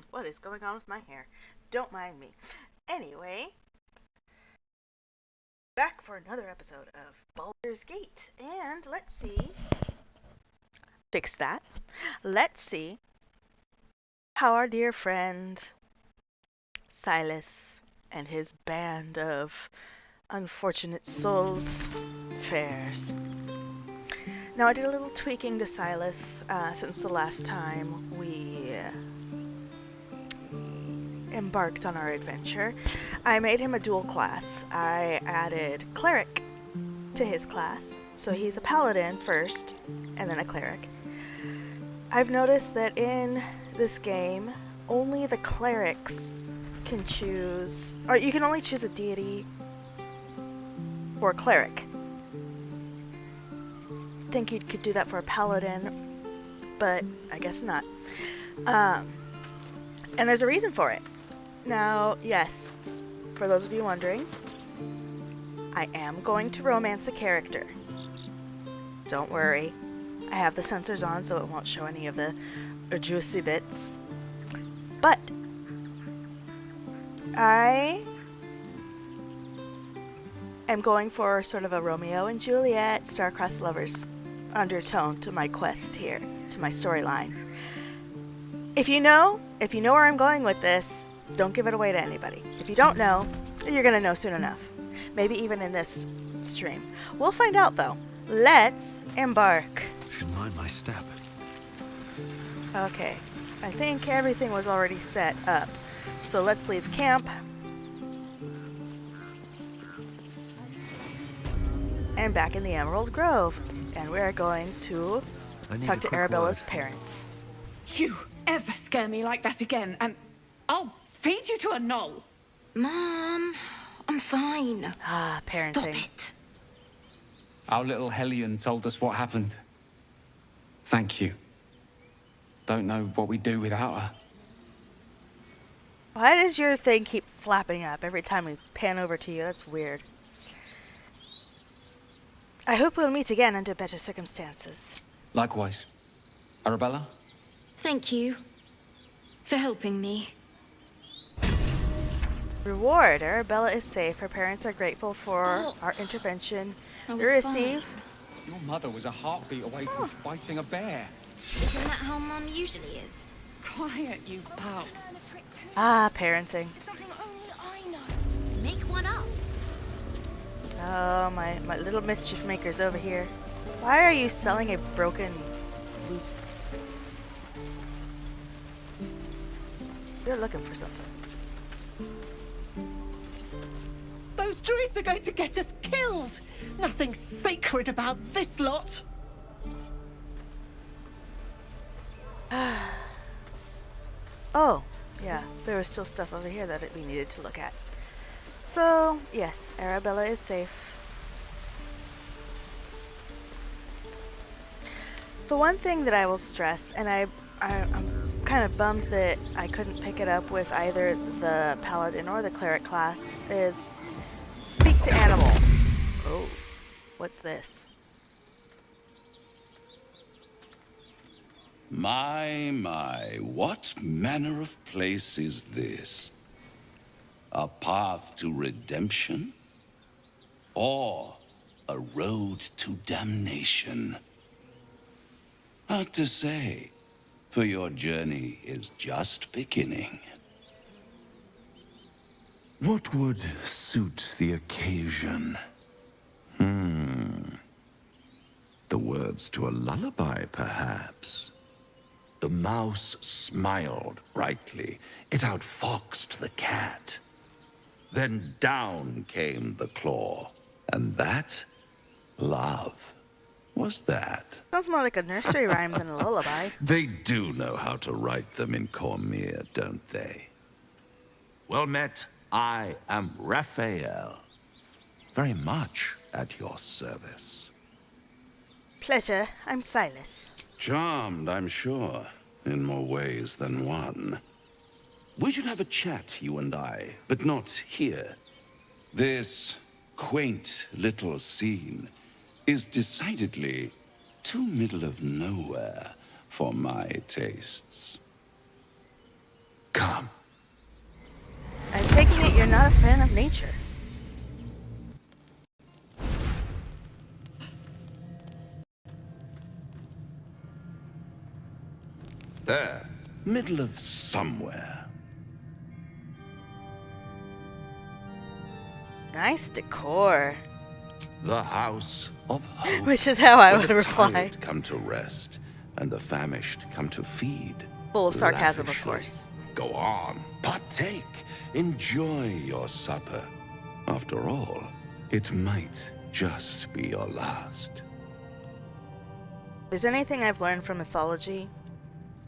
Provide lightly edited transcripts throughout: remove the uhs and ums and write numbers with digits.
What is going on with my hair? Don't mind me. Anyway, back for another episode of Baldur's Gate. And let's see. Fix that. Let's see how our dear friend Silas and his band of unfortunate souls fares. Now, I did a little tweaking to Silas since the last time we embarked on our adventure. I made him a dual class. I added cleric to his class, so he's a paladin first, and then a cleric. I've noticed that in this game, only the clerics can choose, or you can only choose a deity for a cleric. I think you could do that for a paladin, but I guess not. And there's a reason for it. Now, yes, for those of you wondering, I am going to romance a character. Don't worry. I have the sensors on so it won't show any of the juicy bits. But I am going for sort of a Romeo and Juliet, star-crossed lovers undertone to my quest here, to my storyline. If you know where I'm going with this, don't give it away to anybody. If you don't know, you're gonna know soon enough. Maybe even in this stream. We'll find out though. Let's embark. Should mind my step. Okay, I think everything was already set up. So let's leave camp. And back in the Emerald Grove. And we're going to talk to Arabella's parents. You ever scare me like that again, and I'll feed you to a knoll. Mom, I'm fine. Ah, parenting. Stop it. Our little Hellion told us what happened. Thank you. Don't know what we'd do without her. Why does your thing keep flapping up every time we pan over to you? That's weird. I hope we'll meet again under better circumstances. Likewise. Arabella? Thank you for helping me. Reward. Arabella is safe. Her parents are grateful for Stop. our intervention. I We was receive... Your mother was a heartbeat away from fighting a bear. Isn't that how Mum usually is? Quiet, you pal. Ah, parenting. Something only I know. Make one up. Oh, my little mischief maker's over here. Why are you selling a broken loop? You're looking for something. Those druids are going to get us killed. Nothing sacred about this lot. Oh, yeah, there was still stuff over here that we needed to look at. So, yes, Arabella is safe. The one thing that I will stress, and I'm kind of bummed that I couldn't pick it up with either the paladin or the cleric class, is speak to animal. Oh, what's this? My, what manner of place is this? A path to redemption? Or a road to damnation? Hard to say, for your journey is just beginning. What would suit the occasion? The words to a lullaby, perhaps. The mouse smiled brightly. It outfoxed the cat. Then down came the claw. And that, love, was that. Sounds more like a nursery rhyme than a lullaby. They do know how to write them in Cormier, don't they? Well met, I am Raphael. Very much at your service. Pleasure, I'm Silas. Charmed, I'm sure, in more ways than one. We should have a chat, you and I, but not here. This quaint little scene is decidedly too middle of nowhere for my tastes. Come. I'm taking it you're not a fan of nature. There. Middle of somewhere. Nice decor. The House of Hope. Which is how I where would the reply. tired come to rest, and the famished come to feed. Full of sarcasm, of Lavishly. course. Go on, partake, enjoy your supper. After all, it might just be your last. If there's anything I've learned from mythology,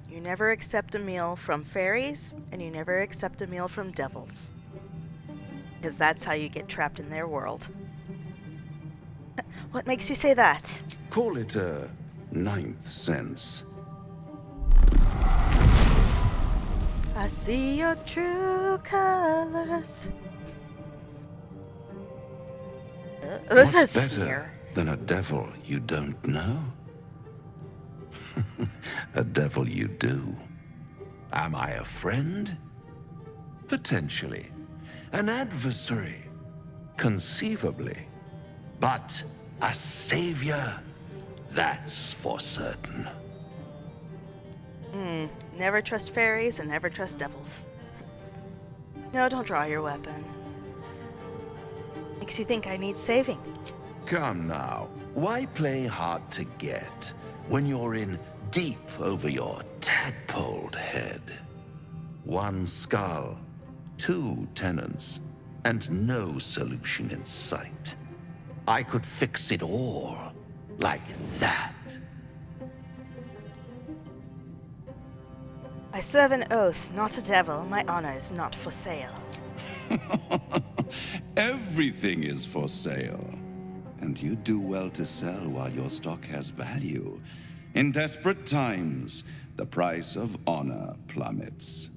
you never accept a meal from fairies, and you never accept a meal from devils. Because that's how you get trapped in their world. What makes you say that? Call it a ninth sense. I see your true colors. What's That's a better sneer. than a devil you don't know? A devil you do. Am I a friend? Potentially. An adversary? Conceivably. But a savior? That's for certain. Never trust fairies and never trust devils. No, don't draw your weapon. Makes you think I need saving. Come now, why play hard to get when you're in deep over your tadpoled head? One skull, two tenants, and no solution in sight. I could fix it all, like that. I serve an oath, not a devil. My honor is not for sale. Everything is for sale. And you do well to sell while your stock has value. In desperate times, the price of honor plummets.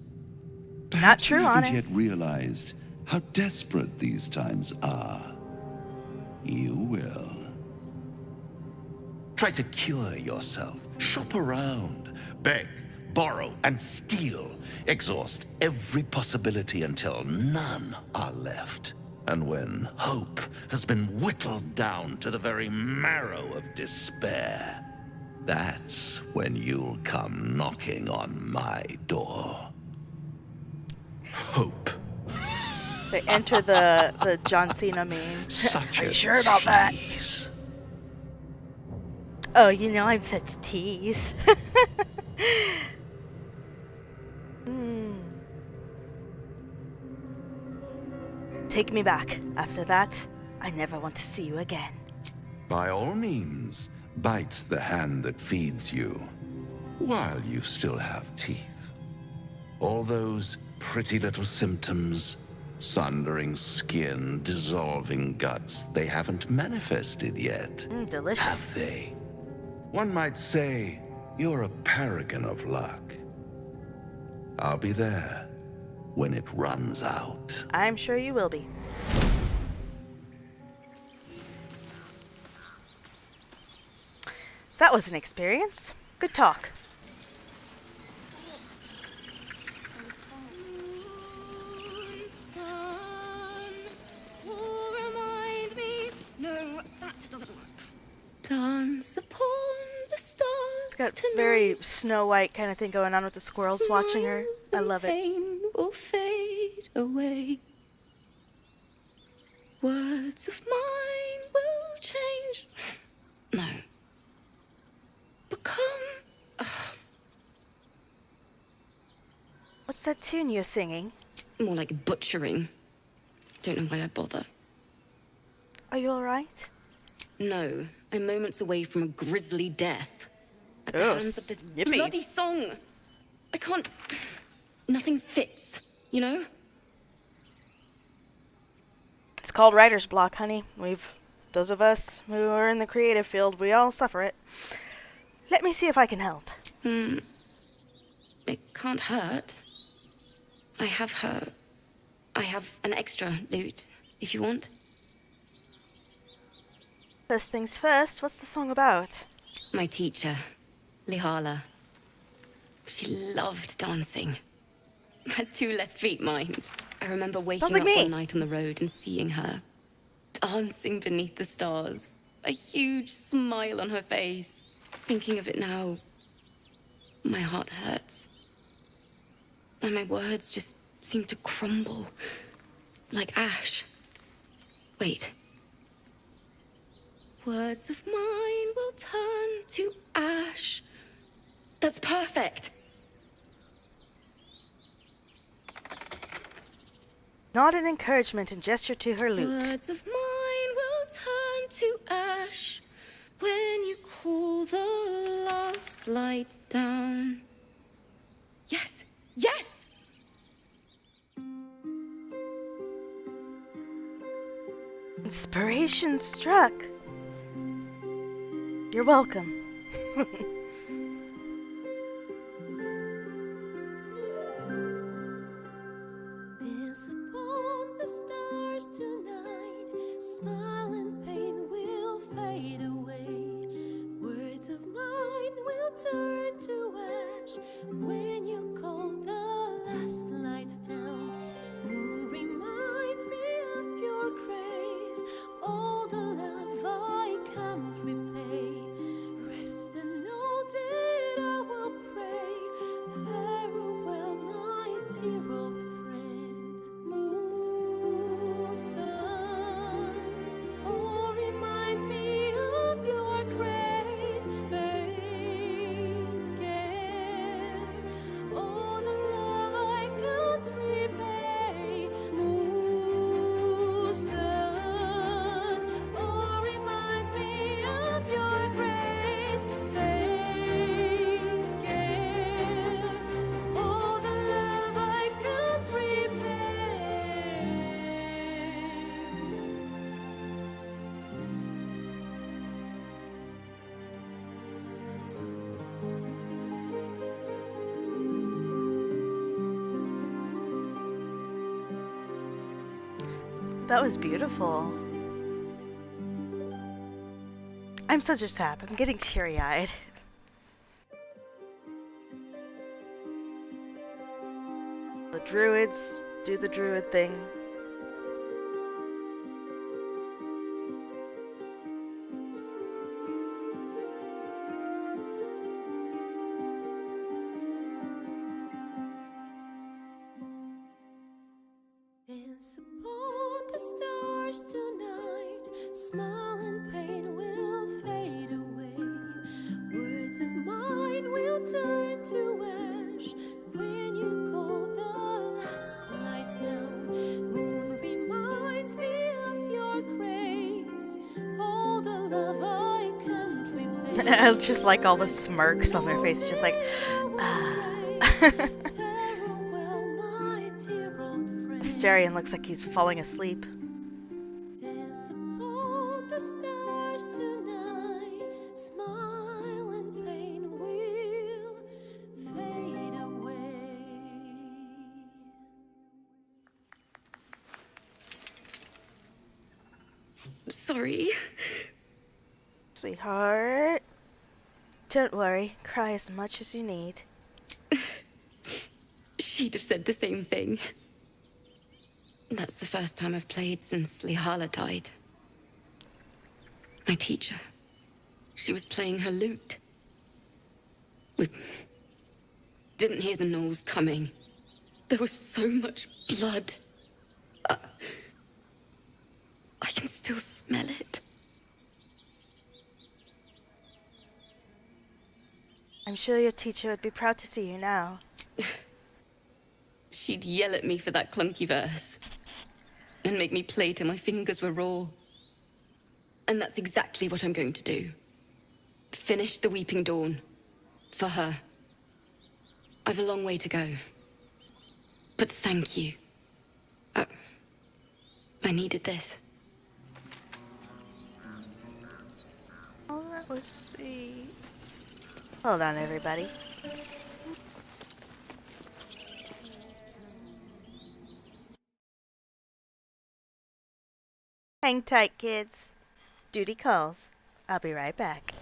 Perhaps true, you haven't honor. yet realized how desperate these times are. You will. Try to cure yourself. Shop around. Beg, borrow, and steal. Exhaust every possibility until none are left. And when hope has been whittled down to the very marrow of despair, that's when you'll come knocking on my door. Hope. They enter the John Cena meme. Such Are a you sure about that? tease. Oh, you know I'm such a tease. Take me back. After that, I never want to see you again. By all means, bite the hand that feeds you, while you still have teeth. All those pretty little symptoms, sundering skin, dissolving guts, they haven't manifested yet, Delicious. have they? One might say you're a paragon of luck. I'll be there when it runs out. I'm sure you will be. That was an experience. Good talk. No, that doesn't work. Dance upon the stars. It's got tonight. very Snow White kind of thing going on with the squirrels watching her. I Smile love and it. pain will fade away. Words of mine will change. No. Become. What's that tune you're singing? More like butchering. Don't know why I bother. Are you alright? No, I'm moments away from a grisly death. At the Oh, hands of this yippee. bloody song. I can't. Nothing fits, you know? It's called writer's block, honey. Those of us who are in the creative field, we all suffer it. Let me see if I can help. It can't hurt. I have an extra lute, if you want. First things first, what's the song about? My teacher, Lihala. She loved dancing. Had two left feet, mind. I remember waking like up me. one night on the road and seeing her dancing beneath the stars, a huge smile on her face. Thinking of it now, my heart hurts. And my words just seem to crumble like ash. Wait. Words of mine will turn to ash. That's perfect. Nod an encouragement and gesture to her lute. Words of mine will turn to ash when you cool the last light down. Yes, yes! Inspiration struck. You're welcome. Dance upon the stars tonight. Smile and pain will fade away. Words of mine will turn to ash when you call the last light down. Moon reminds me of your grace. All the love I can't repay. Rest and know that I will pray. Farewell, my dear old friend. Moon, sun, oh, remind me of your grace. Faith, care, all the love I can't repay. Moon, sun, oh, remind me of your grace. Faith, care, all the love I can't repay. That was beautiful. I'm such a sap. I'm getting teary-eyed. The druids do the druid thing. Dance upon the stars tonight. Smile and pain will fade away. Words of mine will turn to ash when you call the last light down. Moon reminds me of your grace. All the love I can't repay. I just like all the smirks on their faces, just like, Farewell, my dear old friend. Asterion looks like he's falling asleep. Dance upon the stars tonight. Smile and pain will fade away. Sorry. Sweetheart, don't worry. Cry as much as you need. She'd have said the same thing. That's the first time I've played since Lihala died. My teacher. She was playing her lute. We didn't hear the gnolls coming. There was so much blood. I can still smell it. I'm sure your teacher would be proud to see you now. She'd yell at me for that clunky verse. And make me play till my fingers were raw. And that's exactly what I'm going to do. Finish the Weeping Dawn. For her. I've a long way to go. But thank you. I needed this. Oh, that was sweet. Hold on, everybody. Hang tight, kids. Duty calls. I'll be right back.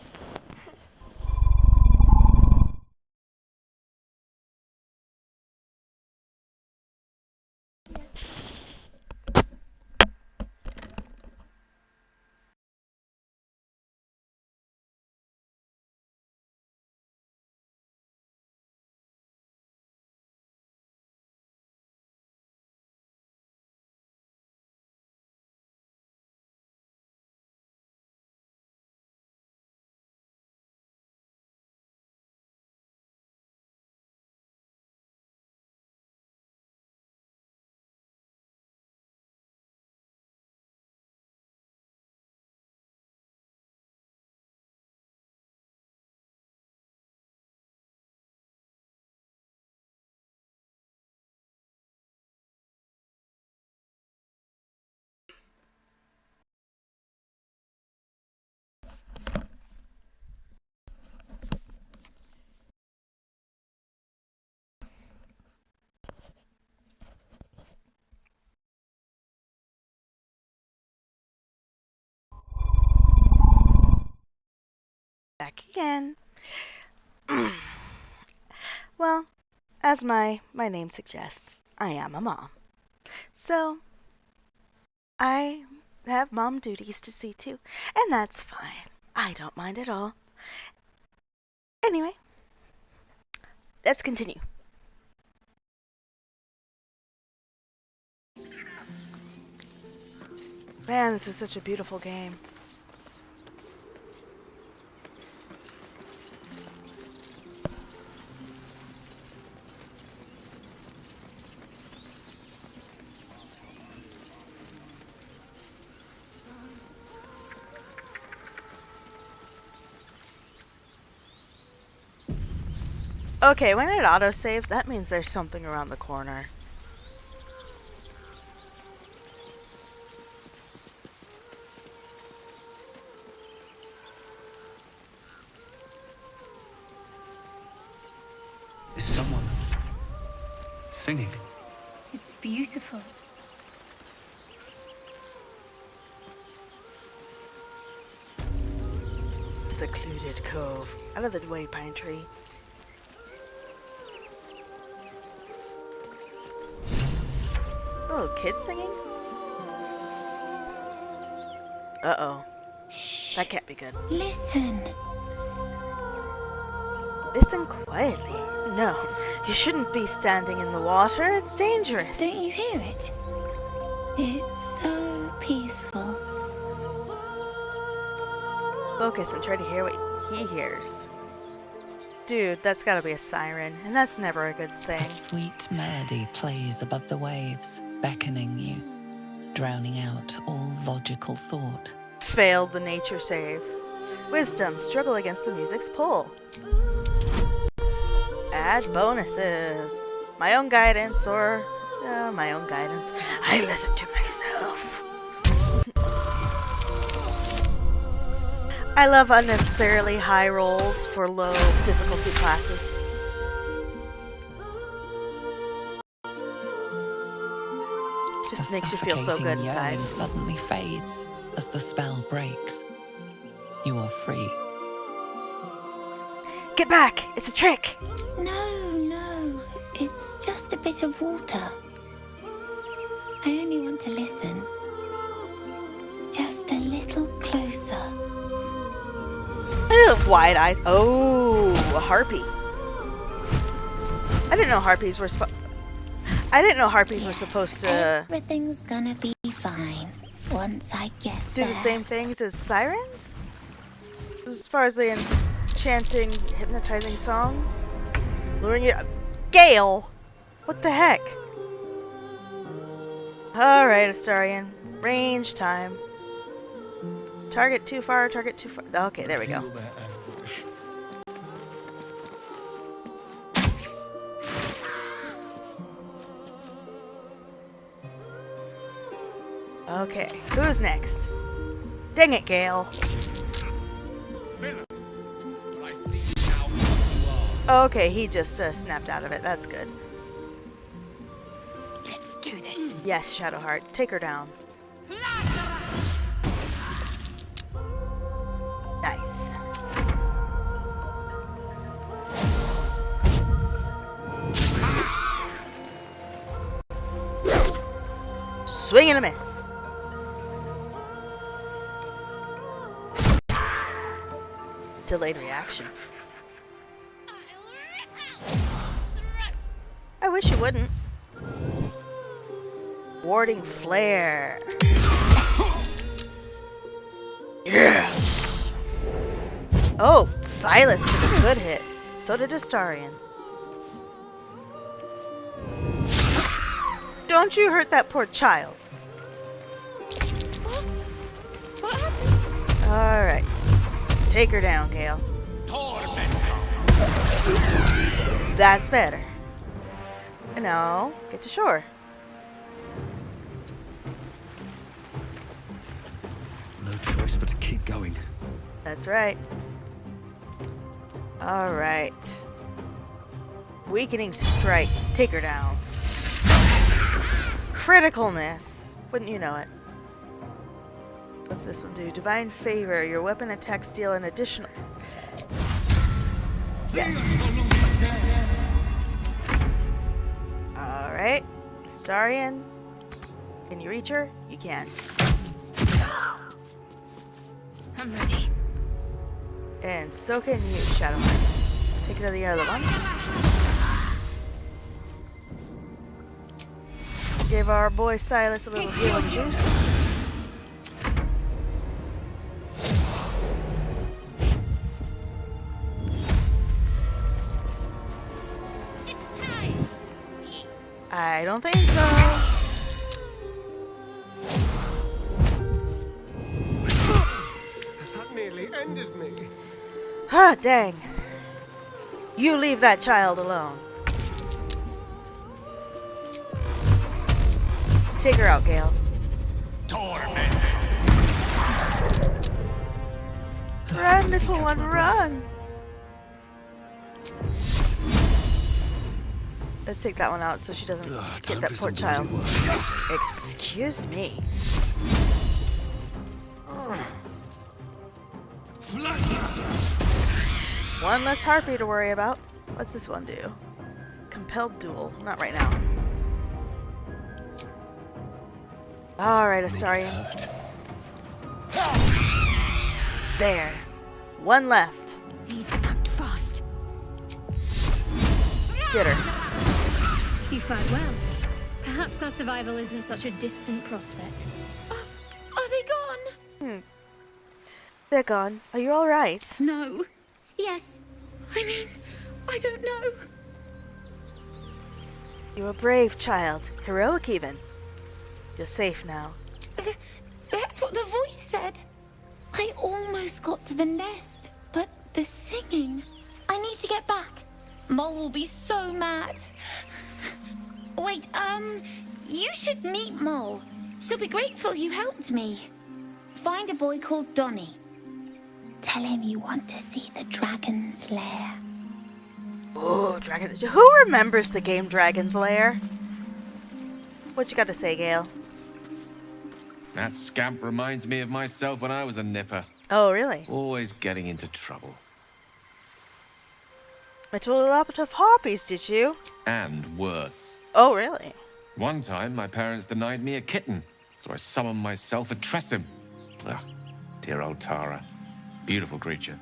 Back again. Well, as my name suggests, I am a mom. So, I have mom duties to see to, and that's fine. I don't mind at all. Anyway, let's continue. Man, this is such a beautiful game. Okay, when it autosaves, that means there's something around the corner. Is someone singing? It's beautiful. Secluded cove. Out of the way, pine tree. Oh, kids singing? Uh-oh. That can't be good. Listen. Listen quietly. No, you shouldn't be standing in the water. It's dangerous. Don't you hear it? It's so peaceful. Focus and try to hear what he hears. Dude, that's gotta be a siren, and that's never a good thing. A sweet melody plays above the waves, beckoning you, drowning out all logical thought. Failed the nature save. Wisdom, struggle against the music's pull. Add bonuses. My own guidance or my own guidance. I listen to myself. I love unnecessarily high rolls for low difficulty classes. Just The makes you feel so good suffocating inside. yearning suddenly fades as the spell breaks. You are free. Get back! It's a trick! No, it's just a bit of water. I only want to listen. Just a little closer. Wide eyes. Oh, a harpy. I didn't know harpies were supposed to Everything's gonna be fine once I get do there. the same things as sirens? As far as the enchanting, hypnotizing song? Luring you... Gale! What the heck? Alright, Astarion. Range time. Target too far, target too far. Okay, there we go. Okay, who's next? Dang it, Gale. Okay, he just snapped out of it. That's good. Let's do this. Yes, Shadowheart. Take her down. Nice. Swing and a miss. Delayed reaction. I wish you wouldn't. Warding flare. Yes. Oh, Silas took a good hit. So did Astarion. Don't you hurt that poor child. What happened? Alright. Take her down, Gale. That's better. Now, get to shore. No choice but to keep going. That's right. Alright. Weakening strike. Take her down. Criticalness. Wouldn't you know it? What's this one do? Divine favor. Your weapon attacks deal an additional Alright. Starian. Can you reach her? You can. I'm ready. And so can you, Shadowheart. Take it to the other one. Give our boy Silas a little healing juice. I don't think so. That nearly ended me. Ah, dang. You leave that child alone. Take her out, Gale. Run, little one, run! Let's take that one out so she doesn't get that poor child. Excuse me. One less harpy to worry about. What's this one do? Compelled duel. Not right now. Alright, Astarion. There. One left. Need to act fast. Get her. You fight well. Perhaps our survival isn't such a distant prospect. Are they gone? They're gone. Are you alright? No. Yes. I mean, I don't know. You're a brave child. Heroic even. You're safe now. That's what the voice said. I almost got to the nest, but the singing. I need to get back. Mole will be so mad. Wait, you should meet Mole. She'll be grateful you helped me. Find a boy called Donny. Tell him you want to see the dragon's lair. Oh, Dragon's... Who remembers the game Dragon's Lair? What you got to say, Gale? That scamp reminds me of myself when I was a nipper. Oh, really? Always getting into trouble. I told a lot of harpies, did you? And worse. Oh, really? One time, my parents denied me a kitten, so I summoned myself a Tressim. Ugh, dear old Tara. Beautiful creature.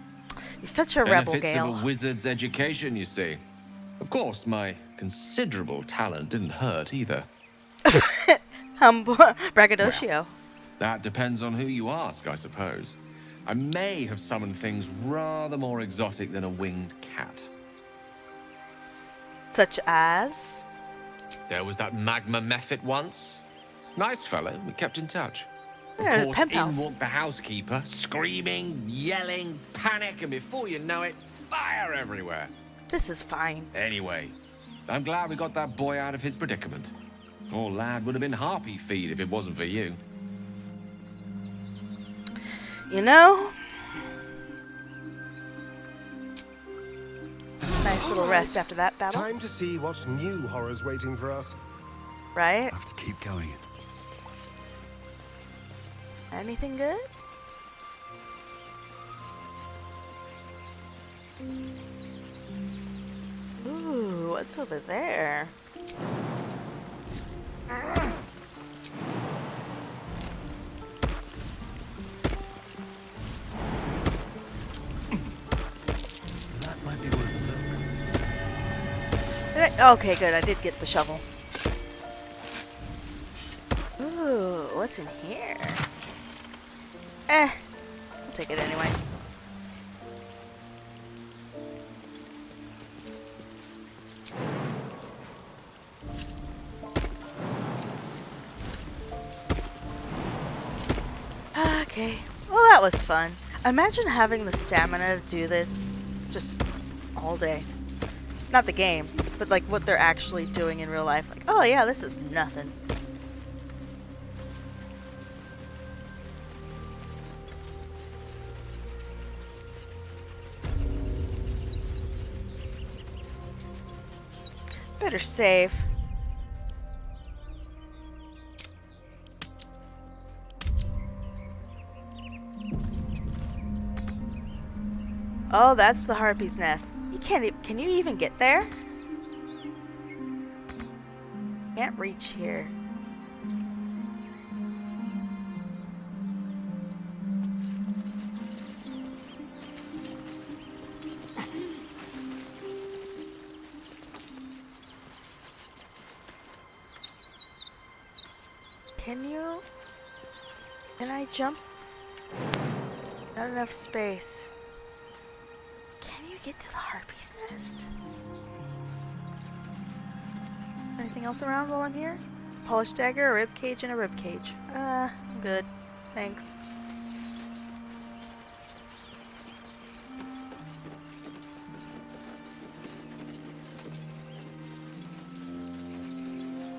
You're such a rebel, Benefits Gale. of a wizard's education, you see. Of course, my considerable talent didn't hurt either. Braggadocio. Well, that depends on who you ask, I suppose. I may have summoned things rather more exotic than a winged cat. Such as? There was that magma mephit once. Nice fellow, we kept in touch. Yeah, Of course, pen in pals. walked the housekeeper, screaming, yelling, panic, and before you know it, fire everywhere. This is fine. Anyway, I'm glad we got that boy out of his predicament. Poor lad would have been harpy feed if it wasn't for you. You know? Nice little rest after that battle. Time to see what new horrors waiting for us. Right? Have to keep going. Anything good? Ooh, what's over there? That might be worth a look. Okay, good. I did get the shovel. Ooh, what's in here? I'll take it anyway. Okay, well that was fun. Imagine having the stamina to do this just all day. Not the game, but like what they're actually doing in real life. Like, oh yeah, this is nothing. Better save. Oh, that's the harpy's nest. You Can you even get there? Can't reach here. Can I jump? Not enough space. Can you get to the harpy's nest? Anything else around while I'm here? Polished dagger, a rib cage, and a rib cage. I'm good. Thanks.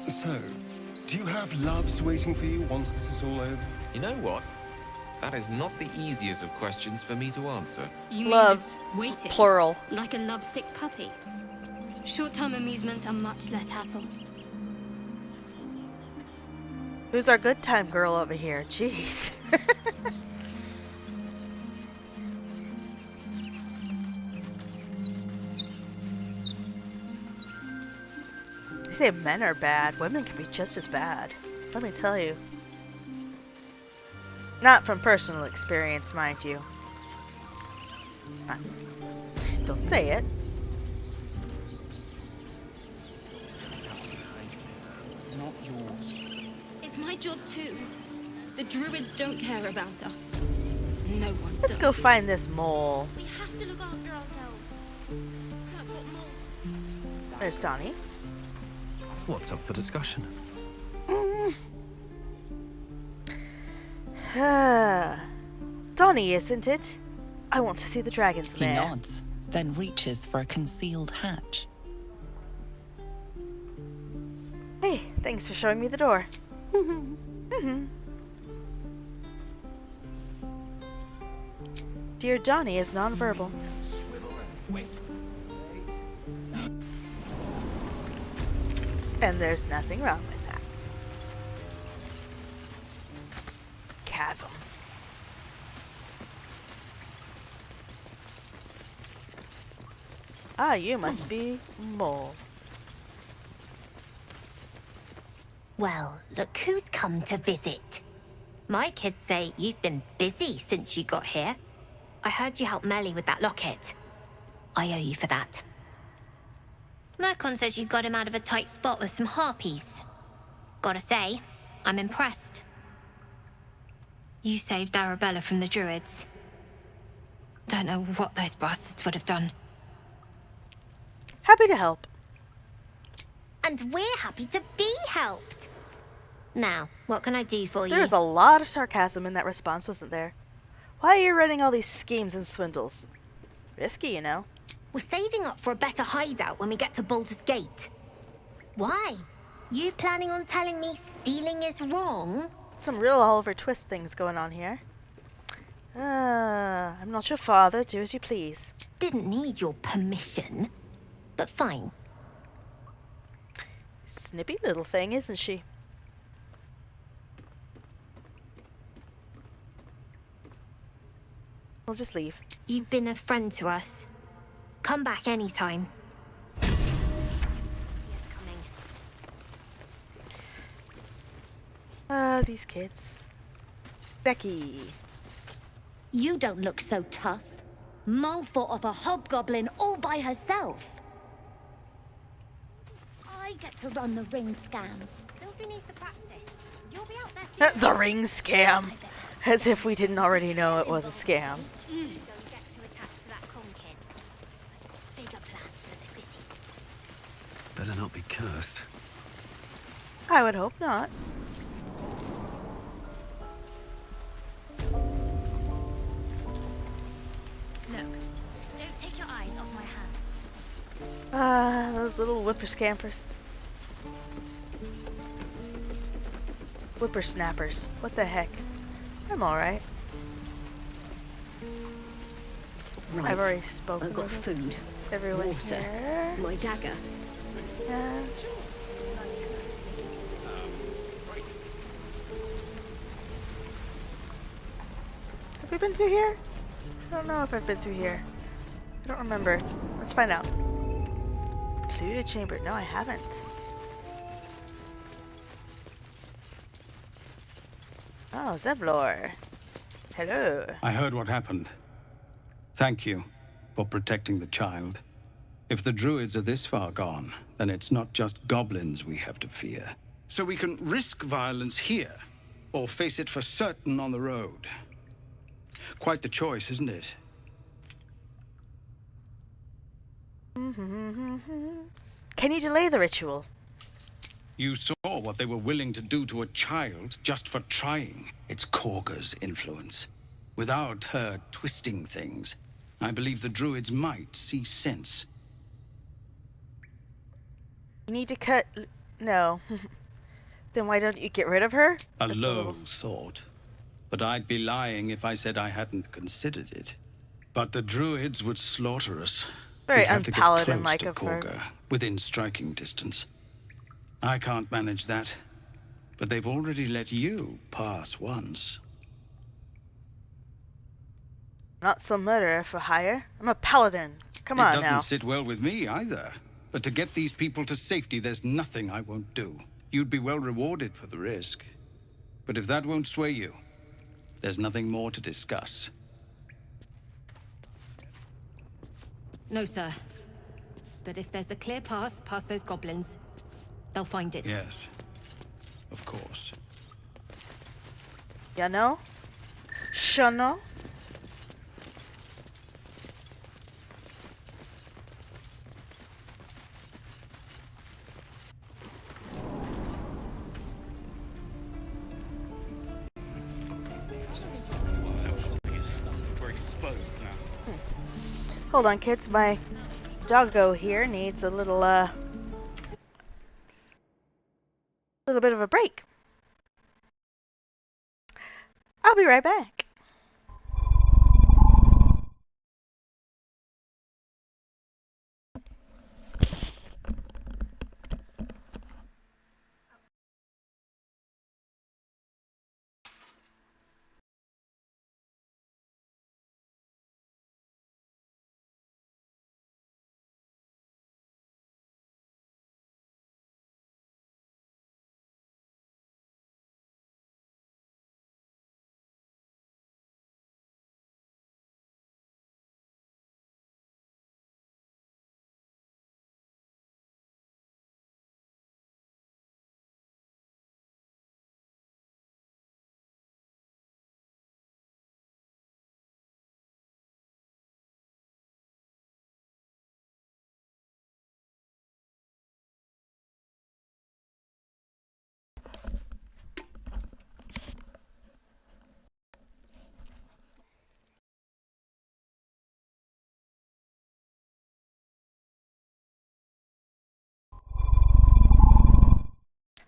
So, do you have loves waiting for you once this is all over? You know what? That is not the easiest of questions for me to answer. You mean Loves, just waiting? plural. Like a lovesick puppy? Short-term amusements are much less hassle. Who's our good time girl over here? Jeez. They say men are bad. Women can be just as bad. Let me tell you. Not from personal experience, mind you. Don't say it. Not yours. It's my job too. The druids don't care about us. No one Let's does. go find this mole. We have to look after ourselves. That's what moles. There's Donnie. What's up for discussion? Donnie, isn't it? I want to see the dragon's He lair. nods, then reaches for a concealed hatch. Hey, thanks for showing me the door. Dear Donnie is nonverbal. And there's nothing wrong with that. Chasm. Ah, you must be Mole. Well, look who's come to visit. My kids say you've been busy since you got here. I heard you helped Melly with that locket. I owe you for that. Mercon says you got him out of a tight spot with some harpies. Gotta say, I'm impressed. You saved Arabella from the druids. Don't know what those bastards would have done. Happy to help. And we're happy to be helped. Now, what can I do for you? There's a lot of sarcasm in that response, wasn't there? Why are you running all these schemes and swindles? Risky, you know. We're saving up for a better hideout when we get to Baldur's Gate. Why? You planning on telling me stealing is wrong? Some real Oliver Twist things going on here. I'm not your father. Do as you please. Didn't need your permission, but fine. Snippy little thing, isn't she? We'll just leave. You've been a friend to us. Come back anytime. These kids. Becky. You don't look so tough. Mull fought off a hobgoblin all by herself. I get to run the ring scam. Sylvie needs to practice. You'll be out there. The ring scam. As if we didn't already know it was a scam. Don't get too attached to that con, kids. Bigger plans for the city. Better not be cursed. I would hope not. Look, don't take your eyes off my hands. Those little whipperscampers. Whippersnappers. What the heck? I'm alright. Right. I've already spoken. I've got food, Everyone water, here. my dagger. Yes. Have we been through here? I don't know if I've been through here. I don't remember. Let's find out. Secluded chamber. No, I haven't. Oh, Zevlor. Hello. I heard what happened. Thank you for protecting the child. If the druids are this far gone, then it's not just goblins we have to fear. So we can risk violence here, or face it for certain on the road. Quite the choice, isn't it? Can you delay the ritual? You saw what they were willing to do to a child just for trying. It's Korga's influence. Without her twisting things, I believe the druids might see sense. You need to cut... No. Then why don't you get rid of her? A low thought. But I'd be lying if I said I hadn't considered it. But the druids would slaughter us. Very We'd have to get close unpaladin-like to of her. Korga, within striking distance. I can't manage that. But they've already let you pass once. Not some murderer for hire. I'm a paladin. Come on now. It doesn't sit well with me either. But to get these people to safety, there's nothing I won't do. You'd be well rewarded for the risk. But if that won't sway you, there's nothing more to discuss. No, sir. But if there's a clear path past those goblins, they'll find it. Yes, of course. You know? Sure no? We're exposed now. Hold on, kids. My doggo here needs a little bit of a break. I'll be right back.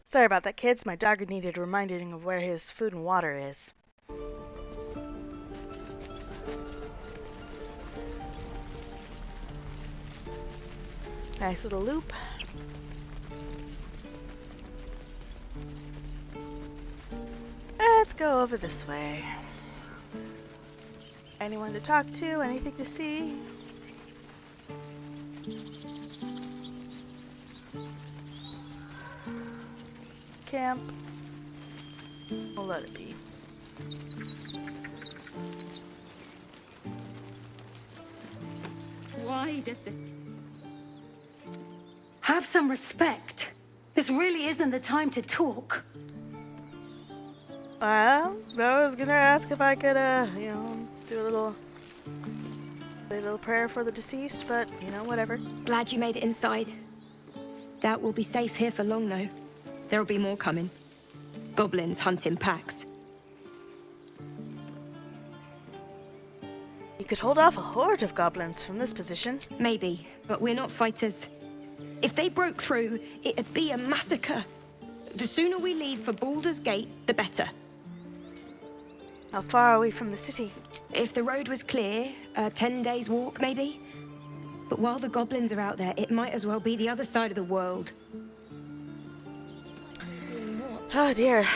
Sorry about that, kids. My dog needed reminding of where his food and water is. Nice little loop. Let's go over this way. Anyone to talk to? Anything to see? Camp. We'll let it be. Why does this... Have some respect. This really isn't the time to talk. Well, I was gonna ask if I could, do a little prayer for the deceased, but, whatever. Glad you made it inside. Doubt we'll be safe here for long, though. There'll be more coming. Goblins hunt in packs. You could hold off a horde of goblins from this position. Maybe, but we're not fighters. If they broke through, it'd be a massacre. The sooner we leave for Baldur's Gate, the better. How far are we from the city? If the road was clear, 10 days walk, maybe. But while the goblins are out there, it might as well be the other side of the world. Oh dear.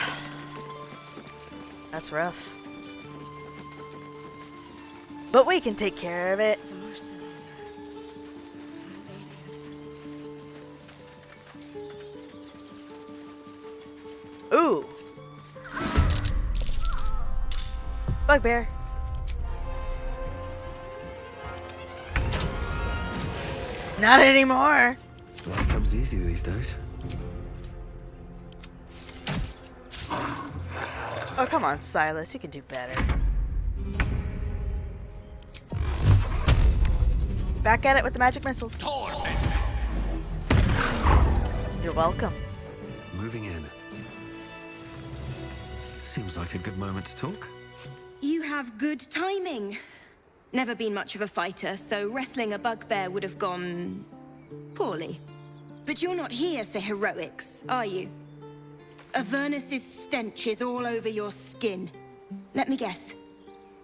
That's rough. But we can take care of it. Bugbear. Not anymore. Life comes easy these days. Oh, come on, Silas. You can do better. Back at it with the magic missiles. You're welcome. Moving in. Seems like a good moment to talk. You have good timing. Never been much of a fighter, so wrestling a bugbear would have gone poorly. But you're not here for heroics, are you? Avernus's stench is all over your skin. Let me guess.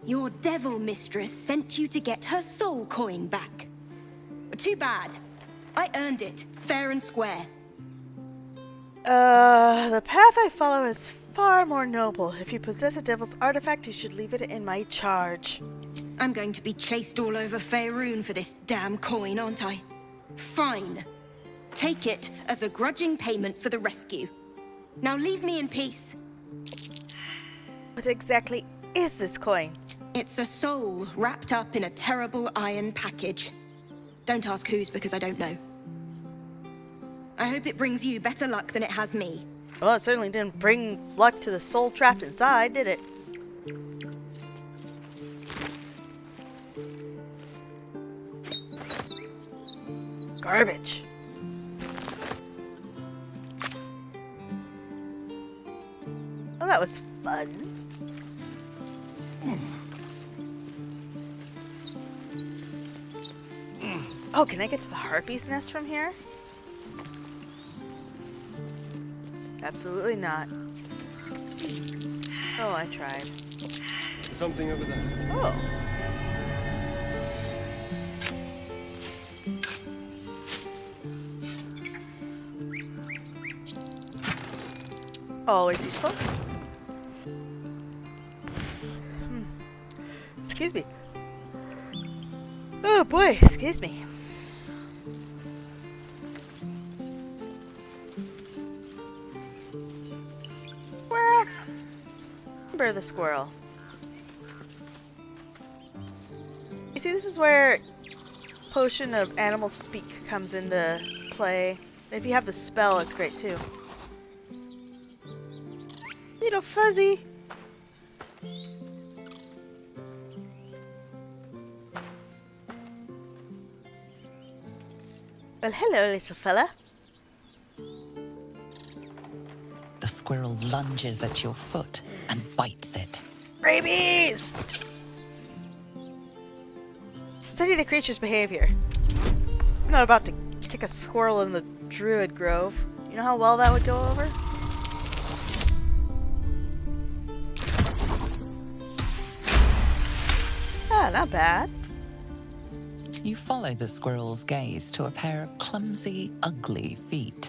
Your devil mistress sent you to get her soul coin back. Too bad. I earned it, fair and square. The path I follow is far more noble. If you possess a devil's artifact, you should leave it in my charge. I'm going to be chased all over Faerun for this damn coin, aren't I? Fine. Take it as a grudging payment for the rescue. Now leave me in peace. What exactly is this coin? It's a soul wrapped up in a terrible iron package. Don't ask whose, because I don't know. I hope it brings you better luck than it has me. Well, it certainly didn't bring luck to the soul trapped inside, did it? Garbage. Well, that was fun. Oh, can I get to the harpy's nest from here? Absolutely not. Oh, I tried. Something over there. Oh. Always useful. Excuse me. Oh boy, excuse me. Squirrel. Remember the squirrel. You see, this is where potion of animal speak comes into play. If you have the spell, it's great too. Little fuzzy. Well, hello, little fella. The squirrel lunges at your foot and bites it. Rabies! Study the creature's behavior. I'm not about to kick a squirrel in the druid grove. You know how well that would go over? Ah, not bad. You follow the squirrel's gaze to a pair of clumsy, ugly feet.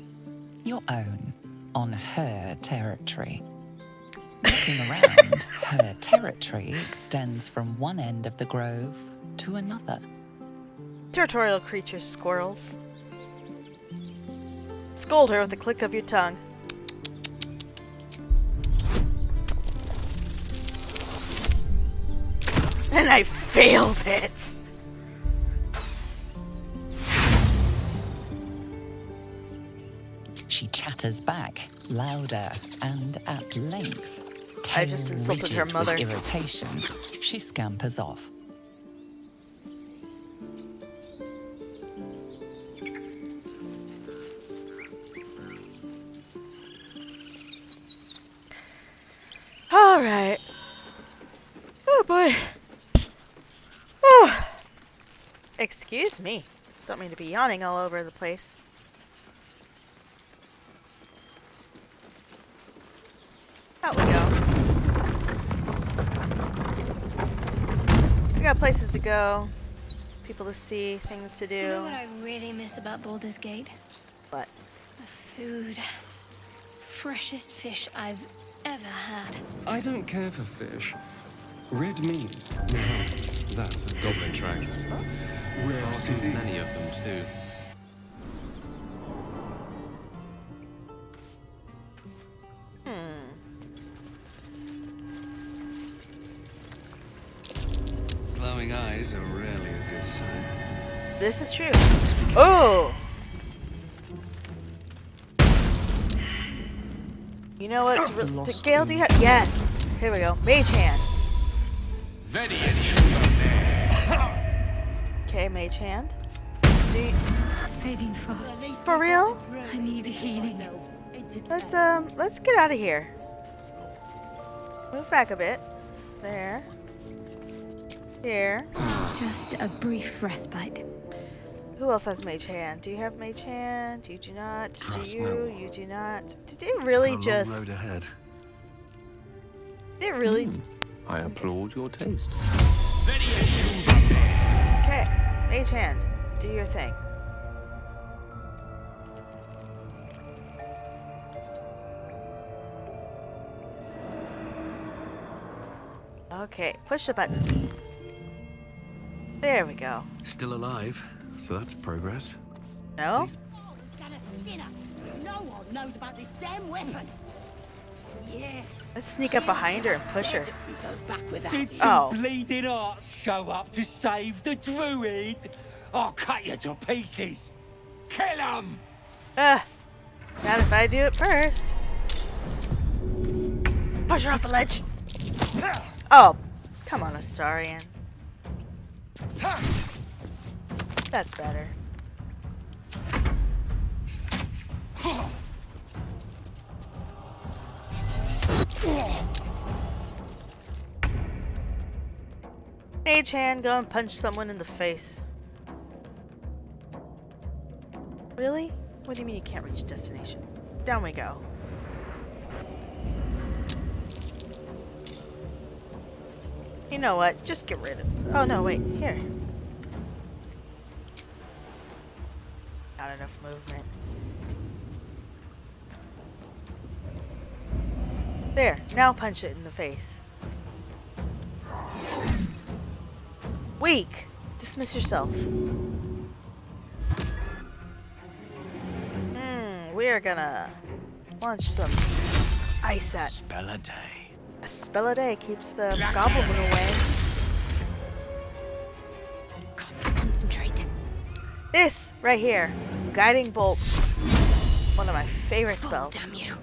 Your own, on her territory. Looking around, her territory extends from one end of the grove to another. Territorial creatures, squirrels. Scold her with the click of your tongue. And I failed it! She chatters back, louder and at length. I just insulted her Rigid mother. with irritation, she scampers off. Alright. Oh boy. Oh. Excuse me. Don't mean to be yawning all over the place. Out we go. We got places to go, people to see, things to do. You know what I really miss about Baldur's Gate? What? The food. Freshest fish I've ever had. I don't care for fish. Red meat. Now, that's a Goblin tracks. rare Far too indeed. many of them, too. glowing eyes are rarely a good sign. This is true. Oh! You know what? Gale, do you have? Yes! Here we go. Mage hand. Okay, mage hand. Do you... Fading fast. For real? I need healing. Let's get out of here. Move back a bit. There. Here. Just a brief respite. Who else has mage hand? Do you have mage hand? You do not. Trust do you? no one. You do not. Did it really Got a just? long road ahead. Did it really? I applaud your taste. Okay, mage hand. Do your thing. Okay, push the button. There we go. Still alive, so that's progress. No? No one knows about this damn weapon. Yeah. Let's sneak up behind her and push her. Did some bleeding arts show up to save the druid? I'll cut you to pieces. Kill him! Not if I do it first. Push her off the ledge. Oh, come on, Astarion. That's better. Mage hand, go and punch someone in the face. Really? What do you mean you can't reach destination? Down we go. You know what? Just get rid of. Oh no, wait. Here. Not enough movement. There. Now punch it in the face. Weak. Dismiss yourself. We are gonna launch some ice at. Spell a day. A spell a day keeps the goblin away. Concentrate. This right here, guiding bolt. One of my favorite spells. Damn you.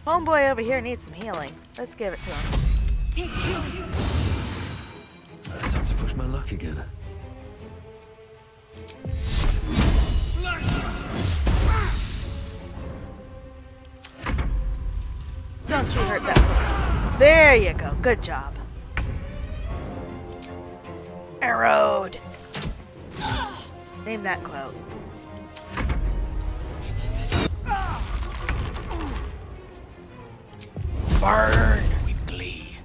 Homeboy over here needs some healing. Let's give it to him. Time to push my luck again. Don't you hurt that one. There you go. Good job. Arrowed. Name that quote. Burn with glee.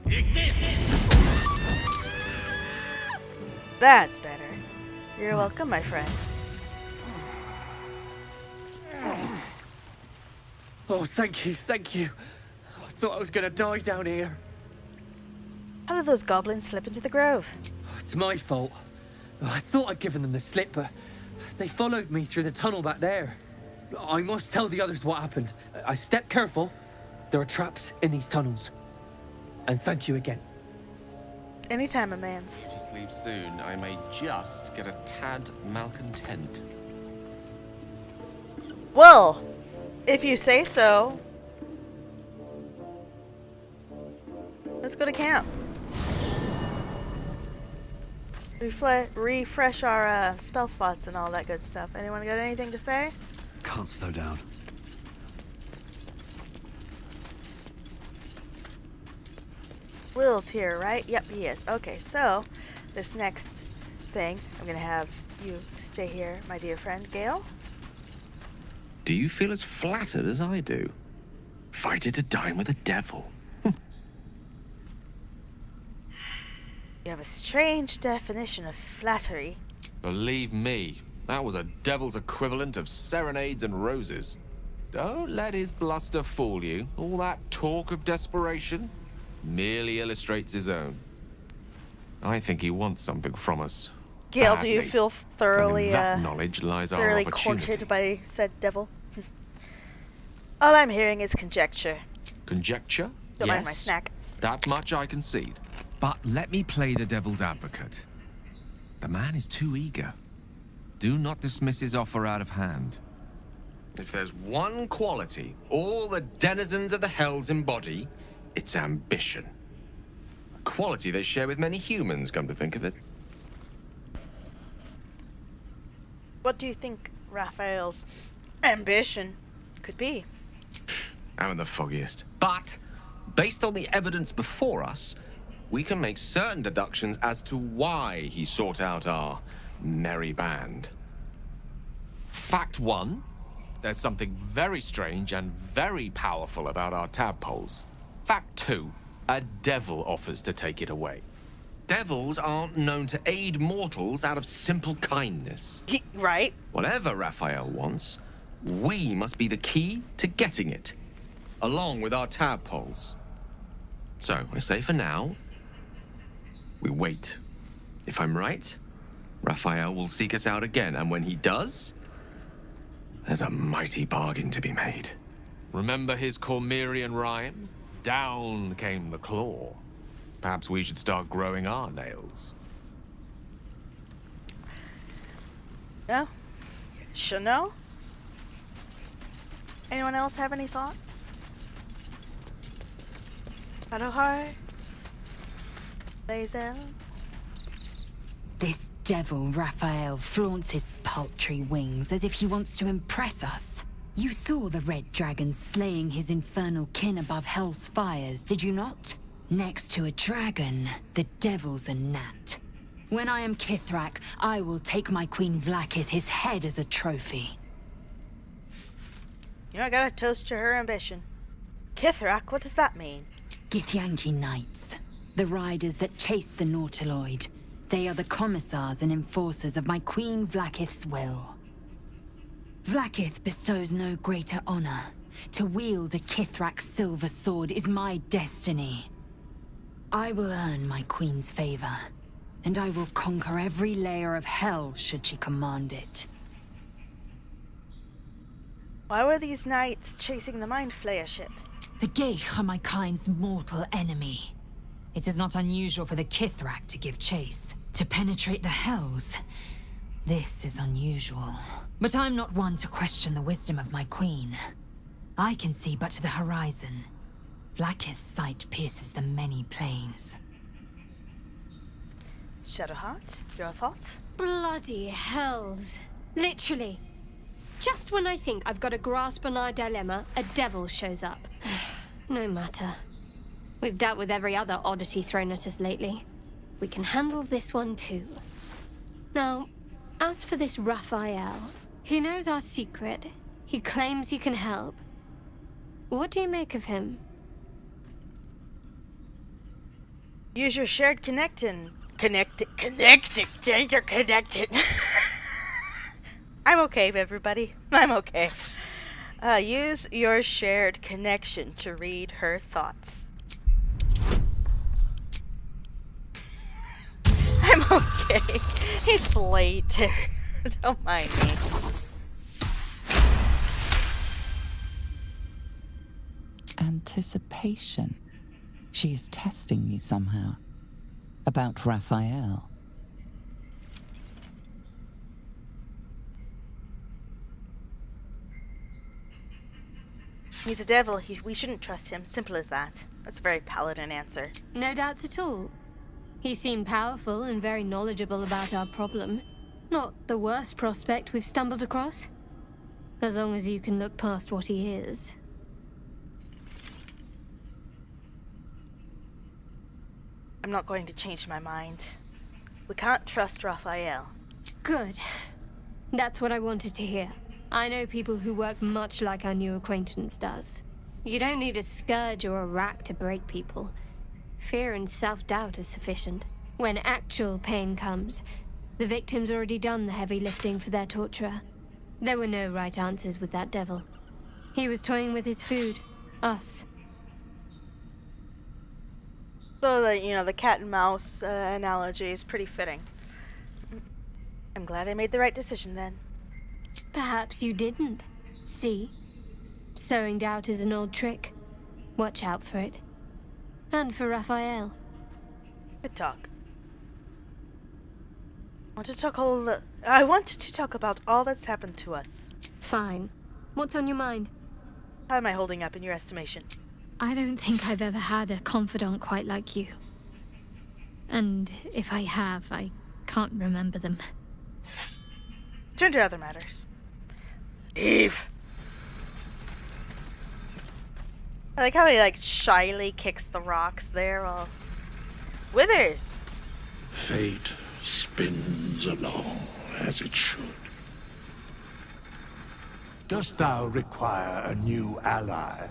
That's better. You're welcome, my friend. Oh, thank you, thank you. I thought I was gonna die down here. How did those goblins slip into the grove? It's my fault. I thought I'd given them the slip, but they followed me through the tunnel back there. I must tell the others what happened. I stepped careful. There are traps in these tunnels. And thank you again. Anytime, a man's. Just leave soon. I may just get a tad malcontent. Well, if you say so. Let's go to camp. Refresh our spell slots and all that good stuff. Anyone got anything to say? Can't slow down. Will's here, right? Yep, he is. Okay, so this next thing, I'm gonna have you stay here, my dear friend Gale. Do you feel as flattered as I do? Fighter to dine with a devil. You have a strange definition of flattery. Believe me, that was a devil's equivalent of serenades and roses. Don't let his bluster fool you. All that talk of desperation merely illustrates his own. I think he wants something from us. Gale, do you feel thoroughly, that knowledge lies our thoroughly opportunity. courted by said devil? All I'm hearing is conjecture. Conjecture? Don't mind my Yes. snack. That much I concede. But let me play the devil's advocate. The man is too eager. Do not dismiss his offer out of hand. If there's one quality all the denizens of the Hells embody, it's ambition. A quality they share with many humans, come to think of it. What do you think Raphael's ambition could be? I'm in the foggiest. But, based on the evidence before us, we can make certain deductions as to why he sought out our merry band. Fact 1, there's something very strange and very powerful about our tadpoles. Fact 2, a devil offers to take it away. Devils aren't known to aid mortals out of simple kindness. Right. Whatever Raphael wants, we must be the key to getting it, along with our tadpoles. So, I say for now, we wait. If I'm right, Raphael will seek us out again, and when he does, there's a mighty bargain to be made. Remember his Cormyrean rhyme? Down came the claw. Perhaps we should start growing our nails. No? Sure no? Anyone else have any thoughts? Shadowheart? Lae'zel? This devil Raphael flaunts his paltry wings as if he wants to impress us. You saw the red dragon slaying his infernal kin above hell's fires, did you not? Next to a dragon, the devil's a gnat. When I am Kithrak, I will take my Queen Vlaakith his head as a trophy. You know, I gotta toast to her ambition. Kithrak, what does that mean? Githyanki Knights, the riders that chase the Nautiloid. They are the commissars and enforcers of my Queen Vlaakith's will. Vlaakith bestows no greater honor. To wield a Kithrak's silver sword is my destiny. I will earn my queen's favor, and I will conquer every layer of hell should she command it. Why were these knights chasing the Mind Flayer ship? The Geich are my kind's mortal enemy. It is not unusual for the Kithrak to give chase. To penetrate the hells, this is unusual. But I'm not one to question the wisdom of my queen. I can see but to the horizon. Vlaakith's sight pierces the many planes. Shadowheart, your thoughts? Bloody hells. Literally. Just when I think I've got a grasp on our dilemma, a devil shows up. No matter. We've dealt with every other oddity thrown at us lately. We can handle this one too. Now, as for this Raphael, he knows our secret. He claims he can help. What do you make of him? Use your shared connecting. Connecting. I'm okay, everybody. I'm okay. Use your shared connection to read her thoughts. I'm okay. It's late. Don't mind me. Anticipation. She is testing you somehow. About Raphael. He's a devil. We shouldn't trust him. Simple as that. That's a very paladin answer. No doubts at all. He seemed powerful and very knowledgeable about our problem. Not the worst prospect we've stumbled across. As long as you can look past what he is. I'm not going to change my mind. We can't trust Raphael. Good. That's what I wanted to hear. I know people who work much like our new acquaintance does. You don't need a scourge or a rack to break people. Fear and self-doubt is sufficient. When actual pain comes, the victim's already done the heavy lifting for their torturer. There were no right answers with that devil. He was toying with his food. Us. So the cat and mouse analogy is pretty fitting. I'm glad I made the right decision then. Perhaps you didn't. See? Sowing doubt is an old trick. Watch out for it. And for Raphael. Good talk. I wanted to talk about all that's happened to us. Fine. What's on your mind? How am I holding up in your estimation? I don't think I've ever had a confidant quite like you. And if I have, I can't remember them. Turn to other matters. Eve! I like how he, like, shyly kicks the rocks there while... Withers! Fate spins along as it should. Dost thou require a new ally?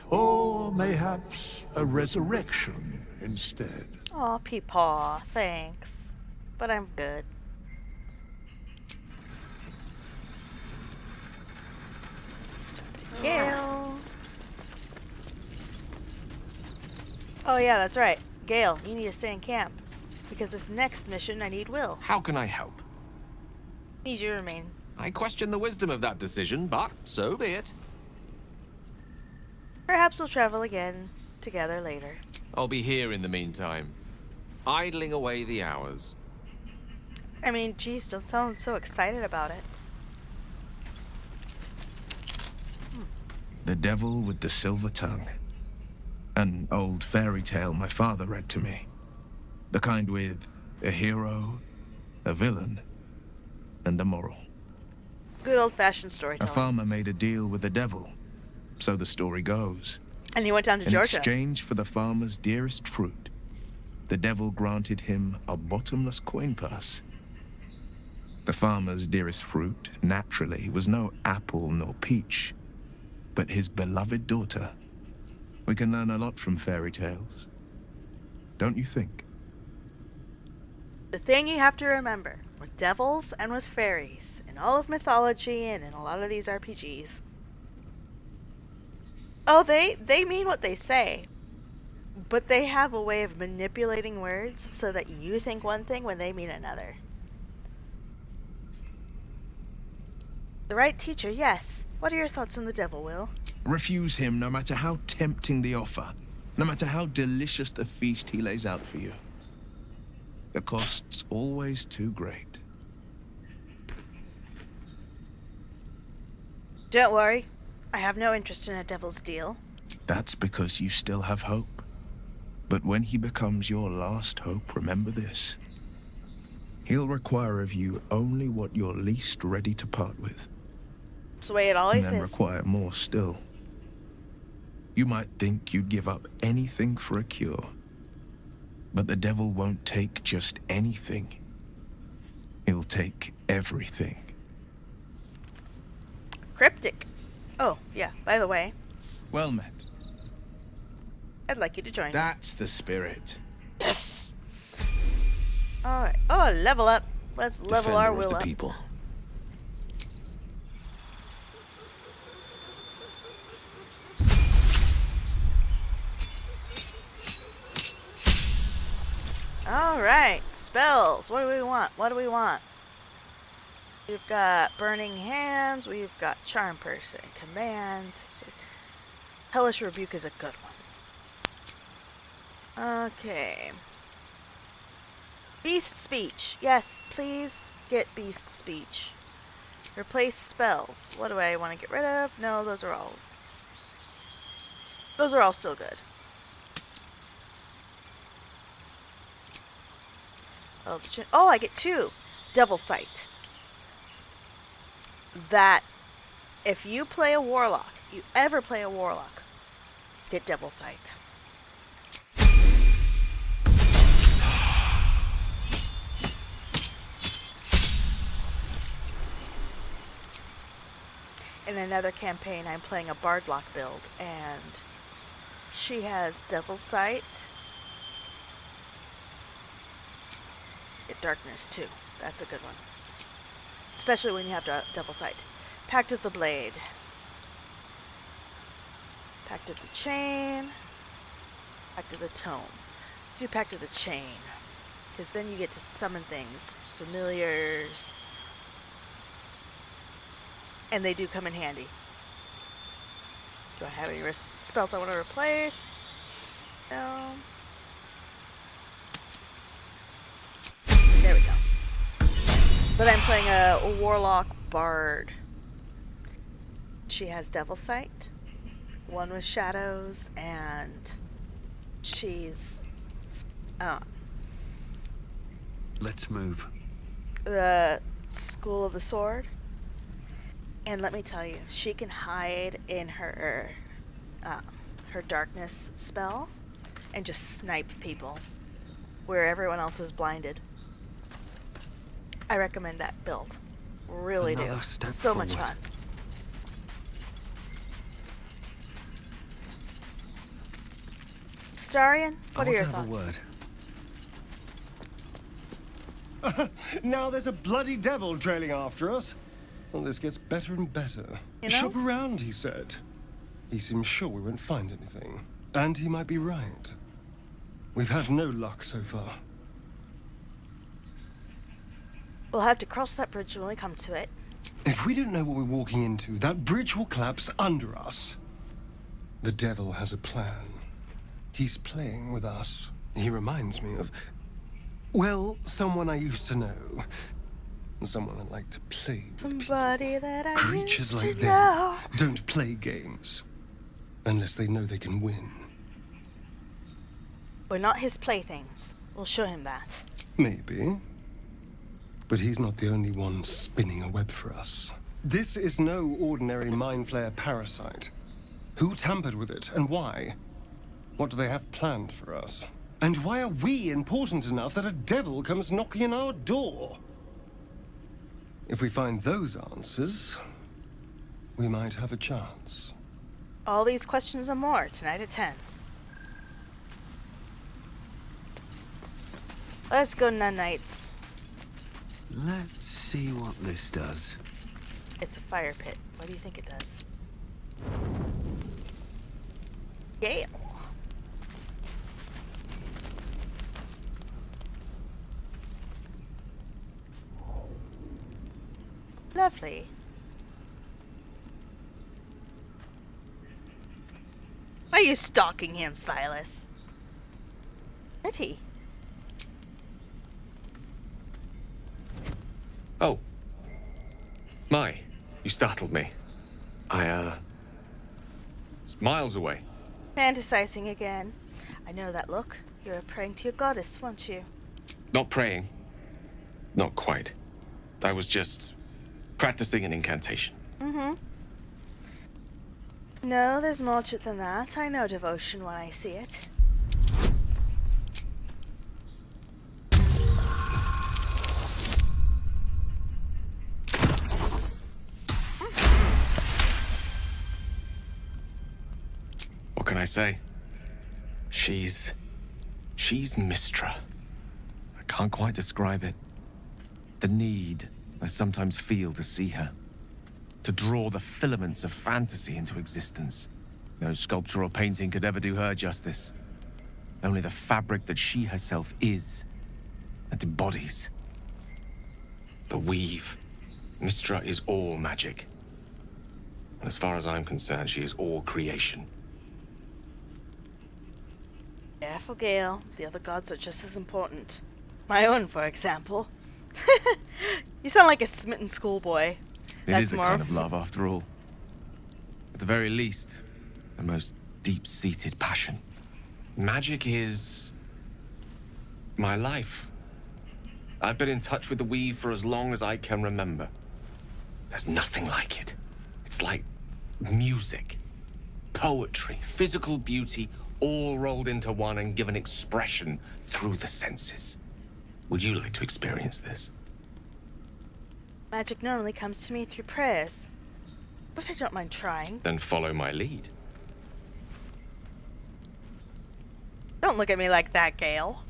Or mayhaps a resurrection instead? Aw, Peepaw, thanks. But I'm good. Gale. Oh yeah, that's right. Gale, you need to stay in camp. Because this next mission I need Will. How can I help? Need you to remain. I question the wisdom of that decision, but so be it. Perhaps we'll travel again together later. I'll be here in the meantime, idling away the hours. I mean, geez, don't sound so excited about it. The Devil with the Silver Tongue. An old fairy tale my father read to me. The kind with a hero, a villain, and a moral. Good old-fashioned A storytelling. farmer made a deal with the devil, so the story goes. And he went down to In Georgia. exchange for the farmer's dearest fruit, the devil granted him a bottomless coin purse. The farmer's dearest fruit, naturally, was no apple nor peach, but his beloved daughter. We can learn a lot from fairy tales, don't you think? The thing you have to remember, with devils and with fairies, in all of mythology and in a lot of these RPGs, oh, they mean what they say, but they have a way of manipulating words so that you think one thing when they mean another. The right teacher, yes. What are your thoughts on the devil, Will? Refuse him no matter how tempting the offer, no matter how delicious the feast he lays out for you. The cost's always too great. Don't worry. I have no interest in a devil's deal. That's because you still have hope. But when he becomes your last hope, remember this. He'll require of you only what you're least ready to part with. It's the way it always and then is. require more still. You might think you'd give up anything for a cure. But the devil won't take just anything. He'll take everything. Cryptic. Oh, yeah, by the way, Well met. I'd like you to join me. That's the spirit. Yes! Alright. Oh, level up. Let's level our Will up. People. Alright, spells. What do we want? What do we want? We've got Burning Hands, we've got Charm Person, Command. So Hellish Rebuke is a good one. Okay. Beast Speech. Yes, please get Beast Speech. Replace spells. What do I want to get rid of? No, those are all still good. Oh, I get 2. Devil Sight. That, if you play a warlock, you ever play a warlock, get Devil Sight. In another campaign, I'm playing a Bardlock build, and she has Devil Sight. Get Darkness too. That's a good one. Especially when you have Devil Sight. Pact of the Blade. Pact of the Chain. Pact of the Tome. Let's do Pact of the Chain. Because then you get to summon things. Familiars. And they do come in handy. Do I have any spells I want to replace? No. But I'm playing a warlock bard. She has devil sight, one with shadows, and she's Let's move. the School of the Sword. And let me tell you, she can hide in her darkness spell and just snipe people where everyone else is blinded. I recommend that build. Really do. Another step So much forward. fun. Starion, what are your I want thoughts? to have a word. Now there's a bloody devil trailing after us. Well, this gets better and better. You know? Shop around, he said. He seems sure we won't find anything. And he might be right. We've had no luck so far. We'll have to cross that bridge when we come to it. If we don't know what we're walking into, that bridge will collapse under us. The devil has a plan. He's playing with us. He reminds me of, well, someone I used to know. Someone that liked to play with Somebody that I creatures used like to them know. don't play games unless they know they can win. We're not his playthings. We'll show him that. Maybe. But he's not the only one spinning a web for us. This is no ordinary mind flayer parasite. Who tampered with it and why? What do they have planned for us? And why are we important enough that a devil comes knocking on our door? If we find those answers, we might have a chance. All these questions and more tonight at 10. Let's go, Nunites. Let's see what this does. It's a fire pit. What do you think it does? Gale. Lovely. Why are you stalking him, Silas? Pretty. Oh. My, you startled me. I was miles away. Fantasizing again. I know that look. You were praying to your goddess, weren't you? Not praying. Not quite. I was just practicing an incantation. Mm-hmm. No, there's more to it than that. I know devotion when I see it. What can I say? She's Mistra. I can't quite describe it. The need I sometimes feel to see her. To draw the filaments of fantasy into existence. No sculpture or painting could ever do her justice. Only the fabric that she herself is and embodies. The weave. Mistra is all magic. And as far as I'm concerned, she is all creation. Careful, Gale. The other gods are just as important. My own, for example. You sound like a smitten schoolboy. It is a kind of love, after all. At the very least, the most deep-seated passion. Magic is my life. I've been in touch with the weave for as long as I can remember. There's nothing like it. It's like music, poetry, physical beauty, all rolled into one and given expression through the senses. Would you like to experience this? Magic normally comes to me through prayers, but I don't mind trying. Then follow my lead. Don't look at me like that, Gale.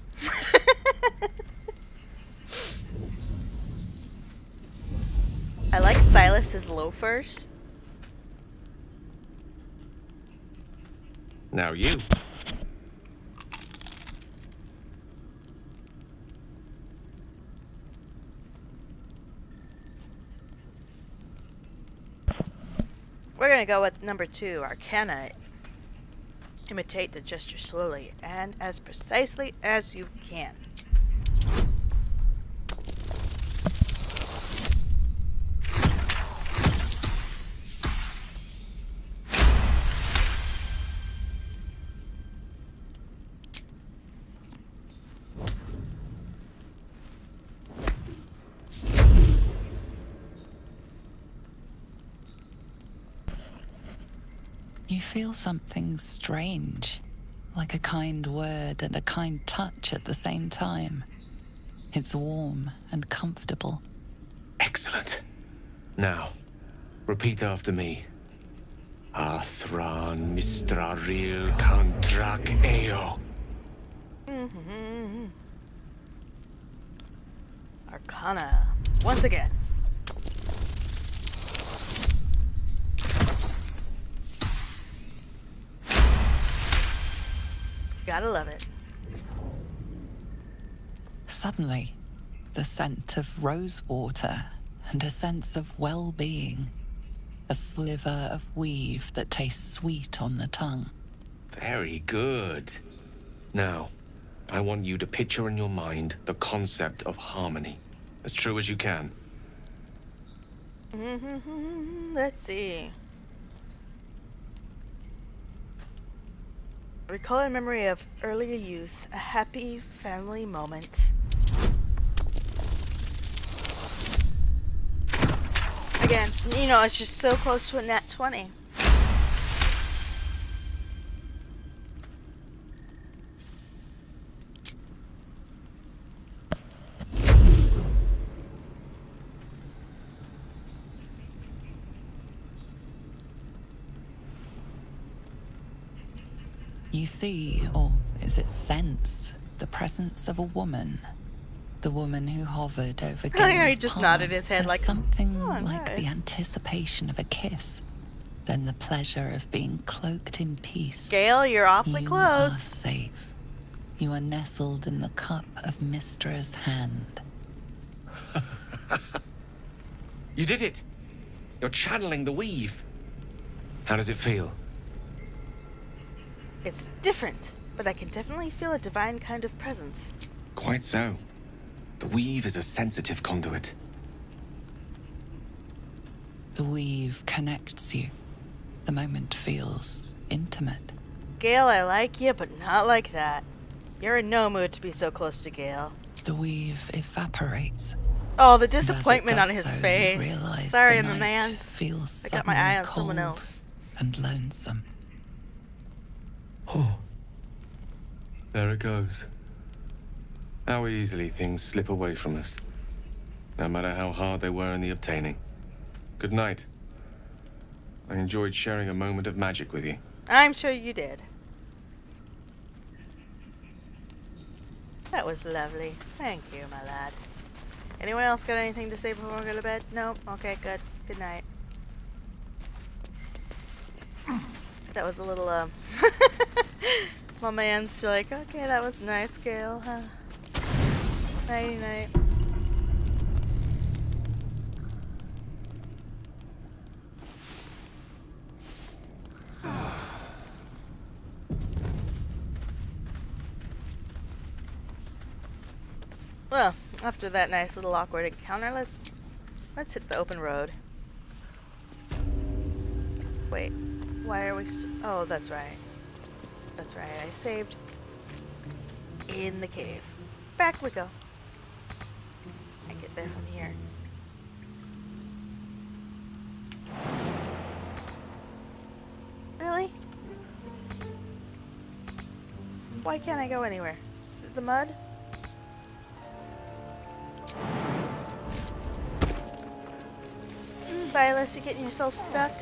I like Silas's loafers. Now you. We're gonna go with number 2, Arcana. Imitate the gesture slowly and as precisely as you can. You feel something strange, like a kind word and a kind touch at the same time. It's warm and comfortable. Excellent. Now, repeat after me. Athran Mistraril Kantrak Eo. Arcana. Once again. Gotta love it. Suddenly, the scent of rose water and a sense of well-being. A sliver of weave that tastes sweet on the tongue. Very good. Now, I want you to picture in your mind the concept of harmony, as true as you can. Let's see. Recall a memory of earlier youth, a happy family moment. Again, you know, it's just so close to a nat 20. You see, or is it sense, the presence of a woman. The woman who hovered over Gale's Oh yeah, he just palm. nodded his head There's like, something oh, like nice. the anticipation of a kiss, then the pleasure of being cloaked in peace. Gale, you're awfully You close. are safe. You are nestled in the cup of Mistra's hand. You did it! You're channeling the weave. How does it feel? It's different, but I can definitely feel a divine kind of presence. Quite so. The weave is a sensitive conduit. The weave connects you. The moment feels intimate. Gale, I like you, but not like that. You're in no mood to be so close to Gale. The weave evaporates. Oh, the And as it disappointment on does his so, you face. realize Sorry, the I'm a night man. feels I got my eye on suddenly someone cold else. and lonesome. Oh. There it goes. How easily things slip away from us, no matter how hard they were in the obtaining. Good night. I enjoyed sharing a moment of magic with you. I'm sure you did. That was lovely. Thank you, my lad. Anyone else got anything to say before I go to bed? No? Okay, good. Good night. That was a little, my man's like, okay, that was nice, Gale, huh? Nighty night. Well, after that nice little awkward encounter, let's hit the open road. Wait, why are we oh, that's right. That's right, I saved in the cave. Back we go. I get there from here. Really? Why can't I go anywhere? Is it the mud? Silas, you're getting yourself stuck.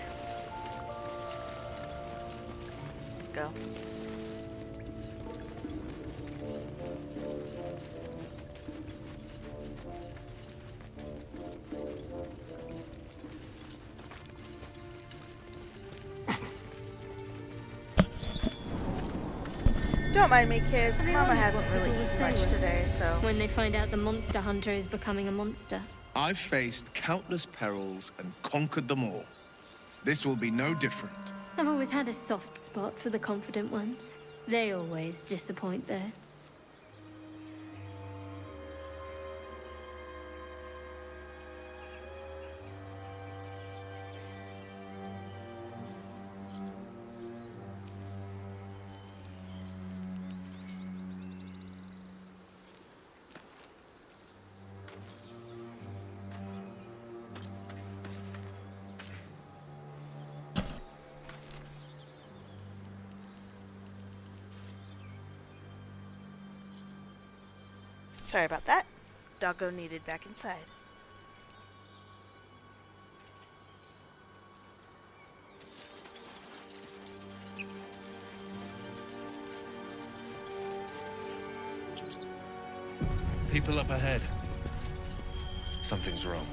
Go. Don't mind me, kids. Mama hasn't really eaten much today, so... When they find out the monster hunter is becoming a monster. I've faced countless perils and conquered them all. This will be no different. I've always had a soft spot for the confident ones. They always disappoint, though. Sorry about that. Doggo needed back inside. People up ahead. Something's wrong.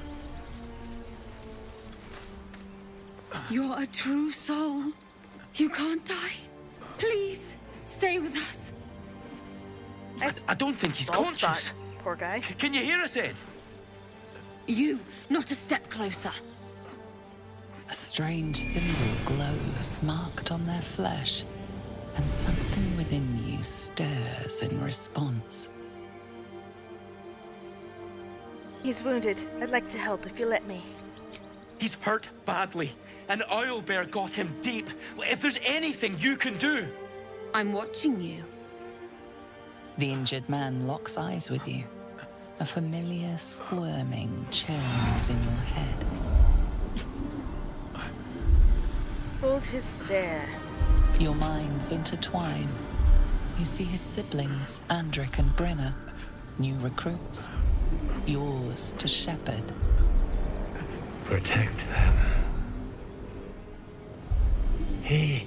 You're a true soul. You can't die. Please, stay with us. I don't think he's Bald conscious. spot. Poor guy. Can you hear us, Ed? You, not a step closer. A strange symbol glows marked on their flesh, and something within you stirs in response. He's wounded. I'd like to help if you let me. He's hurt badly. An owlbear got him deep. If there's anything you can do... I'm watching you. The injured man locks eyes with you. A familiar squirming churns in your head. Hold his stare. Your minds intertwine. You see his siblings, Andric and Brenna, new recruits. Yours to shepherd. Protect them. He's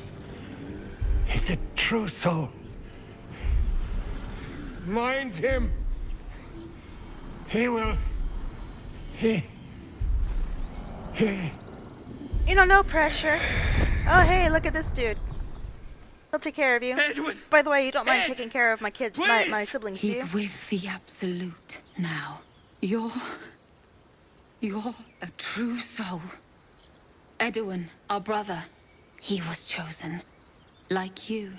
a true soul. Mind him. He will. He. You know, no pressure. Oh, hey, look at this dude. He'll take care of you. Edwin! By the way, you don't mind Ed! taking care of my kids, my siblings, do you? He's with the Absolute now. You're a true soul. Edwin, our brother, he was chosen. Like you.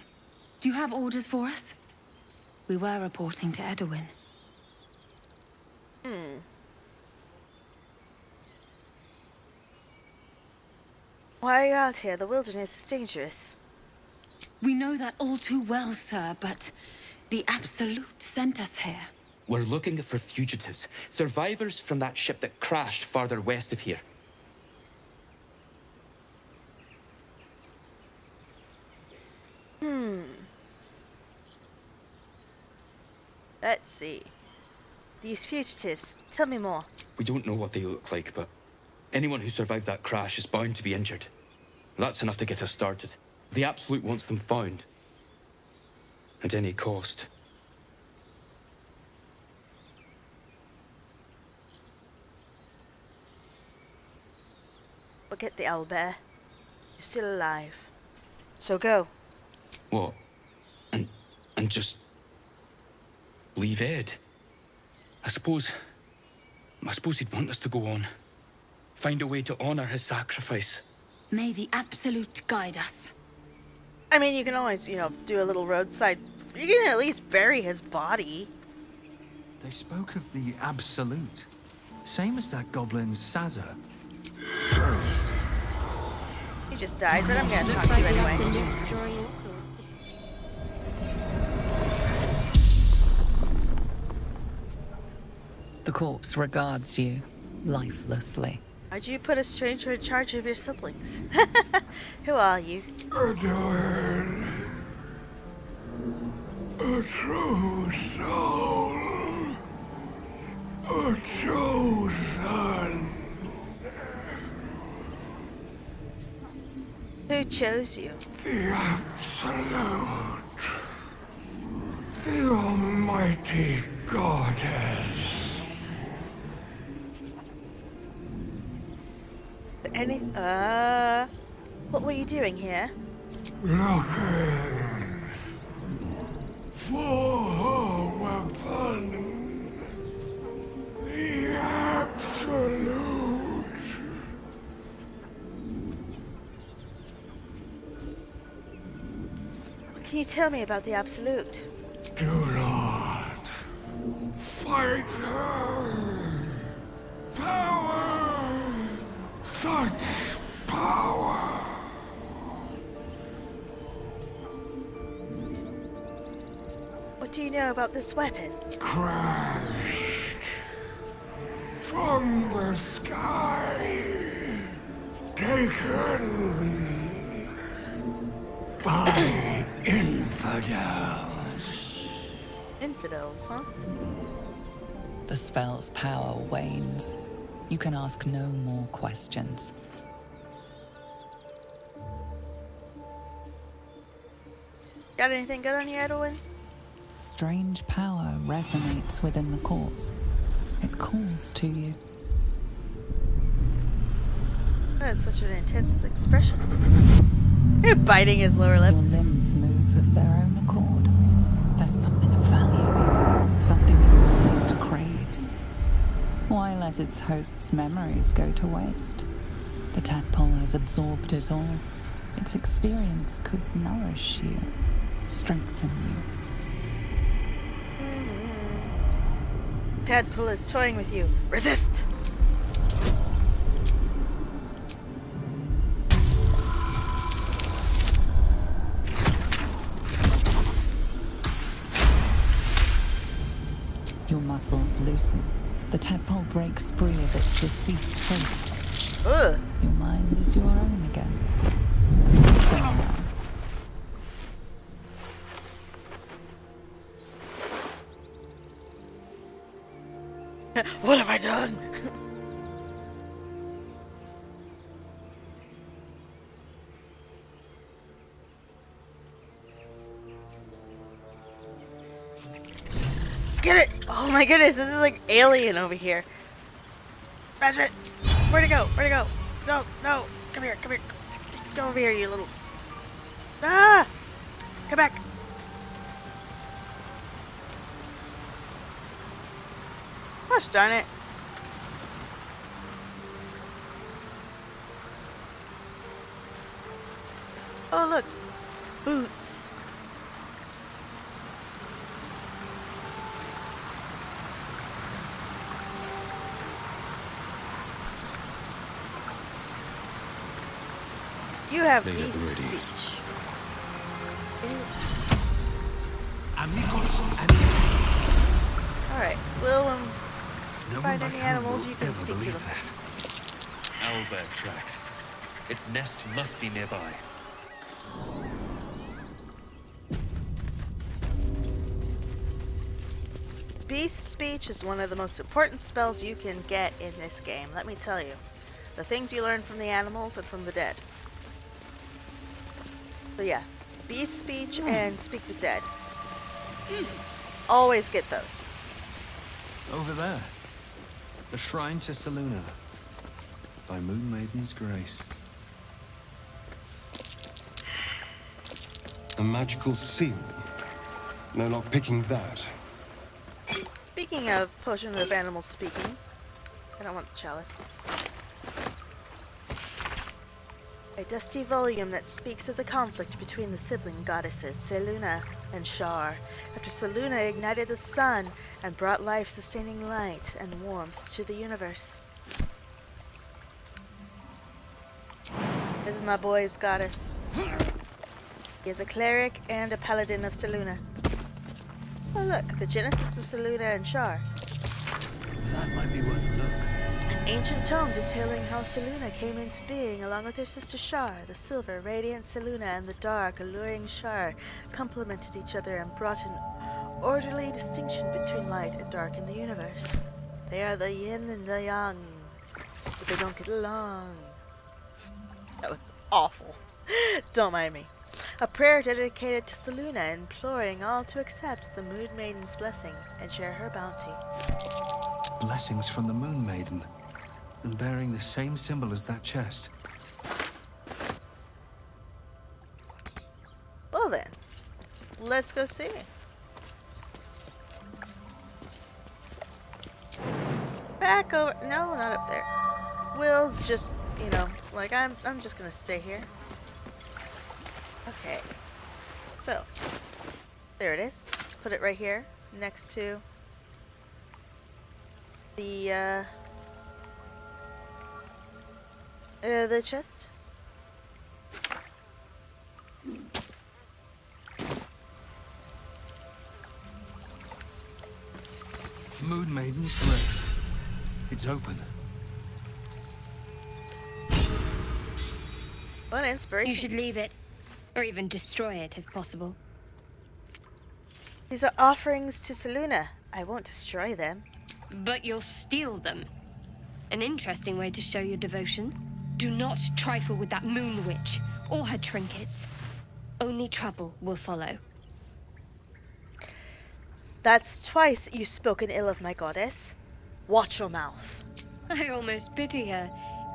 Do you have orders for us? We were reporting to Edwin. Why are you out here? The wilderness is dangerous. We know that all too well, sir, but the Absolute sent us here. We're looking for fugitives. Survivors from that ship that crashed farther west of here. Let's see. These fugitives. Tell me more. We don't know what they look like, but anyone who survived that crash is bound to be injured. That's enough to get us started. The Absolute wants them found. At any cost. Forget the owlbear. You're still alive. So go. What? And just... leave Ed? I suppose he'd want us to go on. Find a way to honor his sacrifice. May the Absolute guide us. I mean, you can always, you know, do a little roadside. You can at least bury his body. They spoke of the Absolute. Same as that goblin Sazza. He just died, but I'm gonna talk to you anyway. The corpse regards you lifelessly. Why'd you put a stranger in charge of your siblings? Who are you? Edwin. A true soul. A chosen. Who chose you? The Absolute. The Almighty Goddess. What were you doing here? Looking for a weapon. The Absolute. What can you tell me about the Absolute? Do not fight her. Power. Such power. What do you know about this weapon? Crashed from the sky. Taken by infidels. Infidels, huh? The spell's power wanes. You can ask no more questions. Got anything good on you, Edwin? Strange power resonates within the corpse. It calls to you. That's such an intense expression. You're biting his lower lip. Your limbs move of their own accord. There's something of value here, something your mind craves. Why let its host's memories go to waste? The tadpole has absorbed it all. Its experience could nourish you, strengthen you. Tadpole is toying with you. Resist! Your muscles loosen. The tadpole breaks free of its deceased host. Ugh. Your mind is your own again. What have I done? Get it! Oh my goodness, this is like Alien over here. Ratchet! Where'd it go? Where'd it go? No, no! Come here, come here. Get over here, you little... Ah! Come back! Gosh darn it. Oh look! Boots. You have beast speech. Alright, we'll find any animals you can speak to them. Owlbear tracks. Its nest must be nearby. Beast speech is one of the most important spells you can get in this game, let me tell you. The things you learn from the animals and from the dead. So yeah, beast speech and speak the dead. Always get those. Over there. The shrine to Seluna. By Moon Maiden's grace. A magical seal. No luck picking that. Speaking of potion of animals speaking, I don't want the chalice. A dusty volume that speaks of the conflict between the sibling goddesses Seluna and Shar, after Seluna ignited the sun and brought life-sustaining light and warmth to the universe. This is my boy's goddess. He is a cleric and a paladin of Seluna. Oh look, the genesis of Seluna and Shar. That might be worth a look. An ancient tome detailing how Seluna came into being along with her sister Shar. The silver, radiant Seluna and the dark, alluring Shar complemented each other and brought an orderly distinction between light and dark in the universe. They are the yin and the yang, but they don't get along. That was awful. Don't mind me. A prayer dedicated to Seluna, imploring all to accept the Moon Maiden's blessing and share her bounty. Blessings from the Moon Maiden, and bearing the same symbol as that chest. Well then, let's go see. Back over. No, not up there. Will's just, you know, like I'm just gonna stay here. Okay. So, there it is. Let's put it right here, next to the chest. Moon Maiden's grace. It's open. What inspiration. You should leave it. Or even destroy it, if possible. These are offerings to Seluna. I won't destroy them. But you'll steal them. An interesting way to show your devotion. Do not trifle with that moon witch or her trinkets. Only trouble will follow. That's twice you've spoken ill of my goddess. Watch your mouth. I almost pity her,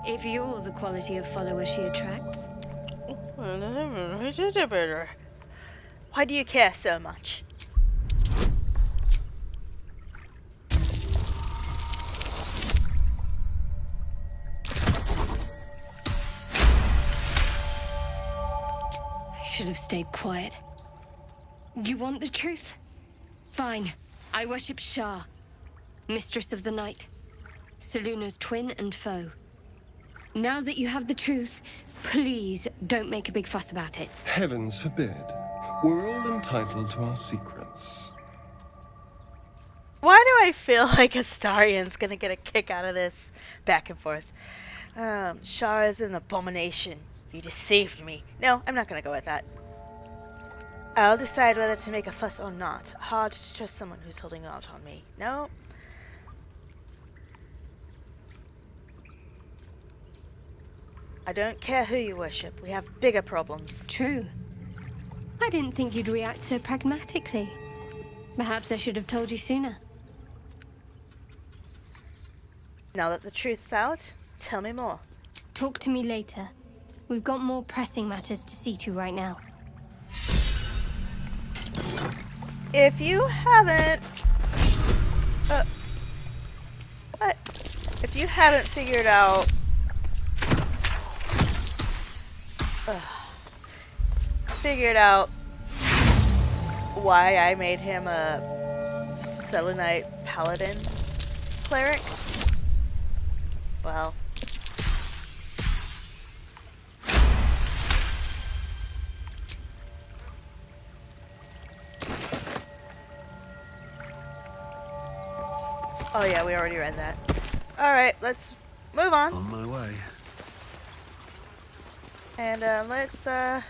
if you're the quality of follower she attracts. Why do you care so much? I should have stayed quiet. You want the truth? Fine. I worship Shah, Mistress of the Night, Seluna's twin and foe. Now that you have the truth, please don't make a big fuss about it. Heavens forbid. We're all entitled to our secrets. Why do I feel like Astarian's gonna get a kick out of this back and forth? Shah is an abomination. You deceived me. No, I'm not gonna go with that. I'll decide whether to make a fuss or not. Hard to trust someone who's holding out on me. No. I don't care who you worship. We have bigger problems. True. I didn't think you'd react so pragmatically. Perhaps I should have told you sooner. Now that the truth's out, tell me more. Talk to me later. We've got more pressing matters to see to right now. If you haven't... what? If you haven't figured out... why I made him a Selenite Paladin cleric, well... Oh yeah, we already read that. Alright, let's move on. On my way. And let's, I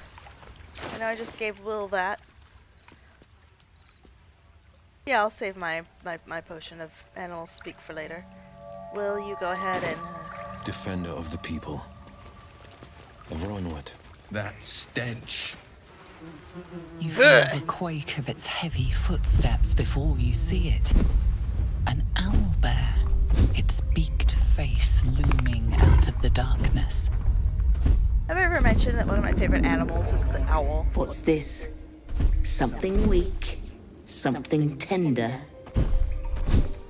know I just gave Will that. Yeah, I'll save my potion of animal speak for later. Will you go ahead and... Defender of the people. Of Ronwood. That stench. You feel the quake of its heavy footsteps before you see it. An owlbear, its beaked face looming out of the darkness. Have I ever mentioned that one of my favorite animals is the owl? What's this? Something weak, something tender.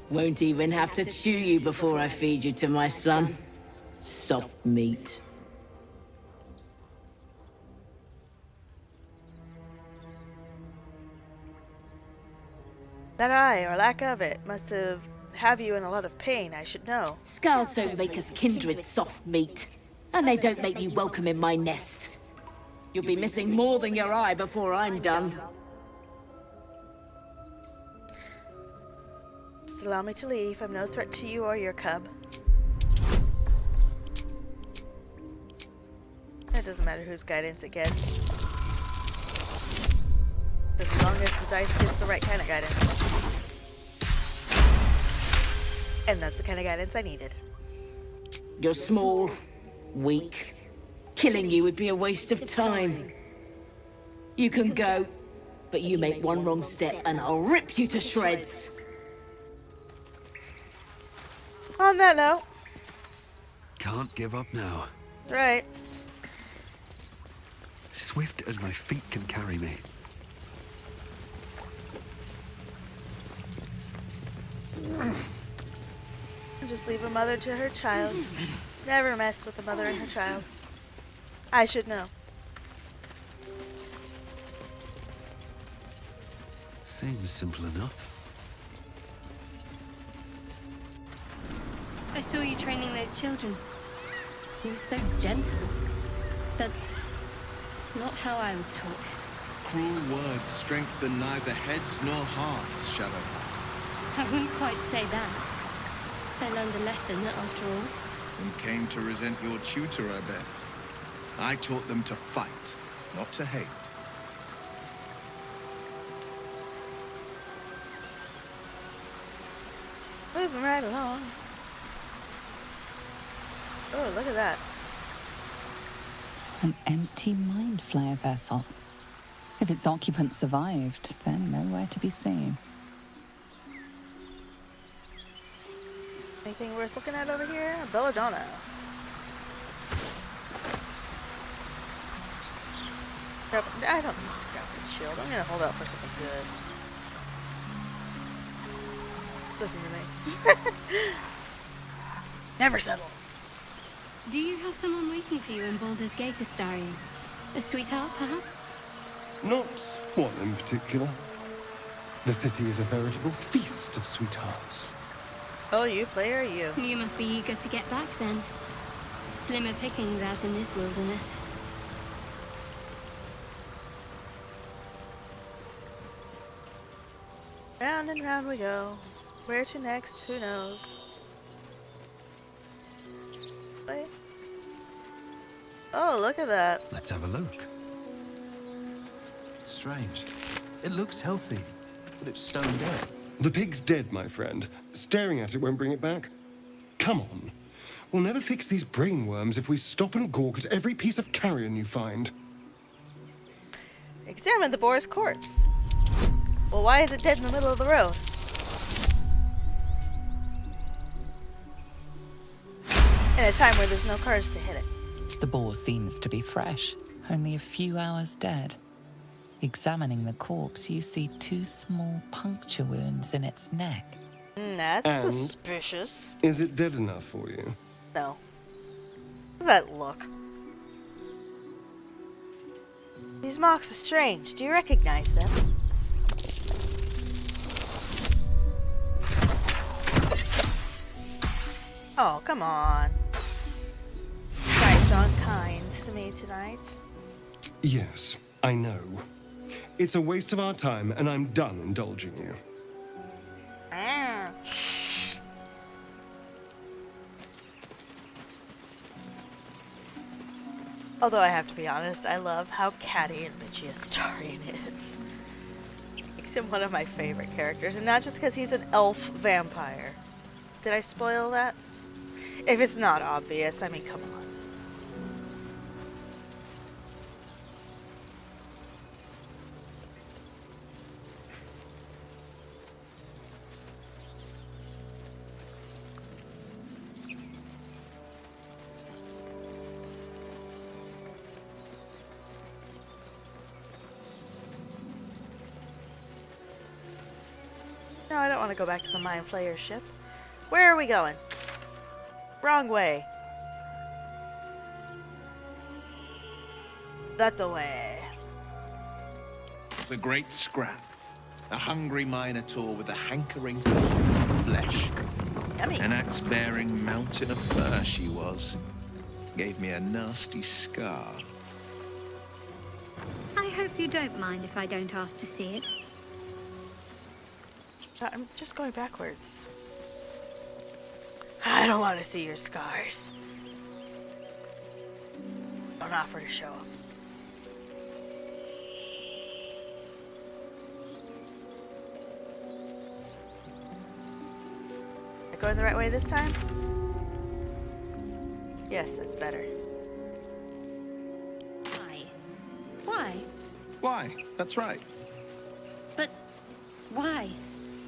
Won't even have to chew you before I feed you to my son. Soft meat. That eye, or lack of it, must have you in a lot of pain, I should know. Scars don't make us kindred soft meat. And they don't make you welcome in my nest. You'll be missing more than your eye before I'm done. Just allow me to leave. I'm no threat to you or your cub. It doesn't matter whose guidance it gets. As long as the dice gets the right kind of guidance. And that's the kind of guidance I needed. You're small, weak. Killing you would be a waste of time. You can go, but you make one wrong step and I'll rip you to shreds. On that note. Can't give up now. Right. Swift as my feet can carry me. Just leave a mother to her child. Never mess with a mother and her child. I should know. Seems simple enough. I saw you training those children. You were so gentle. That's not how I was taught. Cruel words strengthen neither heads nor hearts, Shadowheart. I wouldn't quite say that. I learned a lesson, after all. And came to resent your tutor, I bet. I taught them to fight, not to hate. Moving right along. Oh, look at that. An empty mind flayer vessel. If its occupants survived, they're nowhere to be seen. Anything worth looking at over here? Belladonna. I don't need scrap and shield. I'm gonna hold out for something good. Listen to me. Never settle. Do you have someone waiting for you in Baldur's Gate, Astarion? A sweetheart, perhaps? Not one in particular. The city is a veritable feast of sweethearts. Oh, you player, you. You must be eager to get back then. Slimmer pickings out in this wilderness. Round and round we go. Where to next? Who knows? Wait. Oh, look at that. Let's have a look. Strange. It looks healthy, but it's stone dead. The pig's dead, my friend. Staring at it won't bring it back. Come on. We'll never fix these brainworms if we stop and gawk at every piece of carrion you find. Examine the boar's corpse. Well, why is it dead in the middle of the road? In a time where there's no cars to hit it. The boar seems to be fresh, only a few hours dead. Examining the corpse, you see 2 small puncture wounds in its neck. That's And suspicious. is it dead enough for you? No. Look at that look. These marks are strange. Do you recognize them? Oh, come on. You guys aren't kind to me tonight. Yes, I know. It's a waste of our time, and I'm done indulging you. Ah. Although I have to be honest, I love how catty and bitchy Astarion is. Makes him one of my favorite characters, and not just because he's an elf vampire. Did I spoil that? If it's not obvious, I mean, come on. No, I don't want to go back to the Mind Flayer ship. Where are we going? Wrong way. That the way. The great scrap. A hungry minotaur with a hankering for human flesh. Yummy. An axe-bearing mountain of fur she was. Gave me a nasty scar. I hope you don't mind if I don't ask to see it. I'm just going backwards. I don't want to see your scars. Don't offer to show them. Am I going the right way this time? Yes, that's better. Why? Why? Why? That's right. But why?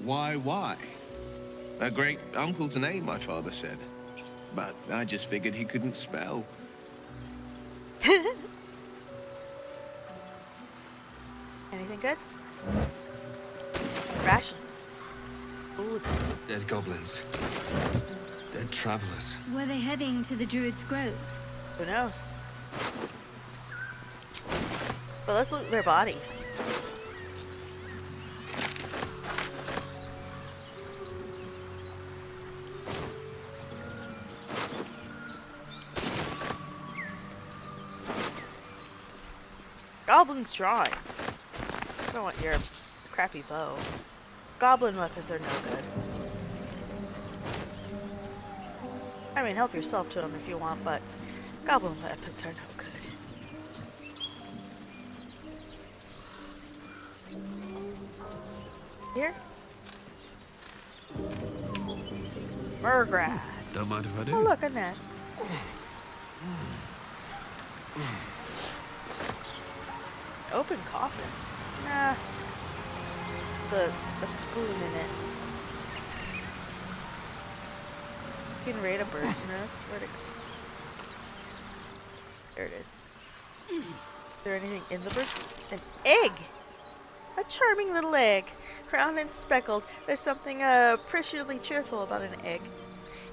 Why? A great uncle's name, my father said. But I just figured he couldn't spell. Anything good? Rations. Foods. Dead goblins. Dead travelers. Were they heading to the Druid's Grove? Who knows? But let's loot their bodies. Goblin's drawing. I don't want your crappy bow. Goblin weapons are no good. I mean, help yourself to them if you want, but goblin weapons are no good. Here? Murgrass. Don't mind if I do. Oh, look, a nest. Open coffin. Nah. The spoon in it. You can raid a bird's nest. Where'd it go? There it is. Is there anything in the bird's nest? An egg! A charming little egg. Round and speckled. There's something appreciably cheerful about an egg.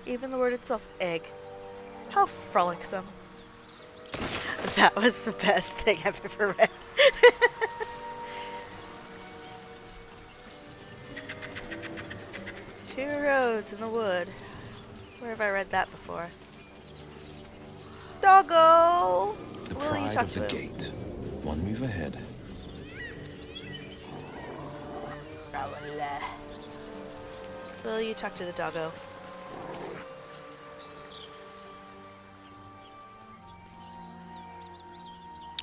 Even the word itself, egg. How frolicsome. That was the best thing I've ever read. Two roads in the wood. Where have I read that before? Doggo! The Will you pride talk of to the him? gate. One move ahead. Will you talk to the doggo?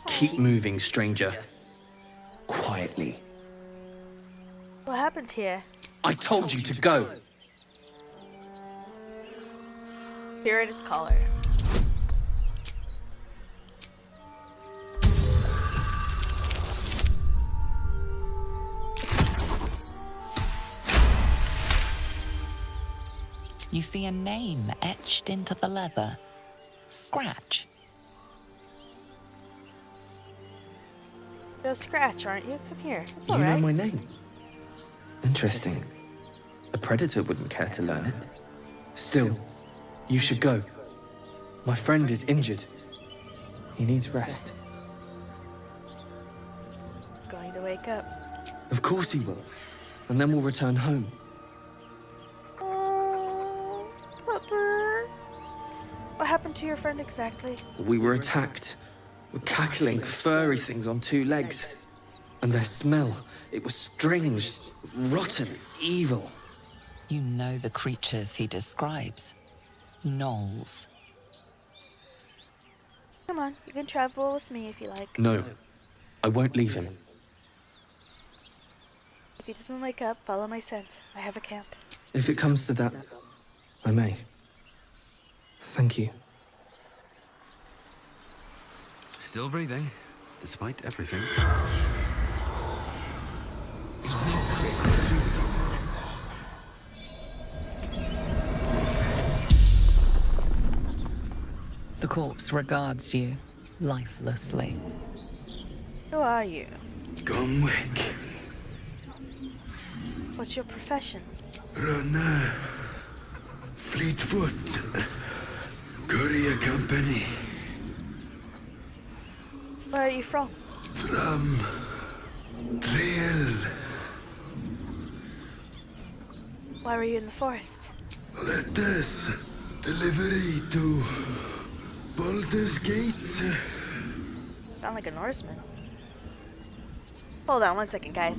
Keep moving, stranger. Quietly. What happened here? I told you to go. Here it is, collar. You see a name etched into the leather. Scratch. You're a Scratch, aren't you? Come here. It's You know alright. my name. Interesting. A predator wouldn't care to learn it. Still, you should go. My friend is injured. He needs rest. Going to wake up. Of course he will. And then we'll return home. Pupper. What happened to your friend exactly? We were attacked. With cackling, furry things on two legs. And their smell, it was strange, rotten, evil. You know the creatures he describes. Gnolls. Come on, you can travel with me if you like. No, I won't leave him. If he doesn't wake up, follow my scent. I have a camp. If it comes to that, I may. Thank you. Still breathing, despite everything. The corpse regards you lifelessly. Who are you? Gomwick. What's your profession? Runner. Fleetfoot. Courier Company. Where are you from? From Trail. Why were you in the forest? Letters. Delivery to Baldur's Gate. Sound like a Norseman. Hold on one second, guys.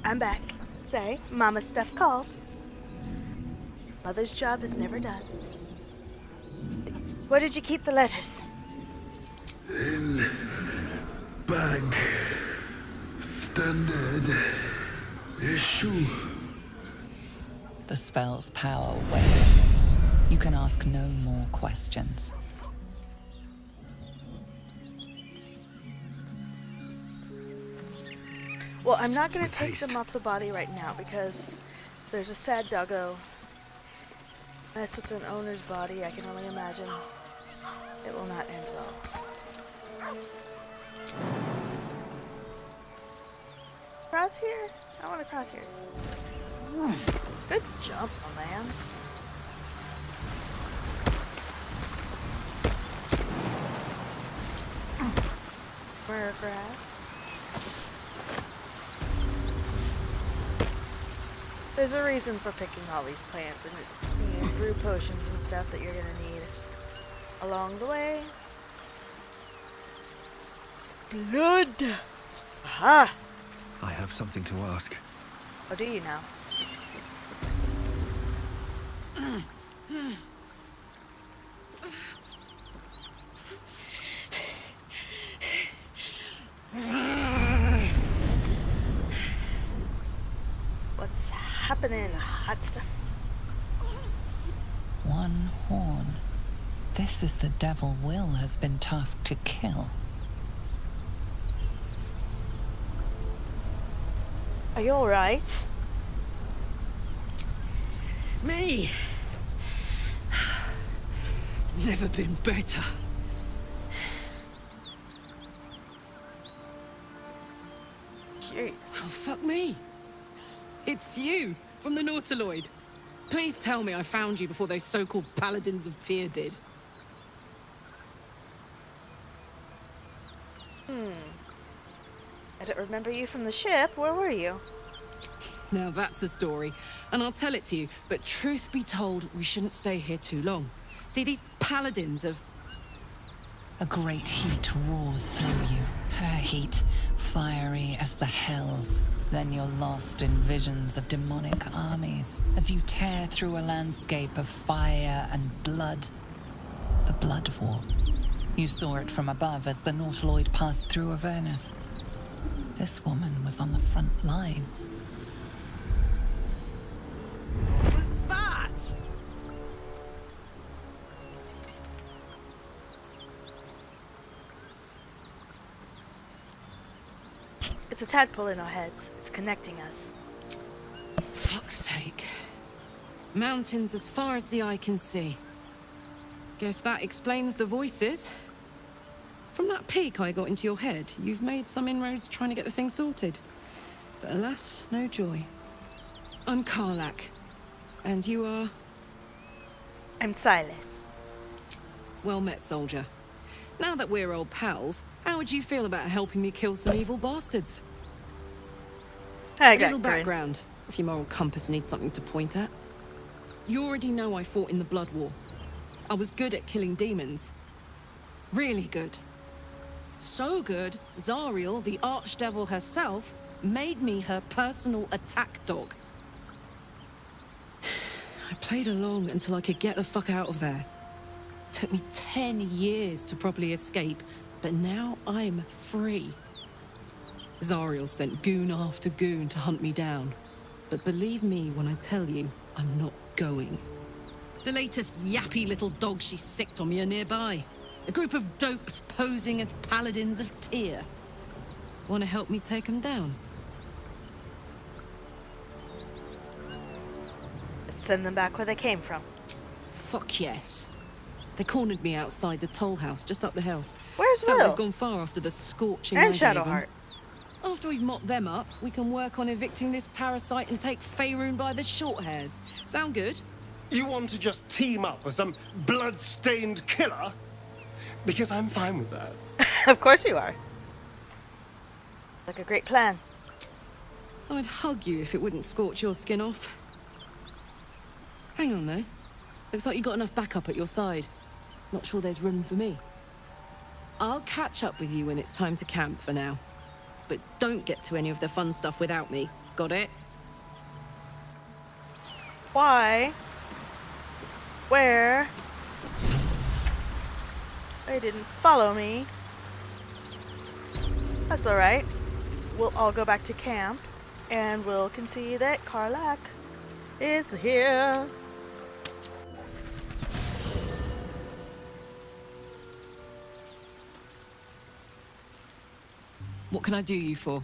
I'm back. Sorry, Mama's stuff calls. Mother's job is never done. Where did you keep the letters? In bank. Standard issue. The spell's power wanes. You can ask no more questions. Well, I'm not going to take them off the body right now because there's a sad doggo. Mess with an owner's body, I can only imagine it will not end well. Cross here? I want to cross here. Good jump, my man. Rare grass. There's a reason for picking all these plants, and it's brew potions and stuff that you're gonna need along the way. Blood! Aha! I have something to ask. Oh, do you now? What's happening, hot stuff? One horn. This is the devil Will has been tasked to kill. Are you alright? Me? Never been better. Curious. Oh, fuck me. It's you, from the Nautiloid. Please tell me I found you before those so-called Paladins of Tyr did. I don't remember you from the ship. Where were you? Now that's a story, and I'll tell it to you, but truth be told, we shouldn't stay here too long. See, these Paladins of... A great heat roars through you. Her heat, fiery as the hells. Then you're lost in visions of demonic armies as you tear through a landscape of fire and blood. The Blood War. You saw it from above as the Nautiloid passed through Avernus. This woman was on the front line. What was that? It's a tadpole in our heads. It's connecting us. Fuck's sake. Mountains as far as the eye can see. Guess that explains the voices. From that peek I got into your head, you've made some inroads trying to get the thing sorted. But alas, no joy. I'm Karlach. And you are? I'm Silas. Well met, soldier. Now that we're old pals, how would you feel about helping me kill some evil bastards? I A got little grin. background, if your moral compass needs something to point at. You already know I fought in the Blood War. I was good at killing demons. Really good. So good, Zariel, the archdevil herself, made me her personal attack dog. I played along until I could get the fuck out of there. Took me 10 years to properly escape, but now I'm free. Zariel sent goon after goon to hunt me down. But believe me when I tell you, I'm not going. The latest yappy little dogs she sicked on me are nearby. A group of dopes posing as Paladins of Tyr. Want to help me take them down? Let's send them back where they came from. Fuck yes. They cornered me outside the toll house just up the hill. Where's Doubt Will? they've gone far after the scorching And I gave 'em. Shadowheart. After we've mopped them up, we can work on evicting this parasite and take Faerun by the short hairs. Sound good? You want to just team up with some blood-stained killer? Because I'm fine with that. Of course you are. Like a great plan. I'd hug you if it wouldn't scorch your skin off. Hang on though. Looks like you got enough backup at your side. Not sure there's room for me. I'll catch up with you when it's time to camp for now. But don't get to any of the fun stuff without me. Got it? Why? Where? They didn't follow me. That's alright. We'll all go back to camp and we'll concede that Karlak is here. What can I do you for?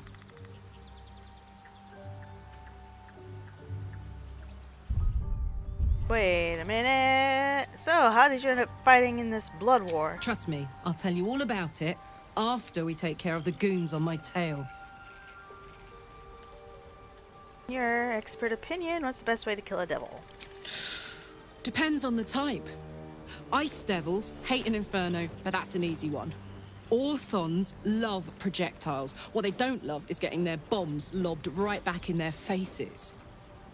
Wait a minute. So, how did you end up fighting in this blood war? Trust me, I'll tell you all about it after we take care of the goons on my tail. Your expert opinion, what's the best way to kill a devil? Depends on the type. Ice devils hate an inferno, but that's an easy one. Orthons love projectiles. What they don't love is getting their bombs lobbed right back in their faces.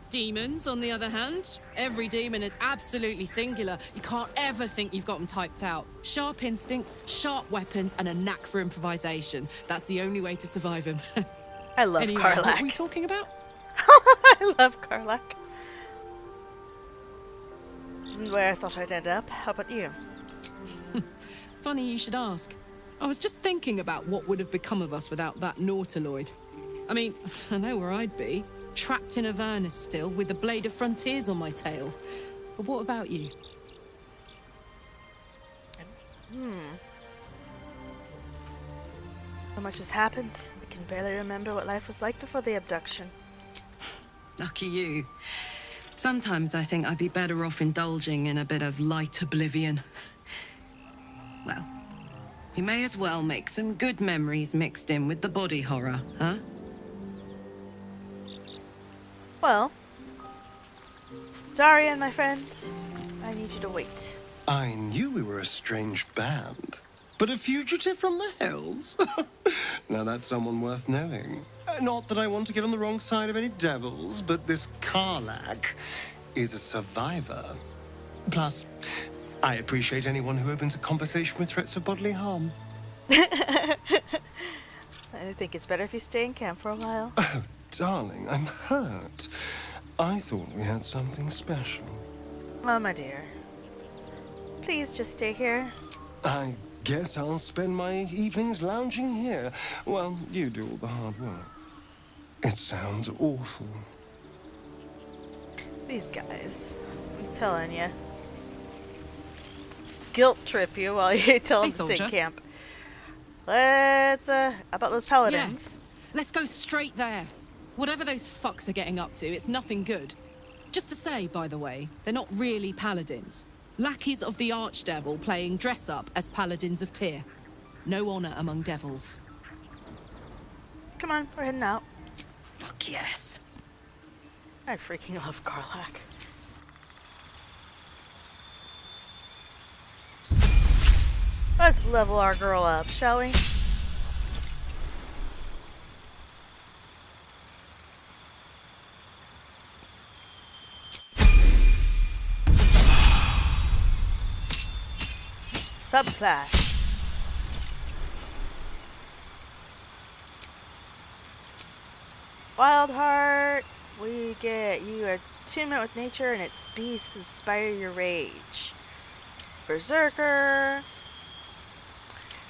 Demons, on the other hand, every demon is absolutely singular. You can't ever think you've got them typed out. Sharp instincts, sharp weapons, and a knack for improvisation. That's the only way to survive him. I love anyway, Karlak. What are we talking about? I love Karlak. Isn't where I thought I'd end up. How about you? Funny you should ask. I was just thinking about what would have become of us without that Nautiloid. I mean, I know where I'd be. Trapped in Avernus still, with the Blade of Frontiers on my tail. But what about you? So much has happened. I can barely remember what life was like before the abduction. Lucky you. Sometimes I think I'd be better off indulging in a bit of light oblivion. Well, we may as well make some good memories mixed in with the body horror, huh? Well, Darian, my friend, I need you to wait. I knew we were a strange band, but a fugitive from the hills? Now that's someone worth knowing. Not that I want to get on the wrong side of any devils, but this Karlak is a survivor. Plus, I appreciate anyone who opens a conversation with threats of bodily harm. I think it's better if you stay in camp for a while. Oh, darling, I'm hurt. I thought we had something special. Oh, my dear. Please just stay here. I guess I'll spend my evenings lounging here while you do all the hard work. It sounds awful. These guys, I'm telling you. Guilt trip you while you tell them to stay in camp. Let's, about those paladins. Yeah. Let's go straight there. Whatever those fucks are getting up to, it's nothing good. Just to say, by the way, they're not really paladins. Lackeys of the Archdevil playing dress-up as paladins of Tyr. No honor among devils. Come on, we're heading out. Fuck yes. I freaking love Karlak. Let's level our girl up, shall we? Subclass. Wild Heart. We get you attunement with nature and its beasts inspire your rage. Berserker.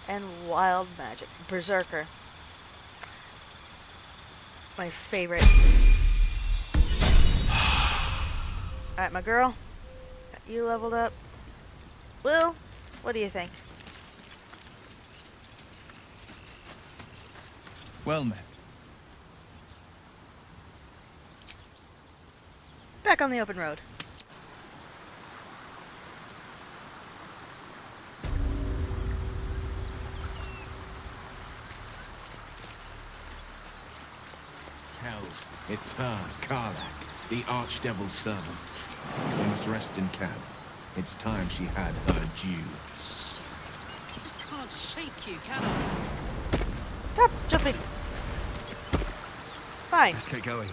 And Wild Magic. Berserker. My favorite. Alright, my girl. Got you leveled up. Will, what do you think? Well met. Back on the open road. Hell, it's her, Karlak, the Archdevil's servant. We must rest in camp. It's time she had her due. Shit. I just can't shake you, can I? Stop jumping. Fine. Let's get going.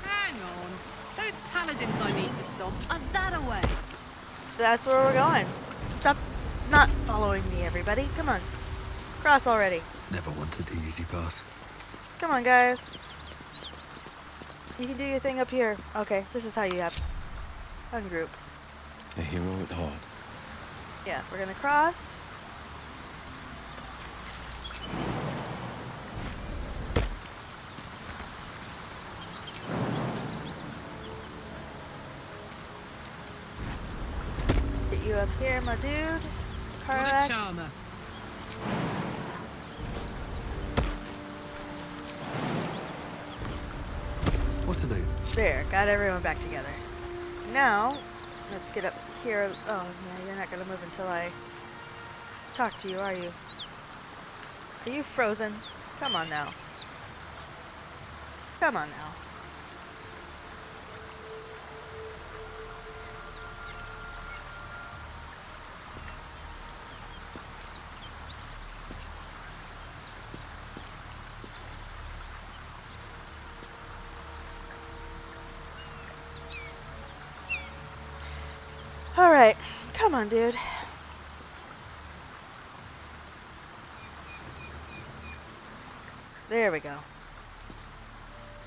Hang on. Those paladins I need to stop are that away. That's where we're going. Stop not following me, everybody. Come on. Cross already. Never wanted the easy path. Come on, guys. You can do your thing up here. Okay, this is how you have ungroup. A hero at heart. Yeah, we're gonna cross. Get you up here, my dude. Karlak. Charmer. What to do? There, got everyone back together. Now, let's get up here. Oh, yeah, you're not gonna move until I talk to you, are you? Are you frozen? Come on now. Come on now. Alright, come on, dude. There we go.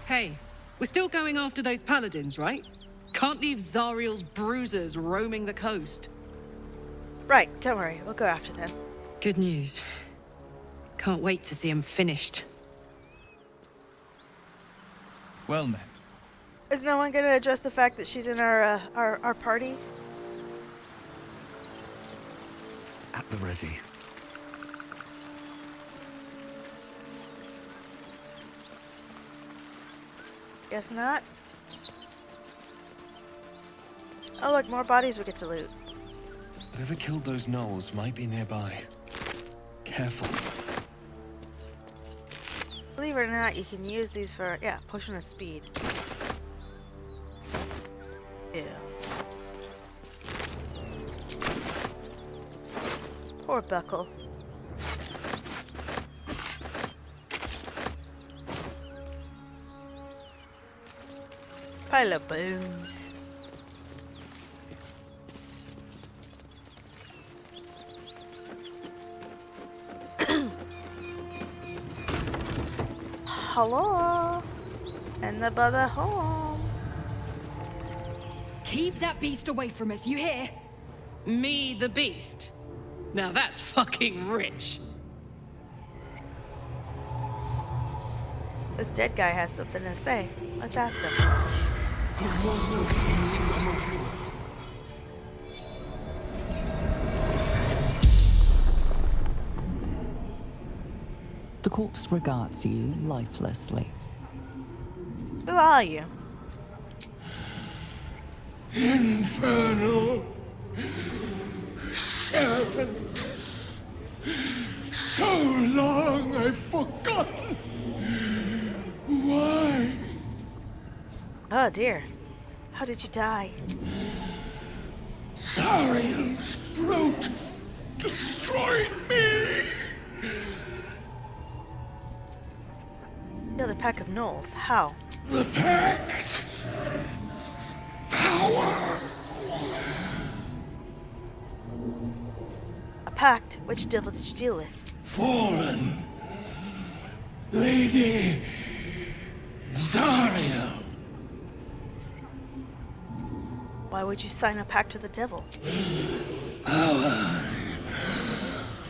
Hey, we're still going after those paladins, right? Can't leave Zariel's bruisers roaming the coast. Right, don't worry, we'll go after them. Good news. Can't wait to see him finished. Well met. Is no one gonna address the fact that she's in our party? At the ready. Guess not. Oh look, more bodies we get to loot. Whoever killed those gnolls might be nearby. Careful. Believe it or not, you can use these for, yeah, pushing a speed. Ew. Poor Buckle. Pile of bones. Hello, and the brother home. Keep that beast away from us, you hear? Me, the beast? Now that's fucking rich. This dead guy has something to say. Let's ask him. The corpse regards you lifelessly. Who are you? Infernal servant. So long I've forgotten. Why? Oh dear. How did you die? Zariel's brute destroyed me. You're the pack of gnolls. How? The pact. Power. A pact? Which devil did you deal with? Fallen. Lady Zariel. Why would you sign a pact with the devil? Power.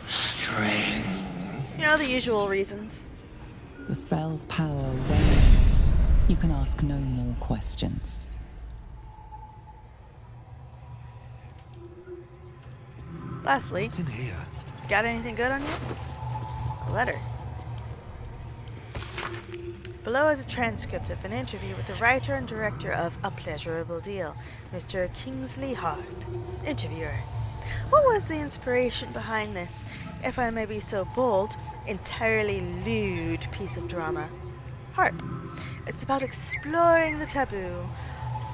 Strength. You know, the usual reasons. The spell's power wanes. You can ask no more questions. Lastly, What's in here? got anything good on you? A letter. Below is a transcript of an interview with the writer and director of A Pleasurable Deal, Mr. Kingsley Hart. Interviewer. What was the inspiration behind this, if I may be so bold, entirely lewd piece of drama? Hart. It's about exploring the taboo,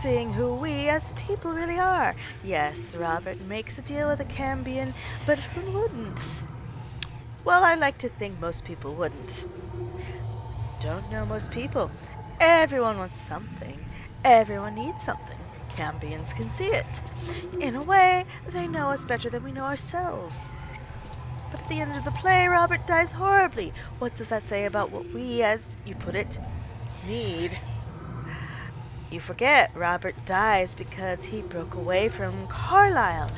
seeing who we as people really are. Yes, Robert makes a deal with a Cambion, but who wouldn't? Well, I like to think most people wouldn't. Don't know most people. Everyone wants something. Everyone needs something. Cambions can see it. In a way, they know us better than we know ourselves. But at the end of the play, Robert dies horribly. What does that say about what we, as you put it, need? You forget, Robert dies because he broke away from Carlisle.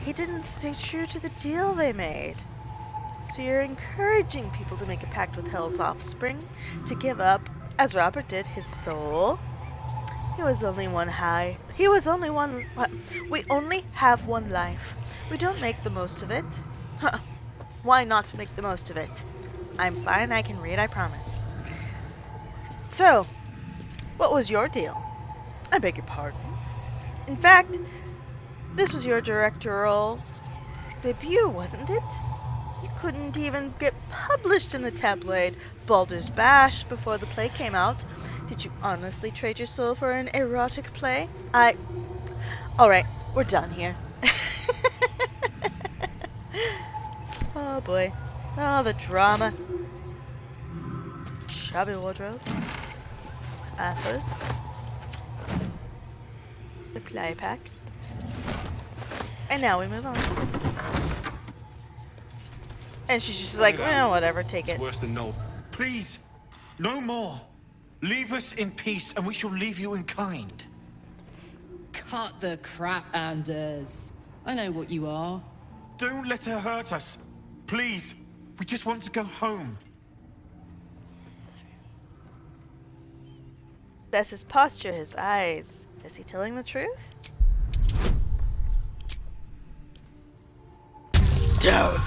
He didn't stay true to the deal they made. So you're encouraging people to make a pact with Hell's offspring, to give up, as Robert did, his soul. He was only one high. He was only one. We only have one life. We don't make the most of it. Huh. Why not make the most of it? I'm fine. I can read. I promise. So, what was your deal? I beg your pardon. In fact, this was your directorial debut, wasn't it? You couldn't even get published in the tabloid Baldur's Bash before the play came out. Did you honestly trade your soul for an erotic play? Alright, we're done here. Oh boy. Oh, the drama. Shabby wardrobe. Apple. The play pack. And now we move on. And she's just like, well, whatever, take it. Worse than no. Please, no more. Leave us in peace, and we shall leave you in kind. Cut the crap, Anders. I know what you are. Don't let her hurt us. Please, we just want to go home. That's his posture, his eyes. Is he telling the truth? Don't!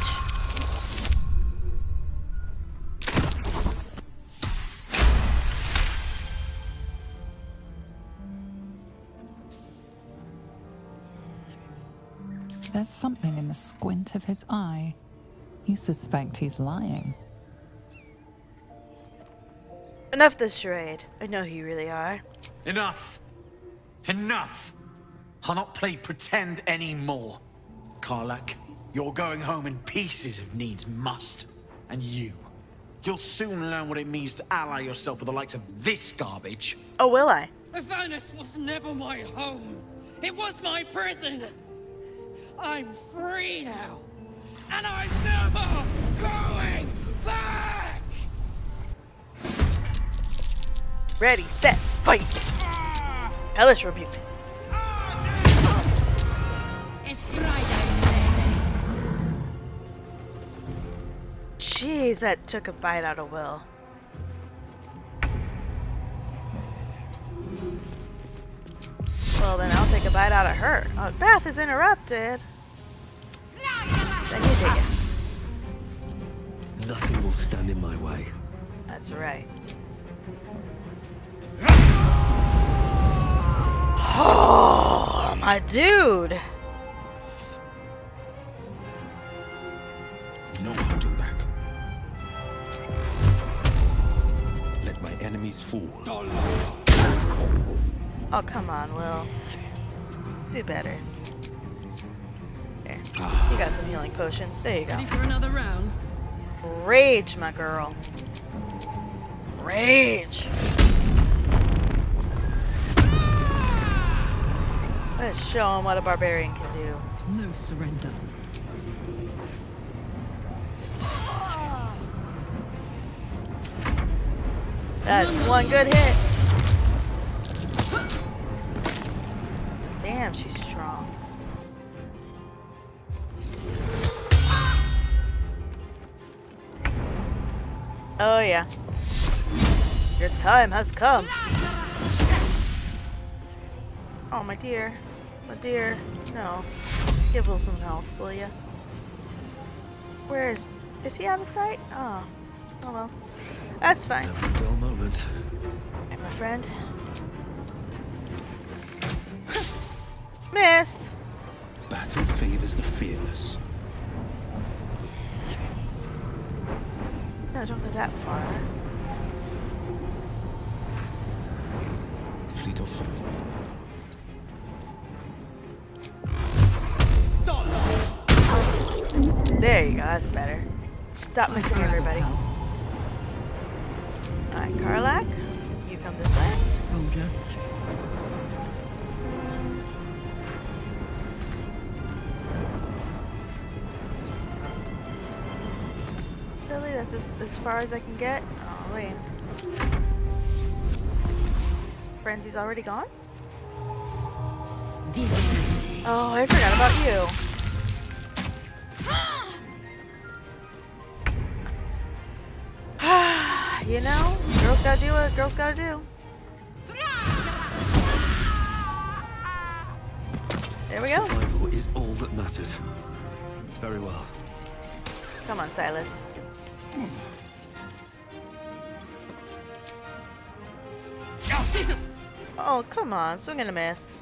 There's something in the squint of his eye. You suspect he's lying. Enough this charade. I know who you really are. Enough. Enough. I'll not play pretend anymore. Karlak, you're going home in pieces if needs must. And you'll soon learn what it means to ally yourself with the likes of this garbage. Oh, will I? Avernus was never my home. It was my prison. I'm free now. And I'm never going back! Ready, set, fight! Hellish rebuke. Jeez, that took a bite out of Will. Well, then I'll take a bite out of her. Oh, Bath is interrupted. Then you take it. Nothing will stand in my way. That's right. Oh, my dude. No holding back. Let my enemies fall. Oh, come on, Will. Do better. There. You got some healing potion. There you go. Ready for another round? Rage, my girl. Rage. Let's show him what a barbarian can do. No surrender. That's one good hit. Damn, she's strong. Oh yeah. Your time has come. Oh my dear. My dear. No. Give Will some health, will ya? Where is he out of sight? Oh. Oh well. That's fine. Never a dull moment. Hey, my friend. Miss! Battle favors the fearless. No, don't go that far. Fleet of foot. There you go, that's better. Stop missing everybody. Alright, Karlak, you come this way. Soldier. That's as far as I can get. Oh, wait. Frenzy's already gone? Oh, I forgot about you. You know, girls gotta do what girls gotta do. There we go. Survival is all that matters. Very well. Come on, Silas. Oh, come on. Swing and a miss.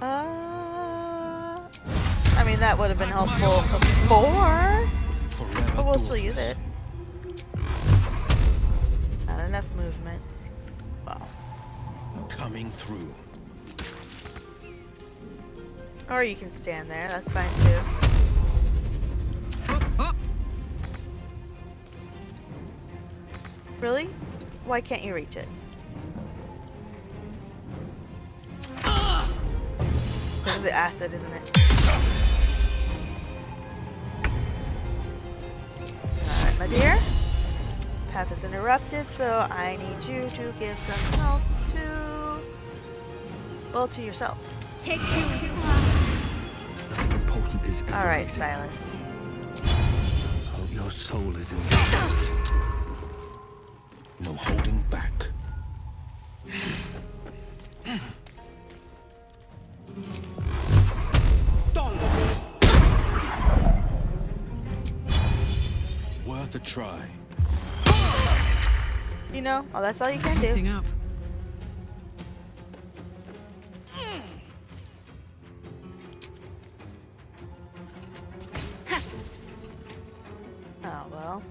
I mean, that would have been helpful before. But we'll still use it. Not enough movement. Wow. Coming through. Or you can stand there. That's fine too. Really? Why can't you reach it? Because of the acid, isn't it? Alright, my dear. Path is interrupted, so I need you to give some health to... well, to yourself. Take two. Nothing important is ever Alright, easy. Silas. Hope your soul is in peace. No holding back. Worth a try. You know, oh, that's all you can do. Up. Oh, well.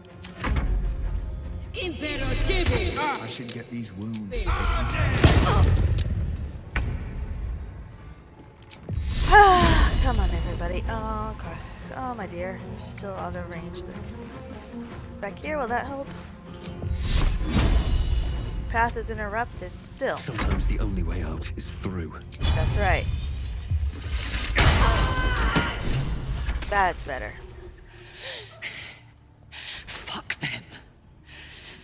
I should get these wounds taken care Come on, everybody. Oh, crap. Oh, my dear. You're still out of range of this. Back here, will that help? Path is interrupted still. Sometimes the only way out is through. That's right. That's better. Fuck them.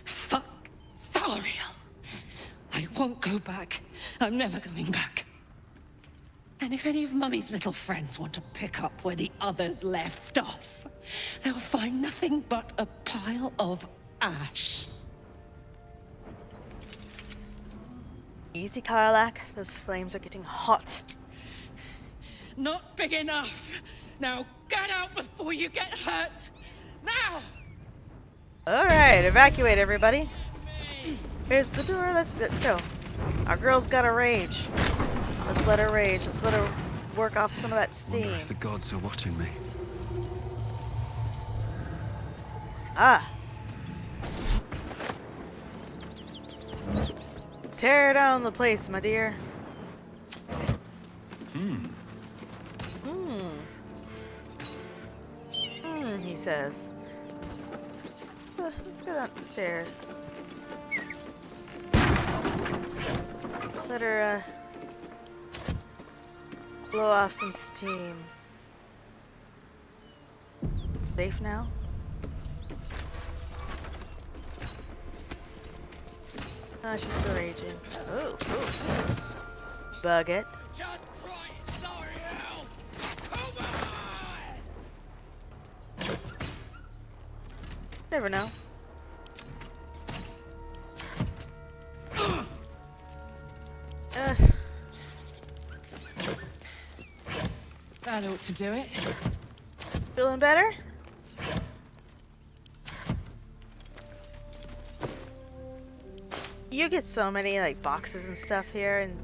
Fuck Zariel. I won't go back. I'm never going back. And if any of Mummy's little friends want to pick up where the others left off, they'll find nothing but a pile of ash. Easy, Karlak. Those flames are getting hot. Not big enough. Now get out before you get hurt. Now! Alright, evacuate everybody. Here's the door. Let's go. Our girl's got to rage. Let's let her rage. Let's let her work off some of that steam. Wonder if the gods are watching me. Ah. Tear down the place, my dear. He says. Let's go downstairs. Let her, blow off some steam. Safe now? Ah, she's still raging. Oh, bug it. Never know. That ought to do it. Feeling better? You get so many like boxes and stuff here, and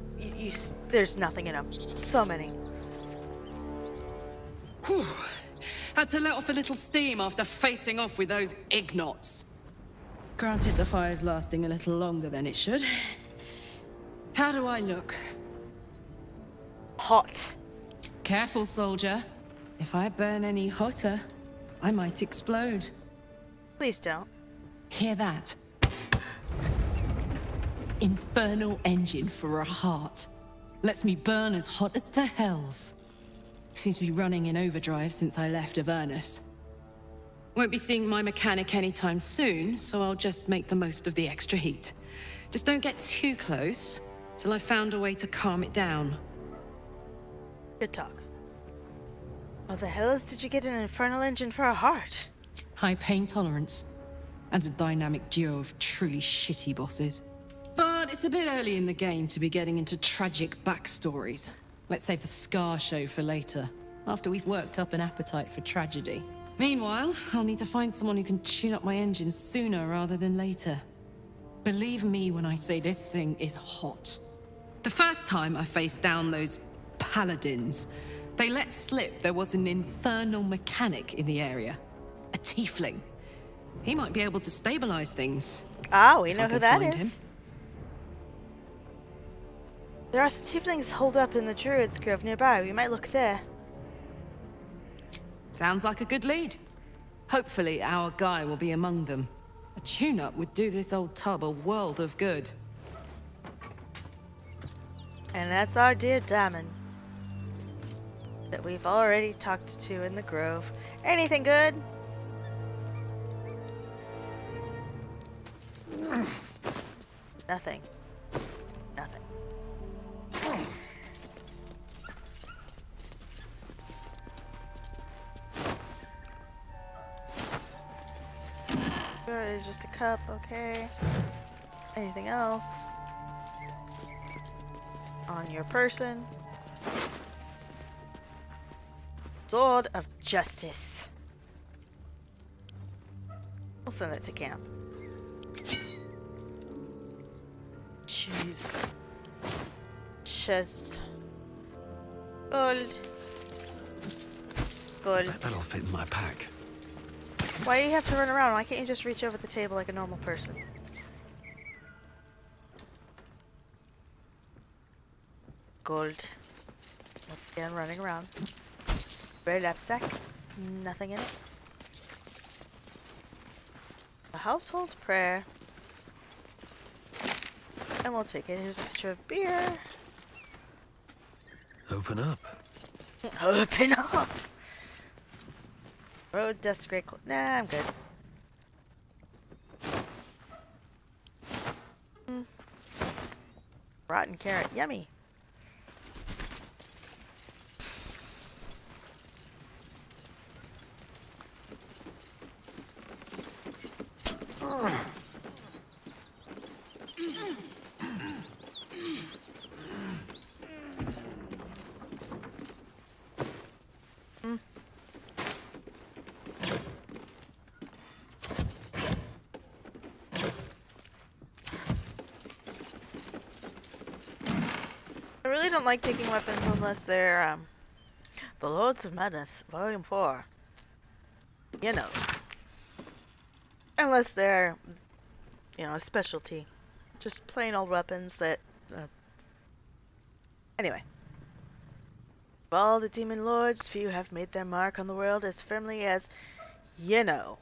there's nothing in them. So many. Whew. Had to let off a little steam after facing off with those ignots. Granted, the fire's lasting a little longer than it should. How do I look? Hot. Careful, soldier. If I burn any hotter, I might explode. Please don't. Hear that? Infernal engine for a heart. Lets me burn as hot as the hells. Seems to be running in overdrive since I left Avernus. Won't be seeing my mechanic anytime soon, so I'll just make the most of the extra heat. Just don't get too close till I've found a way to calm it down. Good talk. How the hells did you get an infernal engine for a heart? High pain tolerance, and a dynamic duo of truly shitty bosses. But it's a bit early in the game to be getting into tragic backstories. Let's save the Scar show for later, after we've worked up an appetite for tragedy. Meanwhile, I'll need to find someone who can tune up my engine sooner rather than later. Believe me when I say this thing is hot. The first time I faced down those paladins, they let slip there was an infernal mechanic in the area. A tiefling. He might be able to stabilize things. Ah, we if know I who can that find is. him. There are some tieflings holed up in the Druids Grove nearby. We might look there. Sounds like a good lead. Hopefully our guy will be among them. A tune-up would do this old tub a world of good. And that's our dear Diamond that we've already talked to in the Grove. Anything good? Nothing. Nothing. It's just a cup, okay. Anything else? On your person. Sword of Justice. We'll send it to camp. Jeez. Chest. Gold. Gold. That'll fit in my pack. Why do you have to run around? Why can't you just reach over the table like a normal person? Gold. Once again, running around. Red knapsack. Nothing in it. A household prayer. And we'll take it. Here's a picture of beer. Open up. Open up! Road dust great. Nah, I'm good. Rotten carrot, yummy. I really don't like taking weapons unless they're, the Lords of Madness, Volume 4. You know. Unless they're, you know, a specialty. Just plain old weapons that, anyway. Of all the demon lords, few have made their mark on the world as firmly as, you know.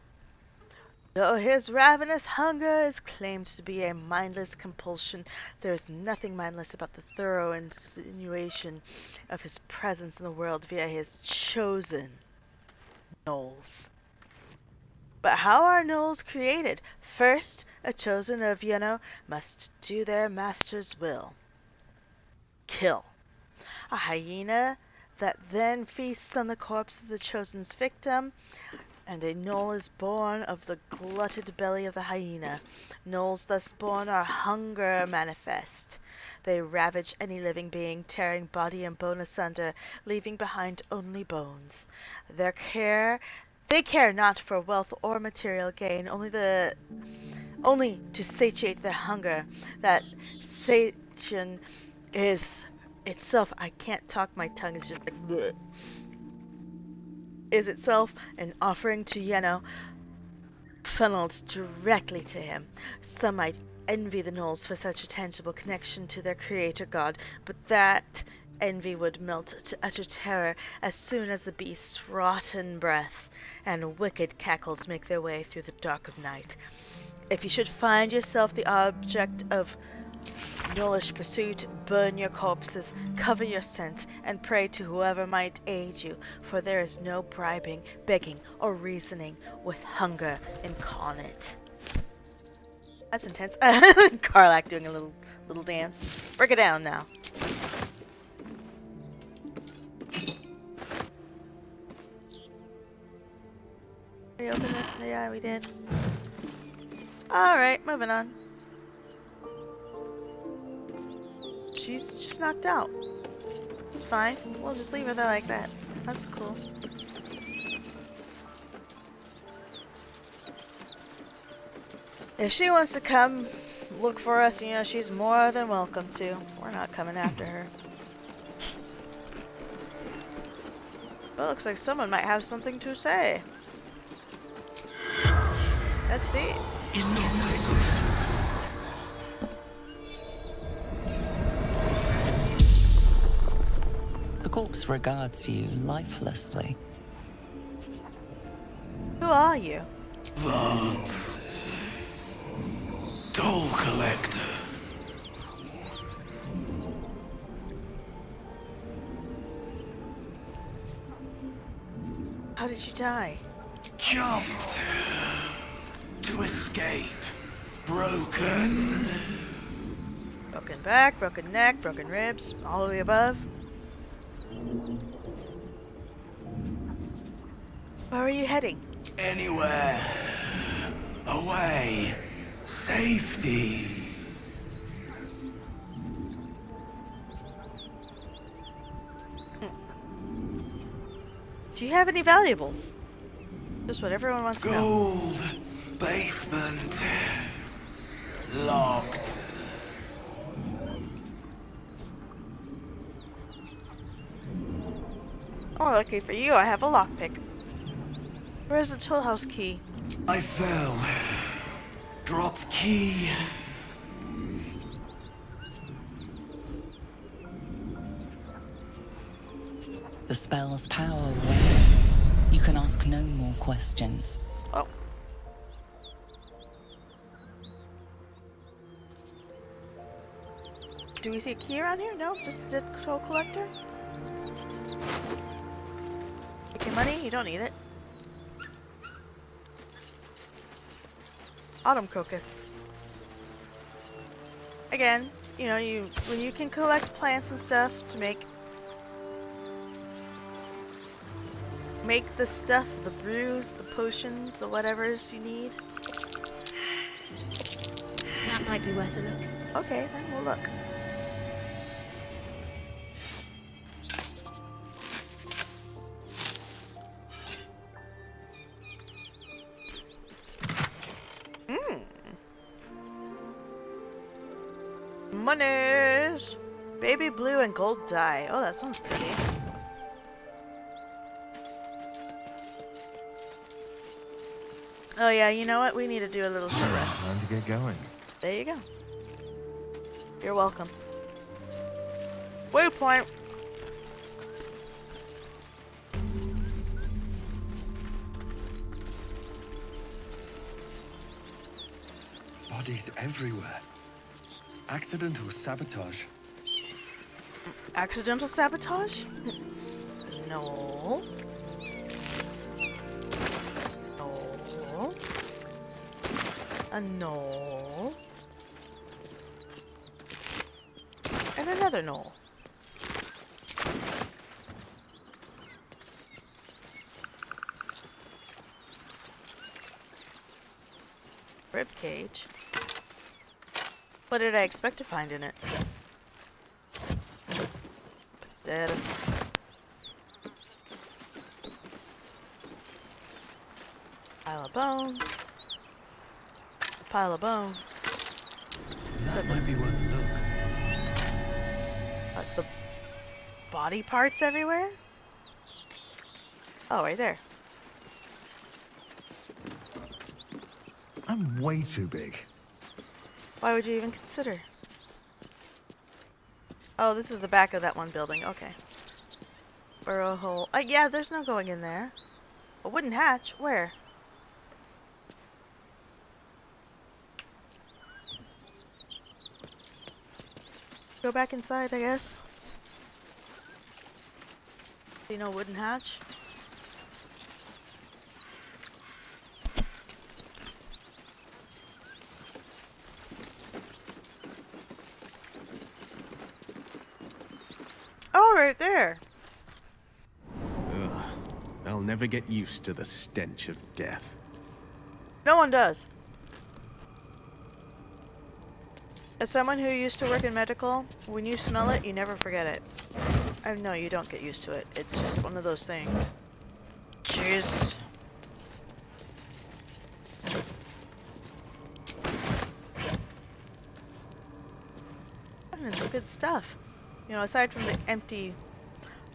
Though his ravenous hunger is claimed to be a mindless compulsion, there is nothing mindless about the thorough insinuation of his presence in the world via his chosen gnolls. But how are gnolls created? First, a chosen of Yeno must do their master's will. Kill. A hyena that then feasts on the corpse of the chosen's victim, and a gnoll is born of the glutted belly of the hyena. Gnolls thus born are hunger manifest. They ravage any living being, tearing body and bone asunder, leaving behind only bones. They care not for wealth or material gain, only to satiate their hunger. That satiation is itself, I can't talk, my tongue is just like bleh, is itself an offering to Yeno, funneled directly to him. Some might envy the gnolls for such a tangible connection to their creator god, but that envy would melt to utter terror as soon as the beast's rotten breath and wicked cackles make their way through the dark of night. If you should find yourself the object of Nullish pursuit, burn your corpses, cover your scent, and pray to whoever might aid you, for there is no bribing, begging, or reasoning with hunger incarnate. That's intense. Karlak doing a little dance. Break it down now. Did we open this? Yeah, we did. Alright, moving on. She's just knocked out. It's fine. We'll just leave her there like that. That's cool. If she wants to come look for us, you know, she's more than welcome to. We're not coming after her. But looks like someone might have something to say. Let's see. The corpse regards you lifelessly. Who are you? Vance. Toll collector. How did you die? Jumped. To escape. Broken. Broken back, broken neck, broken ribs, all of the above. Where are you heading? Anywhere. Away. Safety. Do you have any valuables? Just what everyone wants to know. Gold. Basement. Locked. Oh, lucky for you, I have a lockpick. Where's the toll house key? I fell. Dropped key. The spell's power wanes. You can ask no more questions. Oh. Do we see a key around here? No, just the toll collector. Take your money, you don't need it. Autumn crocus. Again, you know, when you can collect plants and stuff to make the stuff, the brews, the potions, the whatevers you need. That might be worth a look. Okay, then we'll look. Monies! Baby blue and gold dye. Oh, that sounds pretty. Oh yeah, you know what? We need to do a little short rest. Time to get going. There you go. You're welcome. Waypoint! Bodies everywhere. Accidental sabotage. Accidental sabotage? No. No. No. And another no. Rib cage. What did I expect to find in it? Potatoes. Pile of bones. Pile of bones. That might be worth a look. The body parts everywhere? Oh, right there. I'm way too big. Why would you even consider? Oh, this is the back of that one building. Okay. Burrow hole. Yeah, there's no going in there. A wooden hatch? Where? go back inside, I guess. See no wooden hatch? Oh, right there. Ugh. I'll never get used to the stench of death. No one does. As someone who used to work in medical, when you smell it, you never forget it. No, you don't get used to it. It's just one of those things. Jeez. It's good stuff. You know, aside from the empty...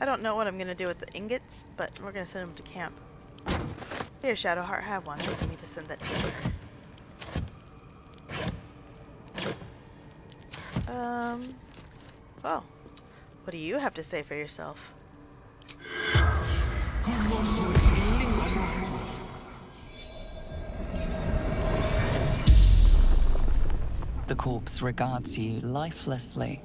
I don't know what I'm going to do with the ingots, but we're going to send them to camp. Here, Shadowheart, have one. Let me just send that to you. Oh. What do you have to say for yourself? The corpse regards you lifelessly.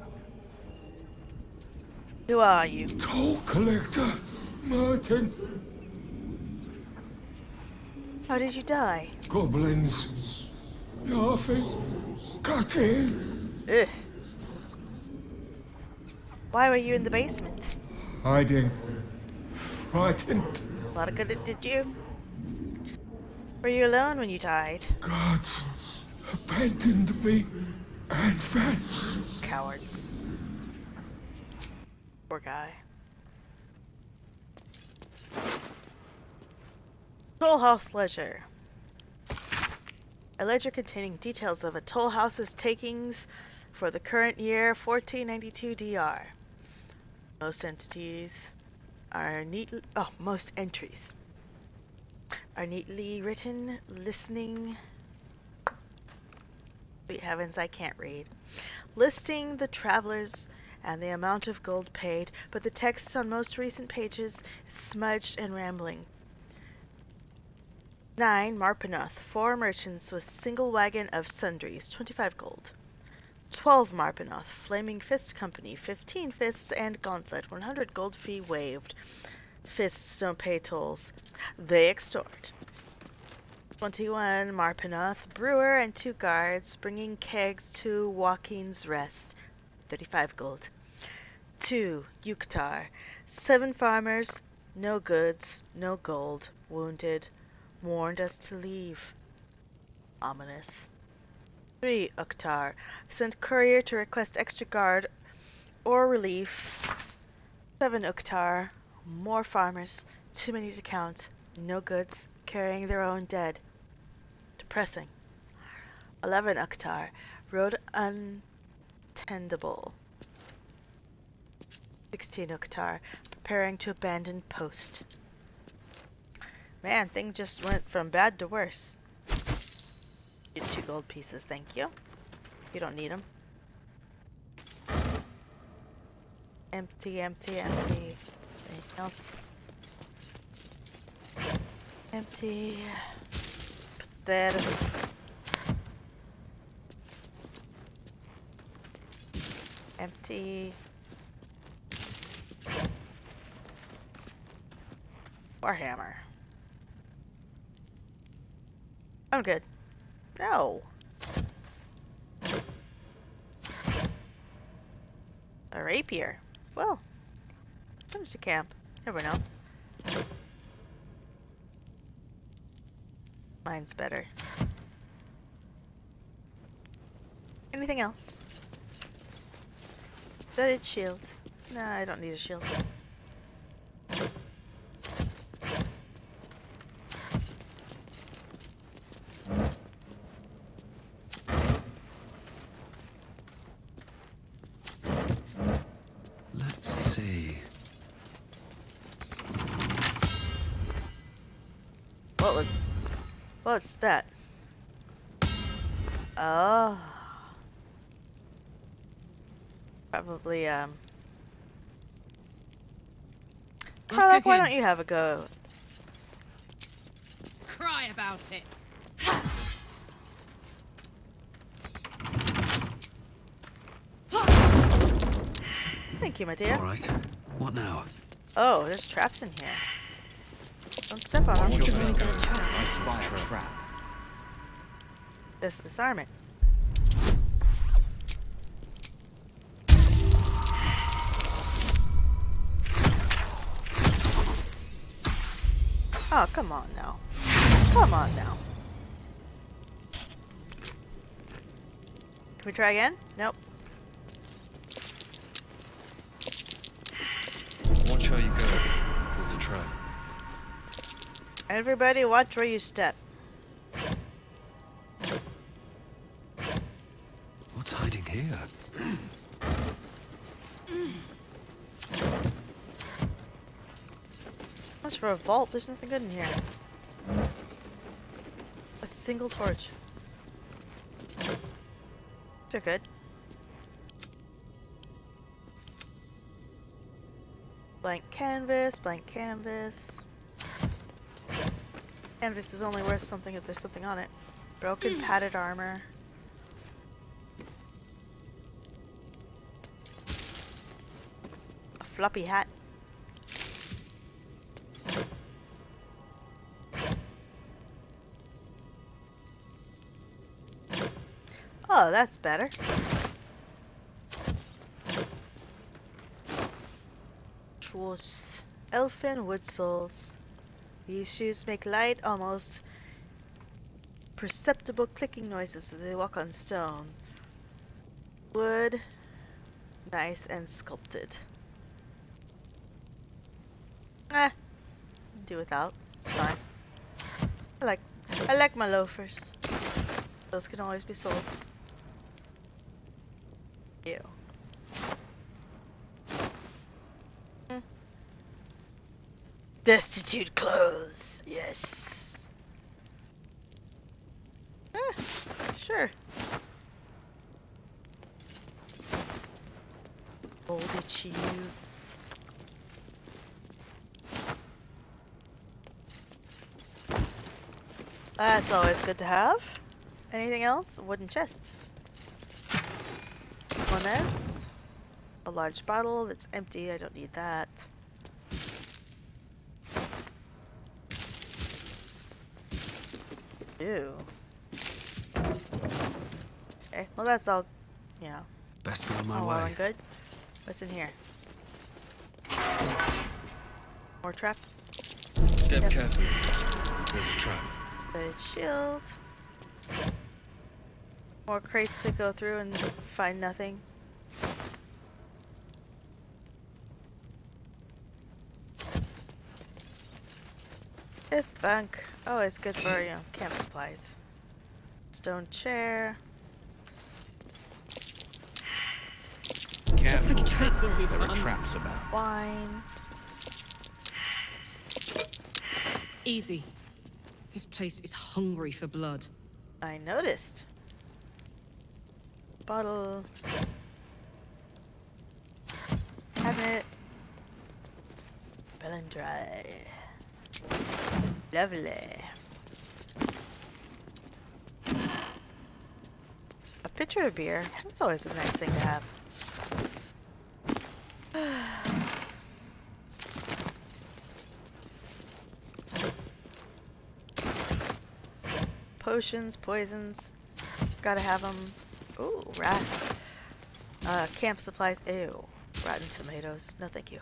Who are you? Toll collector, Martin. How did you die? Goblins. Laughing. Cutting. Ugh. Why were you in the basement? Hiding. Frightened. A lot of good it did you. Were you alone when you died? Guards abandoned me and Vance. Cowards. Poor guy. Toll House Ledger. A ledger containing details of a toll house's takings for the current year 1492 DR. Most entries are neatly... Oh, most entries are neatly written, listening... Sweet heavens, I can't read. Listing the travelers and the amount of gold paid, but the text on most recent pages is smudged and rambling. 9. Marpenoth. 4 merchants with single wagon of sundries, 25 gold. 12. Marpenoth. Flaming Fist Company, 15 fists and gauntlet, 100 gold fee waived. Fists don't pay tolls. They extort. 21. Marpenoth. Brewer and 2 guards, bringing kegs to Joaquin's Rest, 35 gold. 2. Yuktar. 7 farmers, no goods, no gold, wounded, warned us to leave. Ominous. 3. Uktar. Sent courier to request extra guard or relief. 7. Uktar. More farmers, too many to count, no goods, carrying their own dead. Depressing. 11. Uktar. Road untendable. 16. Uktar. Preparing to abandon post. Man, thing just went from bad to worse. Get 2 gold pieces, thank you. You don't need them. Empty, empty, empty. Anything else? Empty. Potatoes. Empty. Warhammer. I'm good. No. A rapier. Well, comes to camp. Never know. Mine's better. Anything else? Studded shield. Nah, I don't need a shield. Let's see. What's that? Oh. Probably, Karlach, why don't you have a go? Cry about it. Thank you, my dear. All right. What now? Oh, there's traps in here. Don't step on them. I spy a trap. Let's disarm it. Oh, come on now. Come on now. Can we try again? Nope. Watch how you go. There's a trap. Everybody watch where you step. What's hiding here? As for a vault, there's nothing good in here. A single torch. They're good. Blank canvas, blank canvas. Canvas is only worth something if there's something on it. Broken padded armor. A floppy hat. Oh, that's better. Shoes. Elfin wood soles. These shoes make light, almost perceptible clicking noises as they walk on stone. Wood. Nice and sculpted. Do without. It's fine. I like my loafers. Those can always be sold. Ew. Destitute clothes. Yes. Sure. Moldy cheese. That's always good to have. Anything else? A wooden chest. One S. A large bottle that's empty. I don't need that. Ew. Okay, well that's all, you know. Best be on my all well way. and good. What's in here? More traps. Step carefully. There's a trap. The shield. More crates to go through and find nothing. Fifth bunk. Always good for, you know, camp supplies. Stone chair. Careful. Will be There are fun. traps about. Wine. Easy. This place is hungry for blood. I noticed. Bottle. Cabinet. Bell and dry. Lovely. A pitcher of beer. That's always a nice thing to have. Potions, poisons. Gotta have them. Ooh, rat. Camp supplies. Ew. Rotten tomatoes. No, thank you.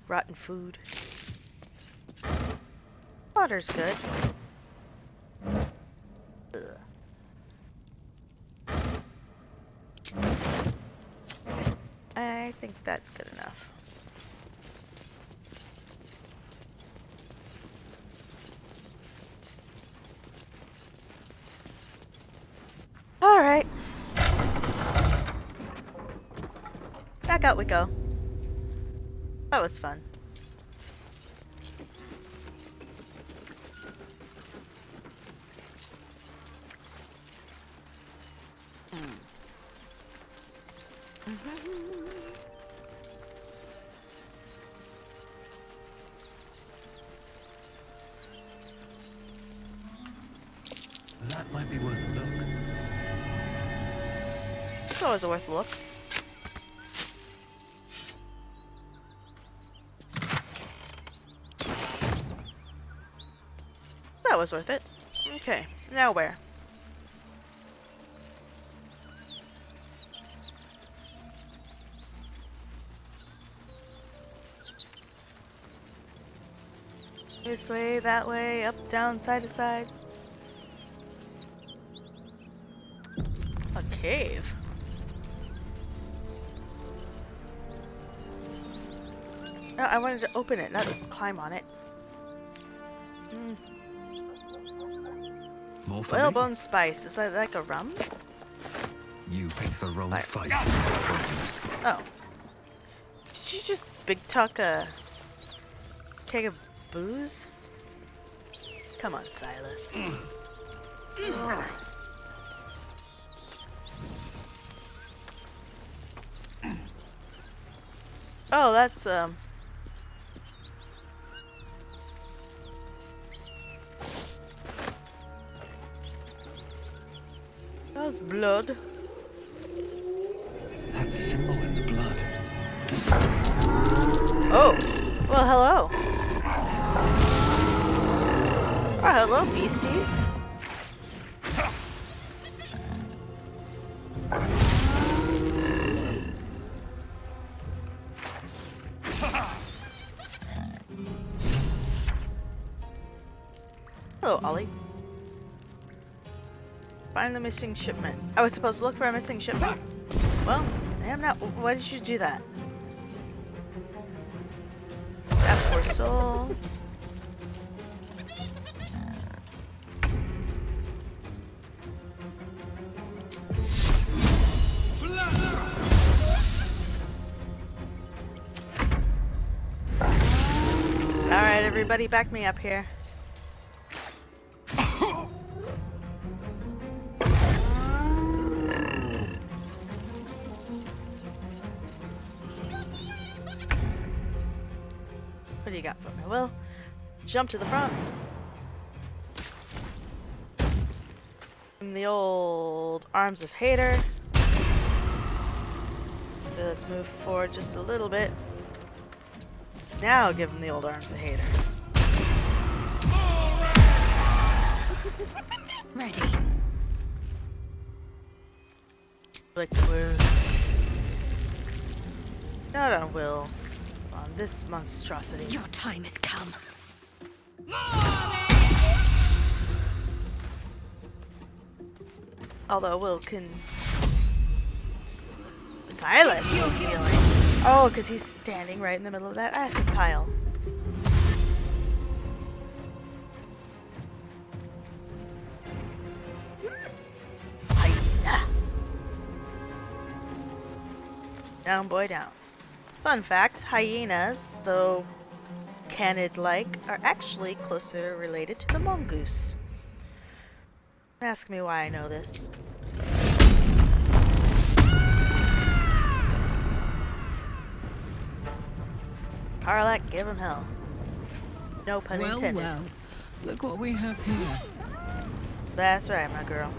Rotten food. Water's good. Ugh. I think that's good enough. Alright. Back out we go. That was fun. That might be worth a look. It's always worth a look. That was worth it. Okay, now where? This way, that way, up, down, side to side. A cave. No, I wanted to open it, not climb on it. More for me? Whalebone spice. Is that like a rum? You picked the wrong fight. Oh. Did you just big talk a keg of booze? Come on, Silas. Oh, that's that's blood. That symbol in the blood. Oh, well, hello. Oh, hello, beasties. Hello, Ollie. Find the missing shipment. I was supposed to look for a missing shipment? Well, I am not. Why did you do that? That poor soul. Alright, everybody, back me up here. What do you got for me? Well, jump to the front. And the old arms of Hater. So let's move forward just a little bit. Now give him the old arms of Hater. Ready. Lick wounds. Not on Will. On this monstrosity. Your time has come. Although Will can... Silas is healing. Oh, because he's standing right in the middle of that acid pile. Hyena. Down, boy, down. Fun fact, hyenas, though canid-like, are actually closer related to the mongoose. Ask me why I know this. Parlak, give him hell. No pun intended. Well, look what we have here. That's right, my girl.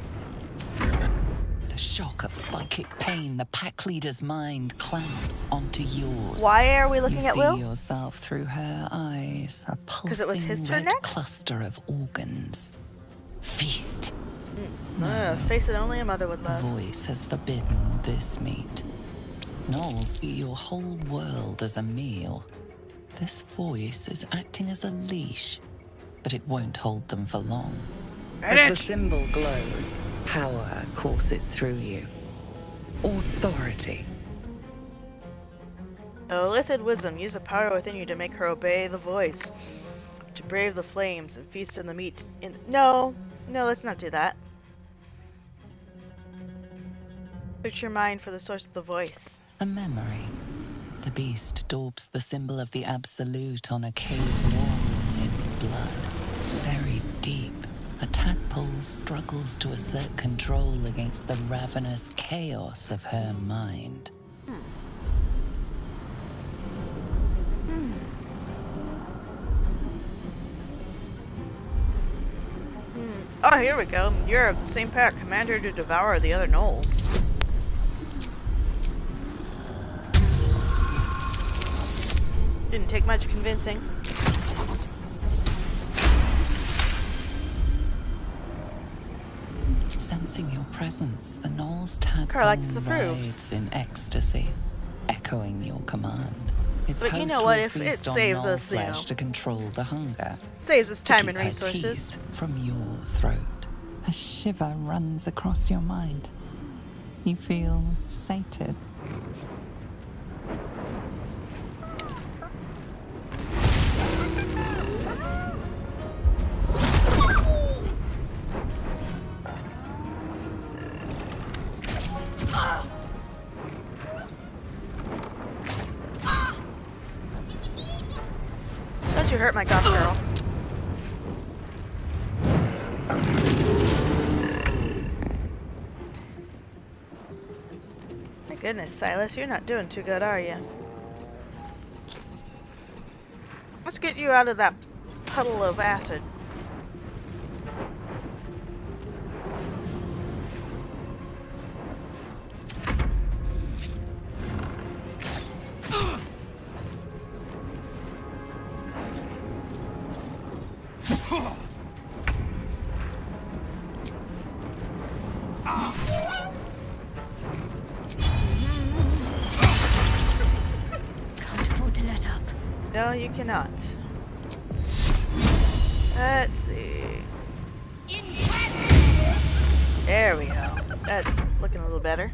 The shock of psychic pain, the pack leader's mind clamps onto yours. Why are we looking you at Will? see yourself through her eyes, a Because it was his pulsing turn red next? cluster of organs. Feast. Face that only a mother would The love. voice has forbidden this meat. Nor see your whole world as a meal. This voice is acting as a leash, but it won't hold them for long. As the symbol glows, power courses through you. Authority. Oh, Lithid wisdom, use the power within you to make her obey the voice. To brave the flames and feast on the meat in... No, let's not do that. Search your mind for the source of the voice. A memory. The beast daubs the symbol of the Absolute on a cave wall in blood. Buried deep, a tadpole struggles to assert control against the ravenous chaos of her mind. Oh, here we go. You're of the same pack, commander to devour the other gnolls. Didn't take much convincing. Sensing your presence, the Gnoll's tadpole Karlach disapproves. writhes in ecstasy, echoing your command. Its But you host know what, will if it feast on saves Gnoll us, you flesh know. to control the hunger. Saves us to time keep and her resources. teeth from your throat. A shiver runs across your mind. You feel sated. Don't you hurt my goth girl. My goodness, Silas, you're not doing too good, are you? Let's get you out of that puddle of acid. Can't afford to let up. No, you cannot. Let's see. There we go. That's looking a little better.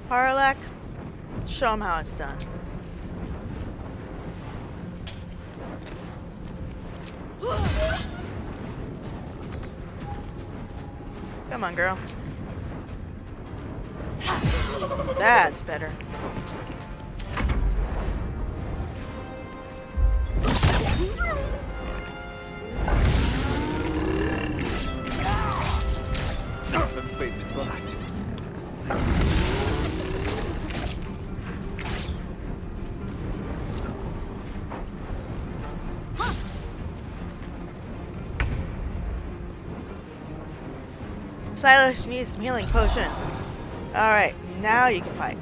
Karlach, show them how it's done. Come on, girl. That's better. I'm fading fast. Silas needs some healing potion. Alright, now you can fight.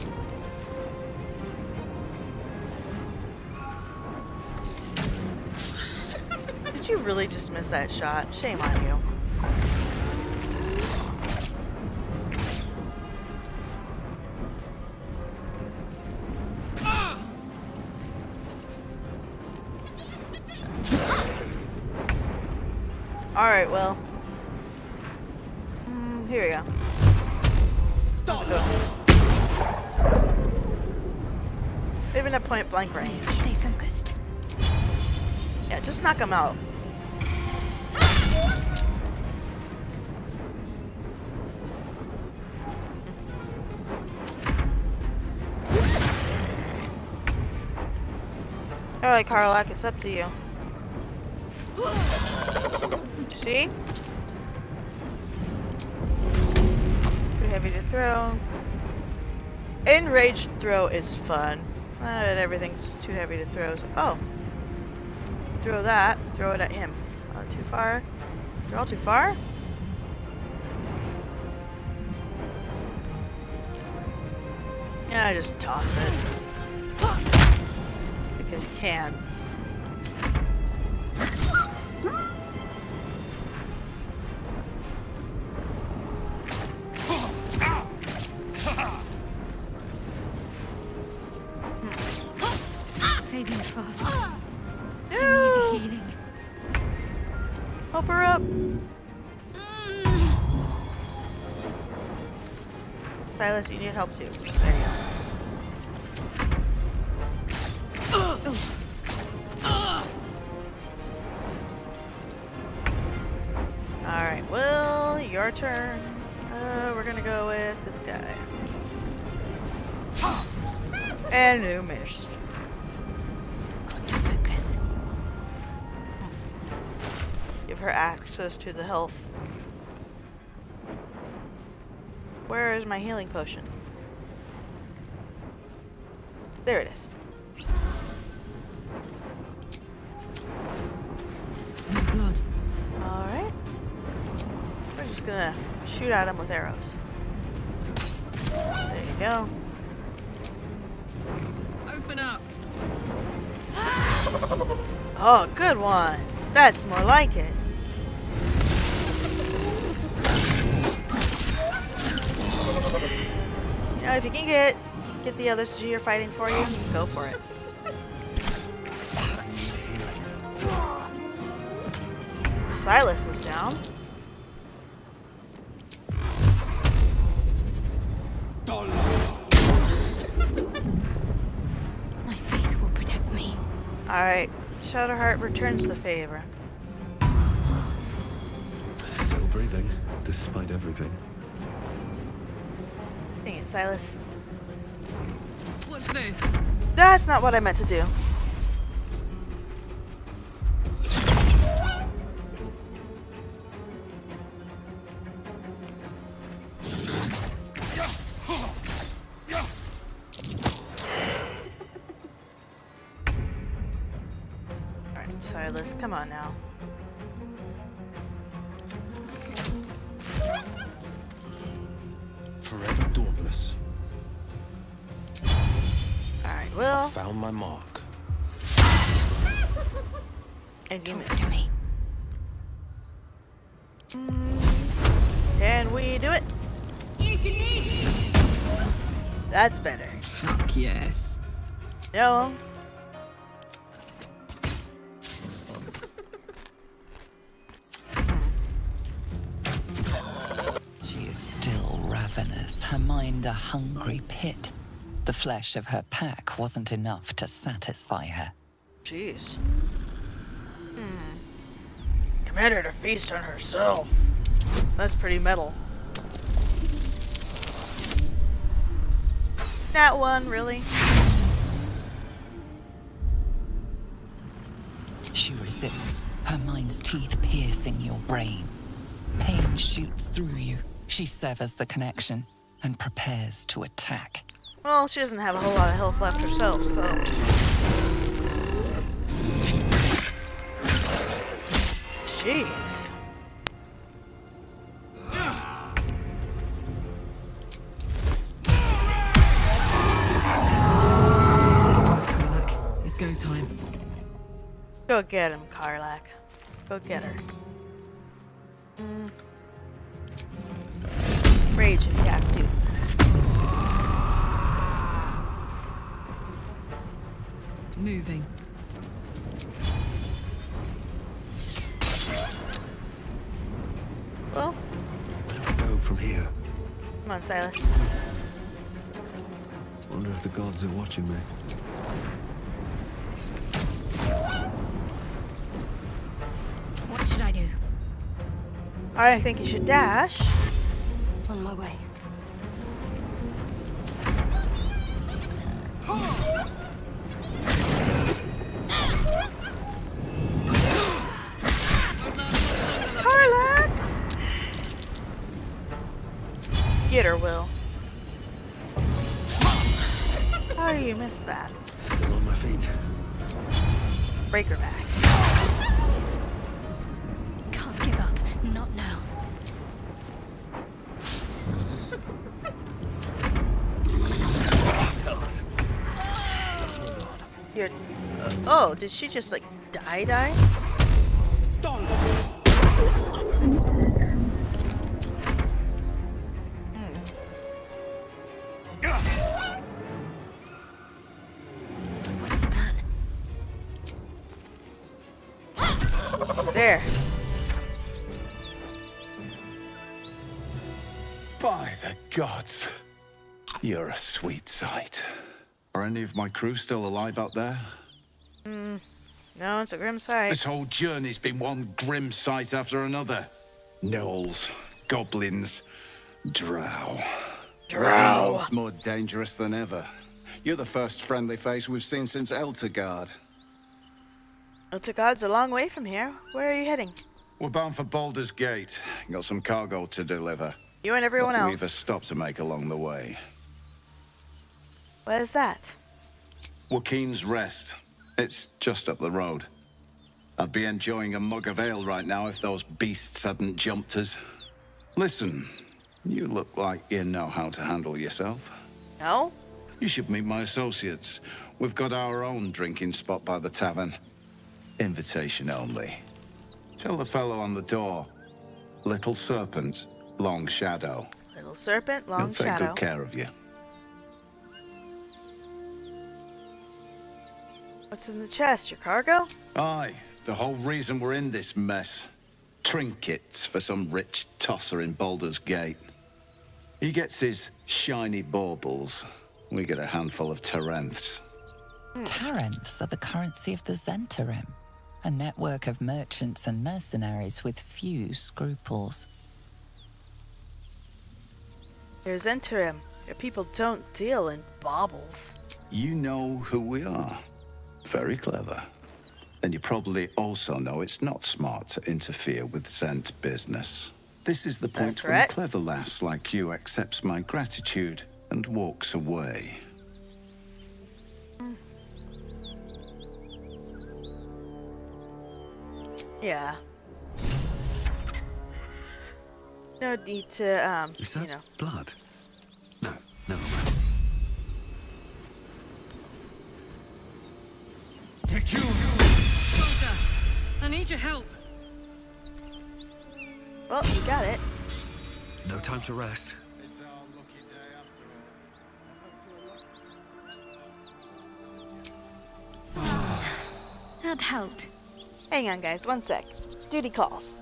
Did you really just miss that shot? Shame on you. Alright, well. Here we go. Even at point blank range. Stay focused. Yeah, just knock him out. Alright, Karlach, it's up to you. See? Too heavy to throw. Enraged throw is fun. But everything's too heavy to throw. So, oh. Throw that. Throw it at him. Too far. They're all too far? Yeah, I just toss it. Because you can. Fading fast. I need healing. Help her up. Silas, you need help too. There you go. Alright, well, your turn. We're gonna go with this guy. And you missed. Got to focus. Give her access to the health. Where is my healing potion? There it is. Smell blood. Alright. We're just gonna shoot at him with arrows. There you go. Open up. Oh, good one. That's more like it. You know, if you can get the others to do your fighting for you, go for it. Silas is down. My faith will protect me. Alright, Shadowheart returns the favor. Still breathing, despite everything. Dang it, Silas. What's this? That's not what I meant to do. Alright, Silas, come on now. Forever dauntless. Alright, Will. Found my mark. And you missed. Can we do it? That's better. Fuck yes. No. She is still ravenous, her mind a hungry pit. The flesh of her pack wasn't enough to satisfy her. Jeez. Command her to feast on herself. That's pretty metal. That one, really? She resists, her mind's teeth piercing your brain. Pain shoots through you. She severs the connection and prepares to attack. Well, she doesn't have a whole lot of health left herself, so... Jeez. Karlak, it's go time. Go get him, Karlak. Go get her. Rage if you have to. Moving. Well, Where do we go from here? come on, Silas. Wonder if the gods are watching me. What should I do? I think you should dash. On my way. Karlak! Get her, Will. How do you miss that? Still on my feet. Break her back. Can't give up. Not now. You're... oh, did she just, like, die? There. By the gods, you're a sweet sight. Are any of my crew still alive out there? No, it's a grim sight. This whole journey's been one grim sight after another. Gnolls, goblins, drow. Drow. It's more dangerous than ever. You're the first friendly face we've seen since Eltergard. Eltergard's a long way from here. Where are you heading? We're bound for Baldur's Gate. Got some cargo to deliver. You and everyone We else. either stop to make along the way. Where's that? Joaquin's Rest. It's just up the road. I'd be enjoying a mug of ale right now if those beasts hadn't jumped us. Listen, You look like you know how to handle yourself. No? You should meet my associates. We've got our own drinking spot by the tavern. Invitation only. Tell the fellow on the door. Little Serpent, Long Shadow. Little Serpent, Long He'll take Shadow. good care of you. What's in the chest? Your cargo? Aye, the whole reason we're in this mess. Trinkets for some rich tosser in Baldur's Gate. He gets his shiny baubles. We get a handful of Tarenths. Tarenths are the currency of the Zentarim, a network of merchants and mercenaries with few scruples. There's Interim. Your people don't deal in baubles. You know who we are. Very clever. And you probably also know it's not smart to interfere with Zent business. This is the point when a clever lass like you accepts my gratitude and walks away. Yeah. No need to, Is that you know. blood? No, never mind. Soldier, I need your help. Well, you got it. No time to rest. That helped. Hang on, guys. 1 sec. Duty calls.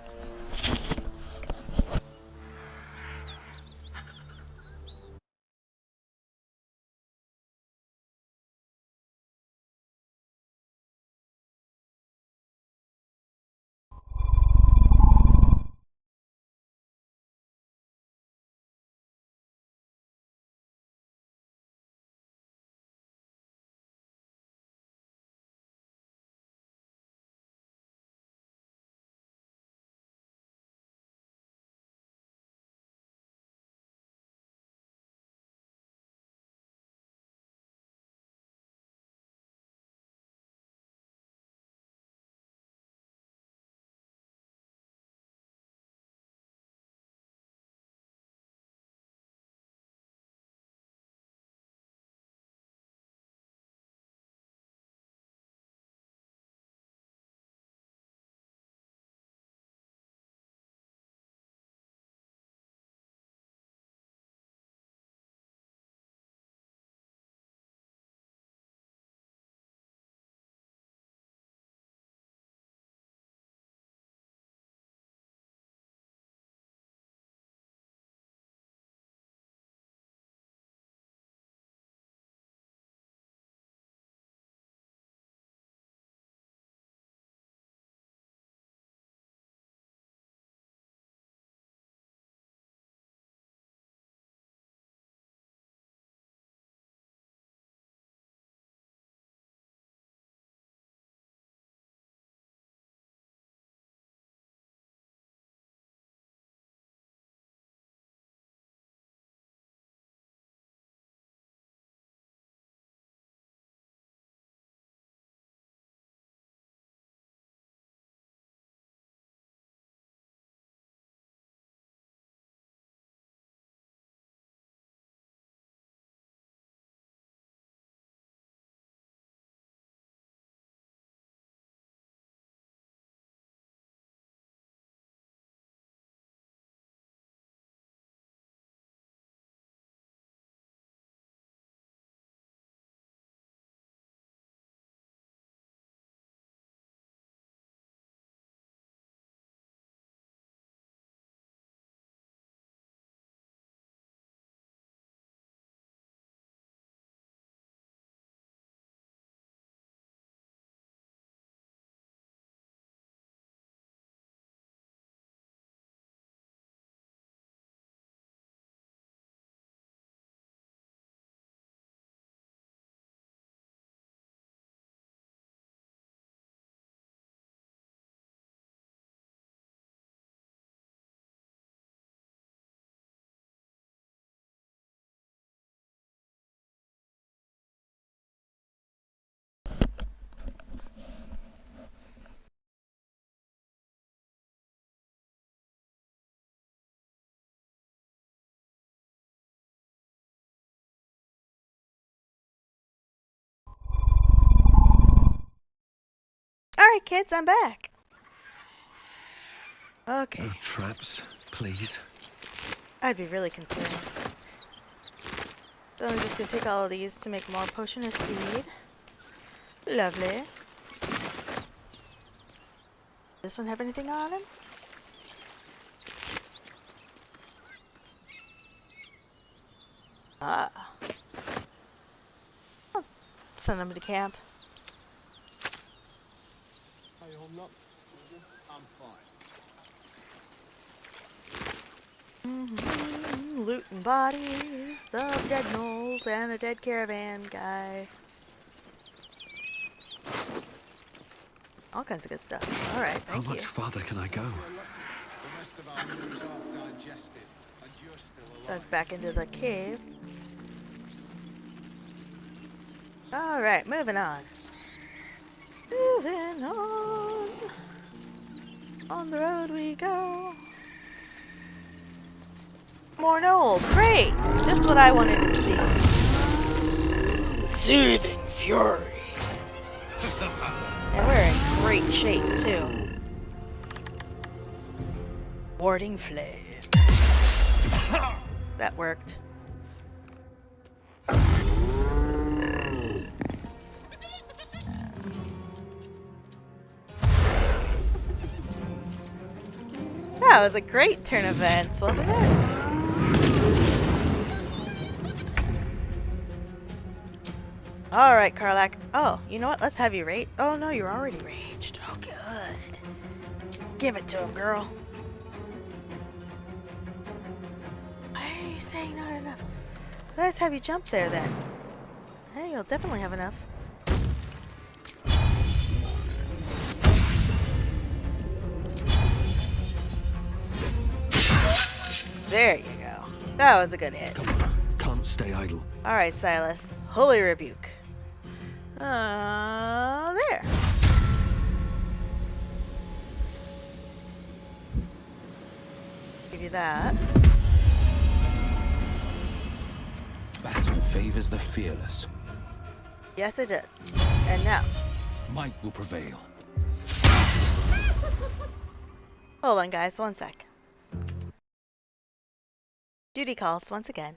Alright, kids, I'm back. Okay. No traps, please. I'd be really concerned. So I'm just gonna take all of these to make more potion of speed. Lovely. This one have anything on him? Ah. I'll send them to camp. Looting bodies of dead gnolls and a dead caravan guy. All kinds of good stuff. Alright, How thank you. much farther can I go? That's back into the cave. Alright, moving on. Moving on. On the road we go. More gnolls. Great! Just what I wanted to see. Soothing fury. And we're in great shape, too. Warding flame. That worked. That was a great turn of events, wasn't it? Alright, Karlak. Oh, you know what? Let's have you rage. Oh, no, you're already raged. Oh, good. Give it to him, girl. Why are you saying not enough? Let's have you jump there, then. Hey, you'll definitely have enough. There you go. That was a good hit. Come on, can't stay idle. Alright, Silas. Holy rebuke. There. Give you that. Battle favors the fearless. Yes, it does. And now. Might will prevail. Hold on, guys. One sec. Duty calls once again.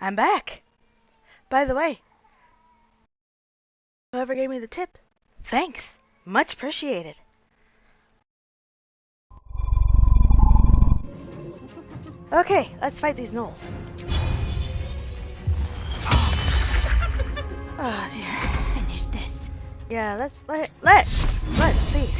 I'm back. By the way, whoever gave me the tip, thanks. Much appreciated. Okay, let's fight these gnolls. Oh dear. Finish this. Yeah, let's please.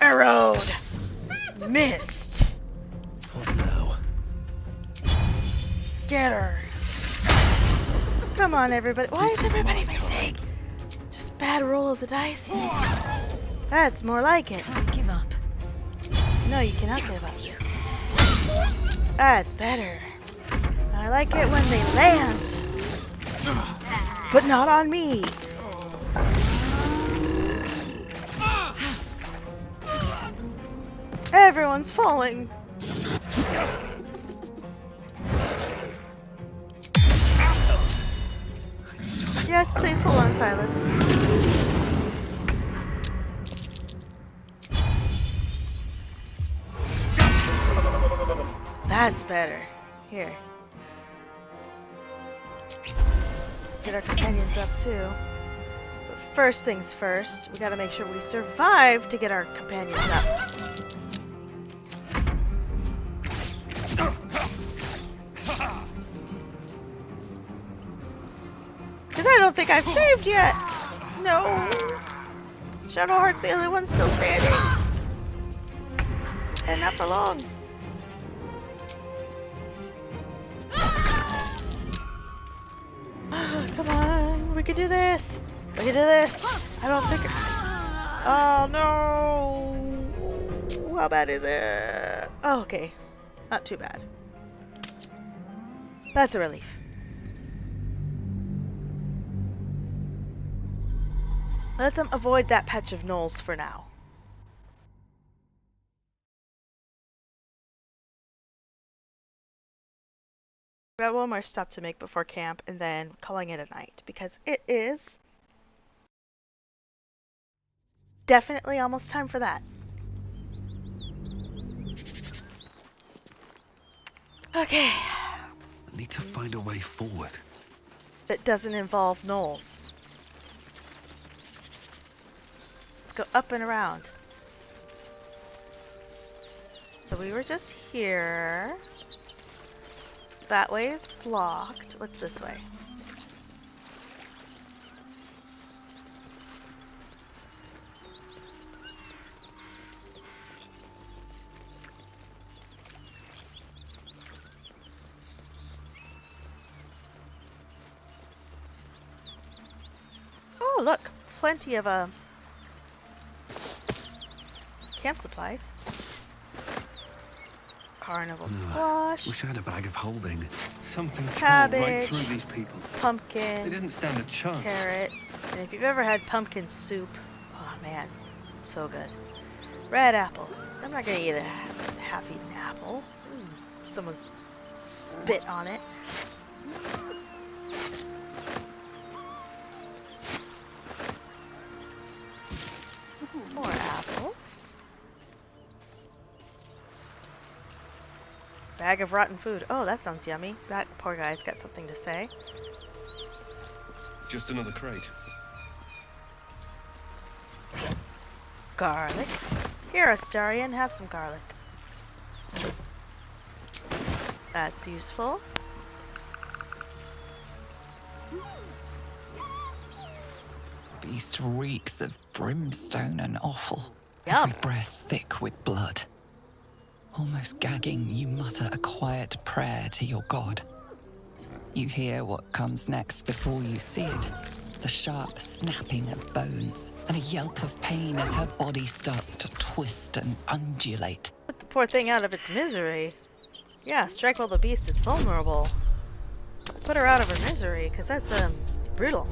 Arrowed. Missed. Oh no. Get her. Come on, everybody. Why is everybody missing? Just bad roll of the dice. That's more like it. Can't give up. No, you cannot give up. That's better. I like it when they land. But not on me. Everyone's falling. Yes, please hold on, Silas. That's better. Here. Get our companions up too. But first things first, we gotta make sure we survive to get our companions up. Because I don't think I've saved yet! No! Shadowheart's the only one still standing. And not for long. Come on, we can do this. We can do this. I don't think. Oh no! How bad is it? Oh, okay, not too bad. That's a relief. Let's avoid that patch of gnolls for now. Got one more stop to make before camp and then calling it a night because it is definitely almost time for that. Okay. I need to find a way forward. That doesn't involve gnolls. Let's go up and around. So we were just here. That way is blocked. What's this way? Oh, look! Plenty of camp supplies. Carnival squash. Wish I had a bag of holding. Something Cabbage, tore right through these people. Pumpkin. They didn't stand a chance. Carrot. And if you've ever had pumpkin soup, oh man, so good. Red apple. I'm not gonna eat a half-eaten apple. Someone's spit on it. More apples. Bag of rotten food. Oh, that sounds yummy. That poor guy's got something to say. Just another crate. Garlic. Here, Astarion, have some garlic. That's useful. Beast reeks of brimstone and offal. Yum. Every breath thick with blood. Almost gagging, you mutter a quiet prayer to your god. You hear what comes next before you see it. The sharp snapping of bones and a yelp of pain as her body starts to twist and undulate. Put the poor thing out of its misery. Yeah, strike while the beast is vulnerable. Put her out of her misery, because that's, brutal.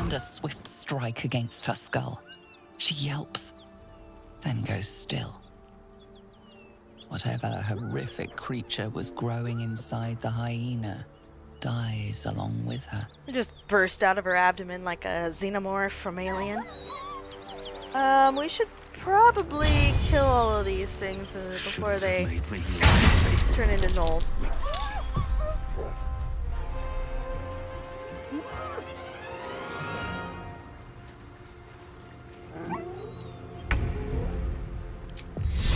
and a swift strike against her skull. She yelps, then goes still. Whatever horrific creature was growing inside the hyena dies along with her. It just burst out of her abdomen like a xenomorph from Alien. We should probably kill all of these things before they turn into gnolls.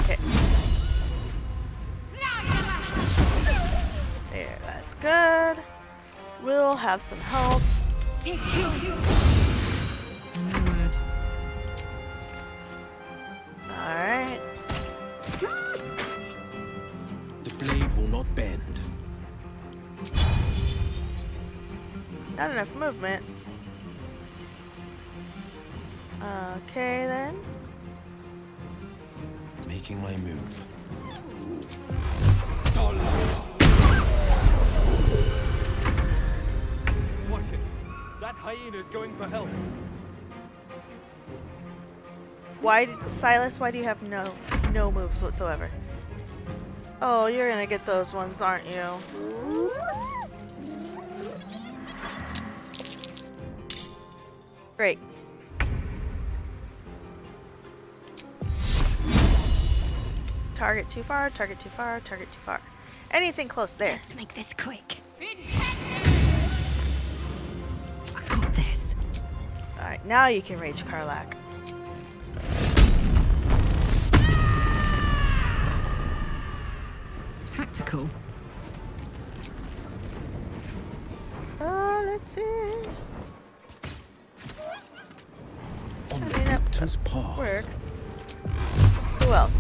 Okay. There, that's good. We'll have some health. Alright. The blade will not bend. Not enough movement. Okay then. Making my move. Watch it. That hyena's going for help. Why, Silas? Why do you have no moves whatsoever? Oh, you're gonna get those ones, aren't you? Great. Target too far, target too far, target too far. Anything close there. Let's make this quick. I got this. Alright, now you can rage Karlak. Tactical. Let's see. On the victor's path. Works. Who else?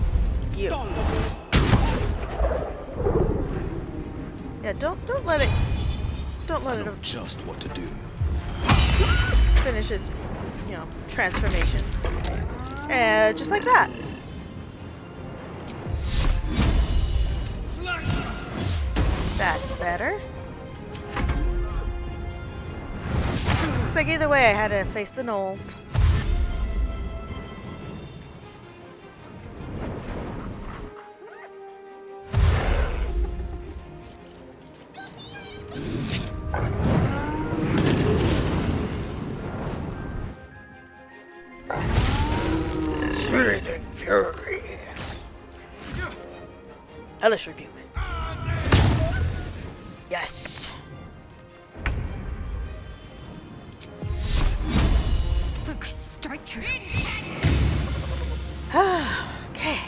You. Yeah, don't let it. Don't let it just what to do. finish its, transformation. And just like that. That's better. Looks like either way I had to face the gnolls. Fury. Hellish rebuke. Yes. Focus, strike true. Okay.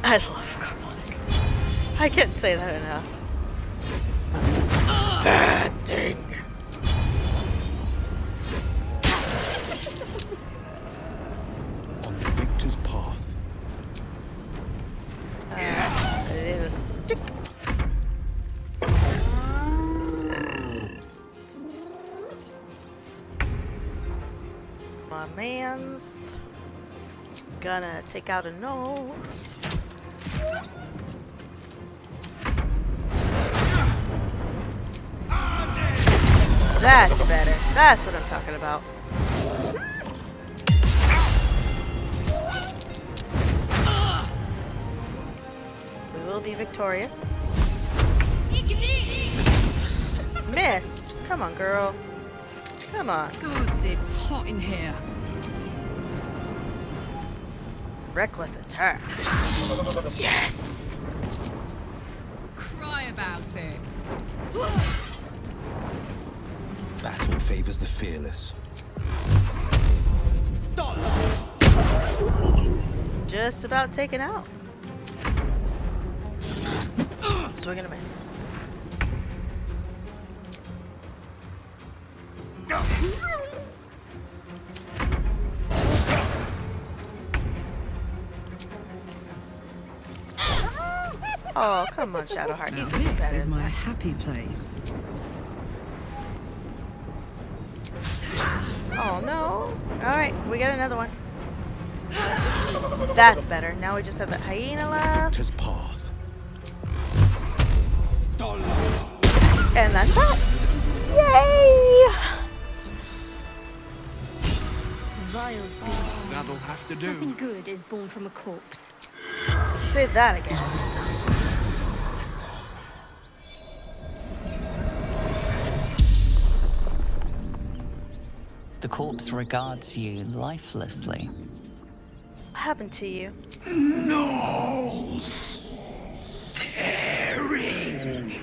I love Karlak. I can't say that enough. That thing. On the victor's path. It was stick. My man's gonna take out a gnoll. That's better. That's what I'm talking about. We will be victorious. Missed. Come on, girl. Come on. Gods, it's hot in here. Reckless attack. Yes. Cry about it. Battle favors the fearless. Just about taken out. Swing and a miss. Oh, come on, Shadowheart. Now this is my happy place. Oh no. Alright, we got another one. That's better. Now we just have that hyena left. Victor's path. And that's that. Yay! wild beast. That'll have to do. Nothing good is born from a corpse. Say that again. The corpse regards you lifelessly. What happened to you? Gnaws. Tearing.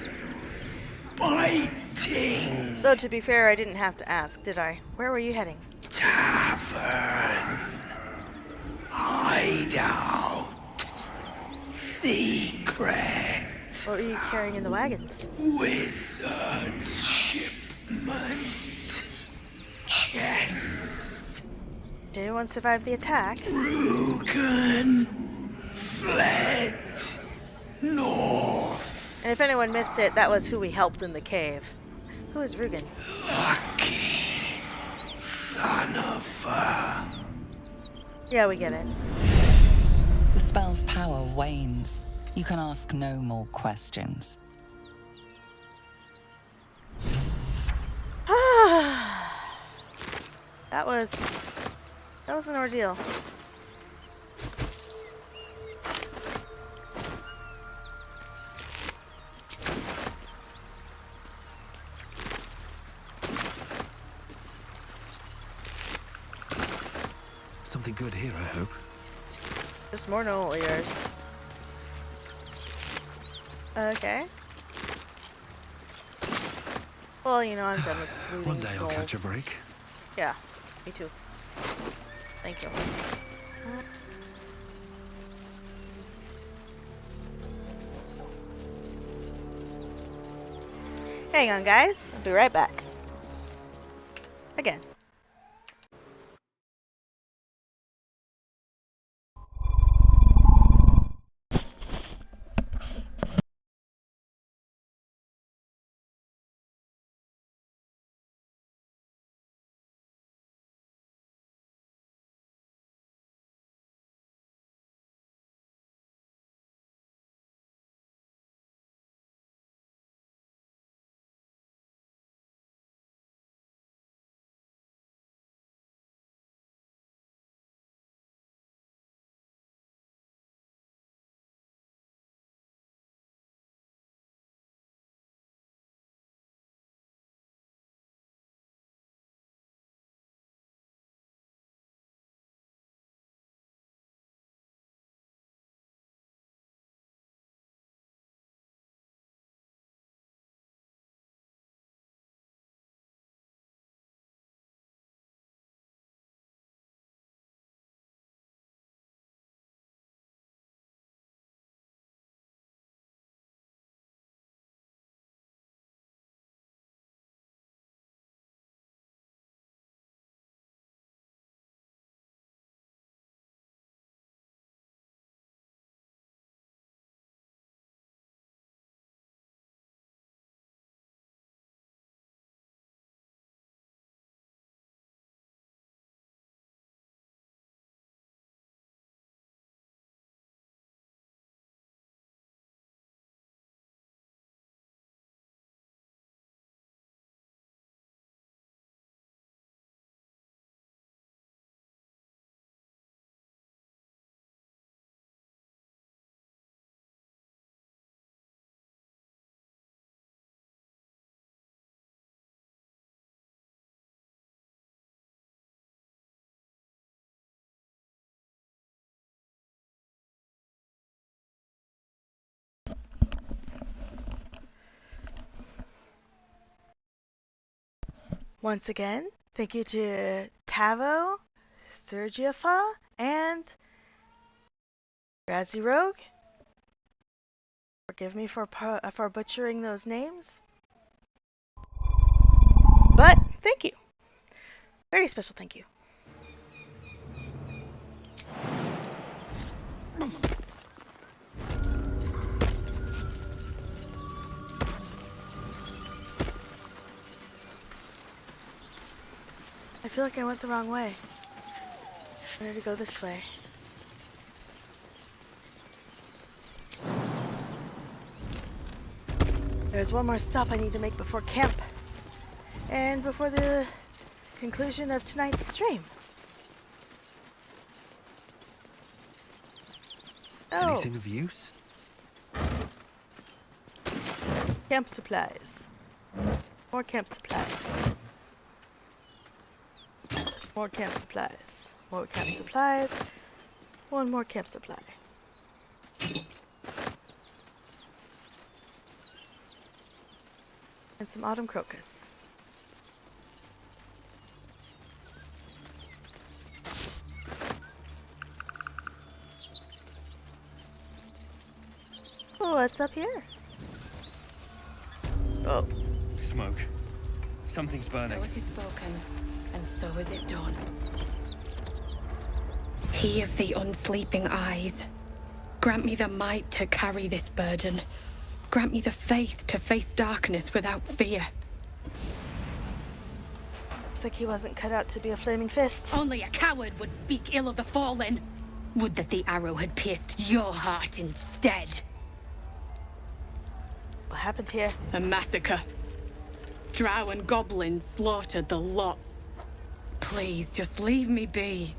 Biting. Though, to be fair, I didn't have to ask, did I? Where were you heading? Tavern. Hideout. Secret. What were you carrying in the wagons? Wizard's shipment. Chest. Did anyone survive the attack? Rugen fled north. And if anyone missed it, that was who we helped in the cave. Who is Rugen? Lucky son of a... Yeah, we get it. The spell's power wanes. You can ask no more questions. That was an ordeal. Something good here, I hope. Just more normal ears. Okay. Well, you know, I'm done with looting One day I'll goals. catch a break. Yeah, me too. Thank you. Hang on, guys. I'll be right back. Again. Once again, thank you to Tavo, Sergiafa, and Razzie Rogue. Forgive me for butchering those names. But thank you. Very special thank you. I feel like I went the wrong way. I need to go this way. There's one more stop I need to make before camp. And before the conclusion of tonight's stream. Oh. Anything of use? Camp supplies. More camp supplies. More camp supplies. More camp supplies. One more camp supply. And some autumn crocus. Oh, what's up here? Oh. Smoke. Something's burning. So it is spoken, and so is it done. He of the unsleeping eyes, grant me the might to carry this burden. Grant me the faith to face darkness without fear. Looks like he wasn't cut out to be a flaming fist. Only a coward would speak ill of the fallen. Would that the arrow had pierced your heart instead. What happened here? A massacre. Drow and goblins slaughtered the lot. Please, just leave me be.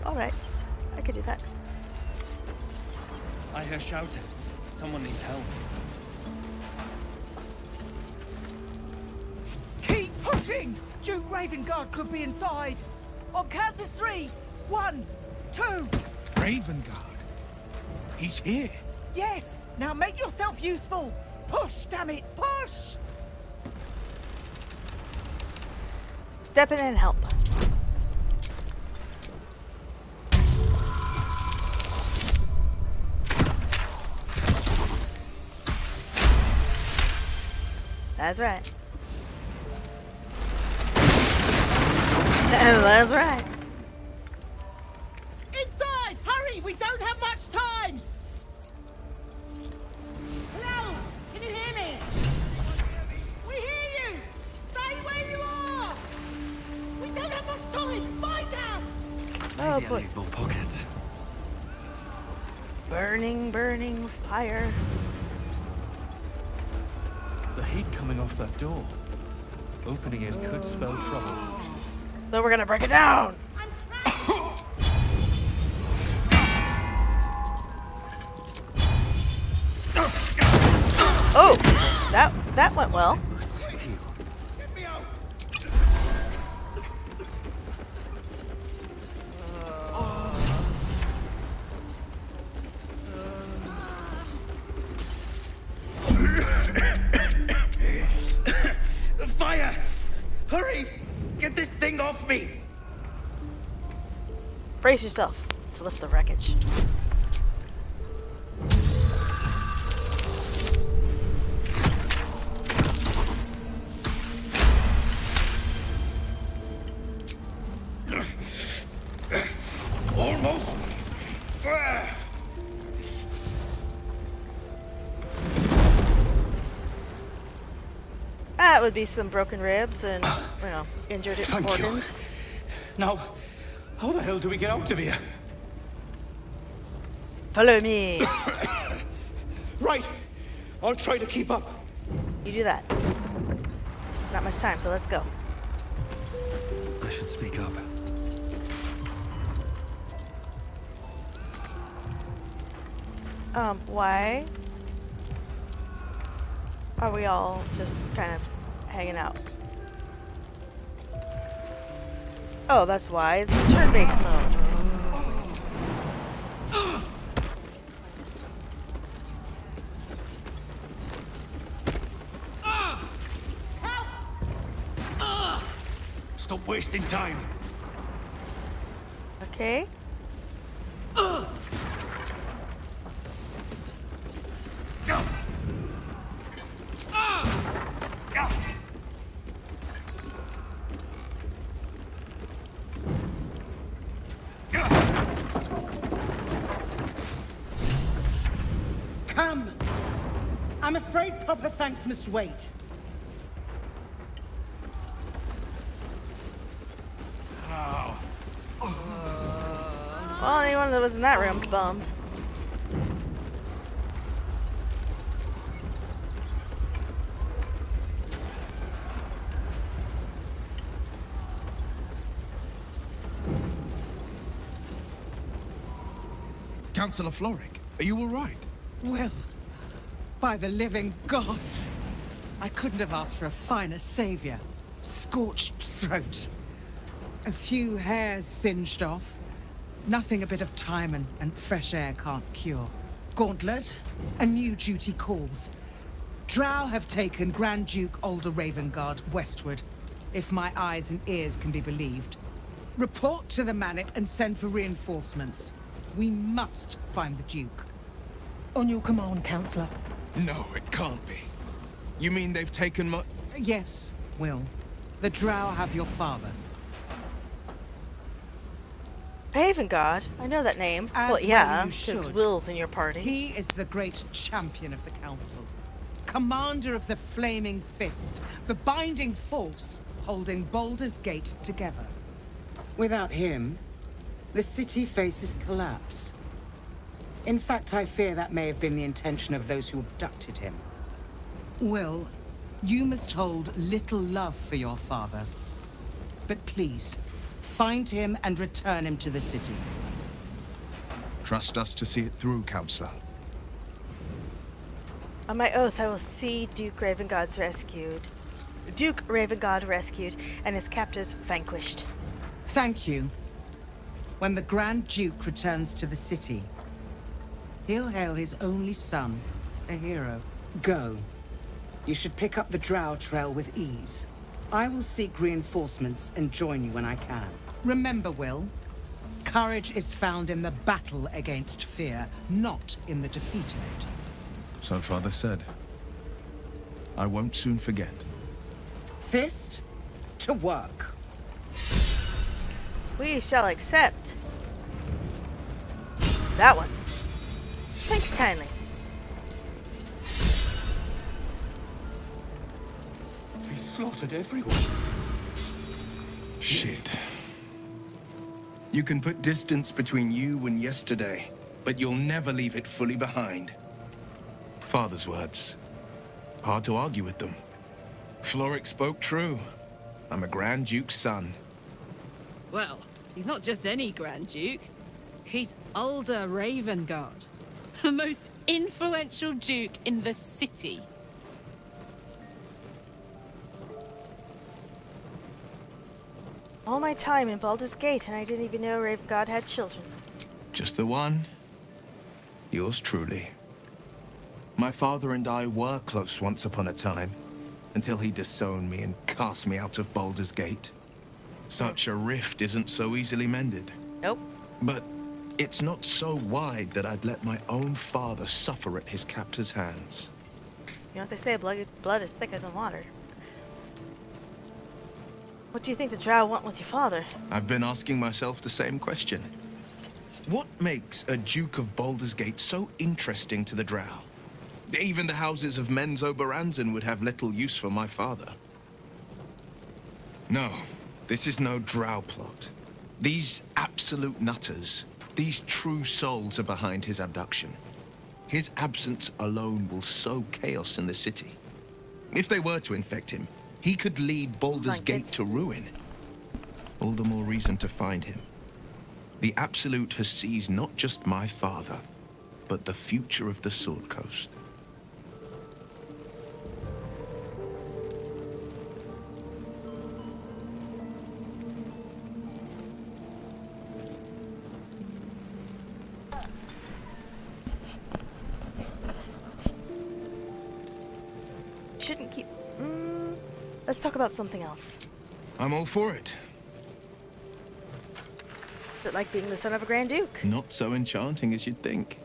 Alright, I could do that. I hear shouting. Someone needs help. Keep pushing! Duke Ravengard could be inside. On count to 3. 1, 2. Ravengard? He's here. Yes! Now make yourself useful! Push, damn it! Push! Step in and help. That's right. That's right. Inside! Hurry! We don't have much time! Hello! Can you hear me? We hear you! Stay where you are! We don't have much time! Find out! Oh Maybe I boy. need more pockets. Burning, burning fire. The heat coming off that door. Opening it could spell trouble. So we're gonna break it down! Oh! That went well. The fire! Hurry! Get this thing off me! Brace yourself to lift the wreckage. Almost. That would be some broken ribs and, injured Thank you. organs. Now, how the hell do we get out of here? Follow me. Right. I'll try to keep up. You do that. Not much time, so let's go. I should speak up. Why are we all just kind of hanging out? Oh, that's why. It's turn-based mode. Stop wasting time. Okay. Come! I'm afraid proper thanks must wait. Well, anyone that was in that room's bummed. Councillor Floric, are you all right? Well, by the living gods, I couldn't have asked for a finer savior. Scorched throat. A few hairs singed off. Nothing a bit of time and fresh air can't cure. Gauntlet, a new duty calls. Drow have taken Grand Duke Alder Ravengard westward, if my eyes and ears can be believed. Report to the Manor and send for reinforcements. We must find the Duke. On your command, Councillor. No, it can't be. You mean they've taken my... Yes, Will. The Drow have your father. Ravengard? I know that name. As Well, yeah, well you because should. Will's in your party. He is the great champion of the Council. Commander of the Flaming Fist. The binding force holding Baldur's Gate together. Without him, the city faces collapse. In fact, I fear that may have been the intention of those who abducted him. Will, you must hold little love for your father. But please, find him and return him to the city. Trust us to see it through, Councillor. On my oath, I will see Duke Ravengard rescued, and his captors vanquished. Thank you. When the Grand Duke returns to the city, he'll hail his only son, a hero. Go. You should pick up the Drow trail with ease. I will seek reinforcements and join you when I can. Remember, Will, courage is found in the battle against fear, not in the defeat of it. So Father said. I won't soon forget. Fist to work. We shall accept. That one. Thank you kindly. He slaughtered everyone. Shit. You can put distance between you and yesterday, but you'll never leave it fully behind. Father's words. Hard to argue with them. Floric spoke true. I'm a Grand Duke's son. Well, he's not just any Grand Duke. He's Alder Ravengard, the most influential Duke in the city. All my time in Baldur's Gate, and I didn't even know Ravengard had children. Just the one. Yours truly. My father and I were close once upon a time, until he disowned me and cast me out of Baldur's Gate. Such a rift isn't so easily mended. Nope. But it's not so wide that I'd let my own father suffer at his captor's hands. You know what they say, blood is thicker than water. What do you think the Drow want with your father? I've been asking myself the same question. What makes a Duke of Baldur's Gate so interesting to the Drow? Even the houses of Menzo Baranzan would have little use for my father. No, this is no Drow plot. These absolute nutters, these true souls are behind his abduction. His absence alone will sow chaos in the city. If they were to infect him, he could lead Baldur's Gate to ruin. All the more reason to find him. The Absolute has seized not just my father, but the future of the Sword Coast. Shouldn't keep... let's talk about something else. I'm all for it. Is it like being the son of a Grand Duke? Not so enchanting as you'd think.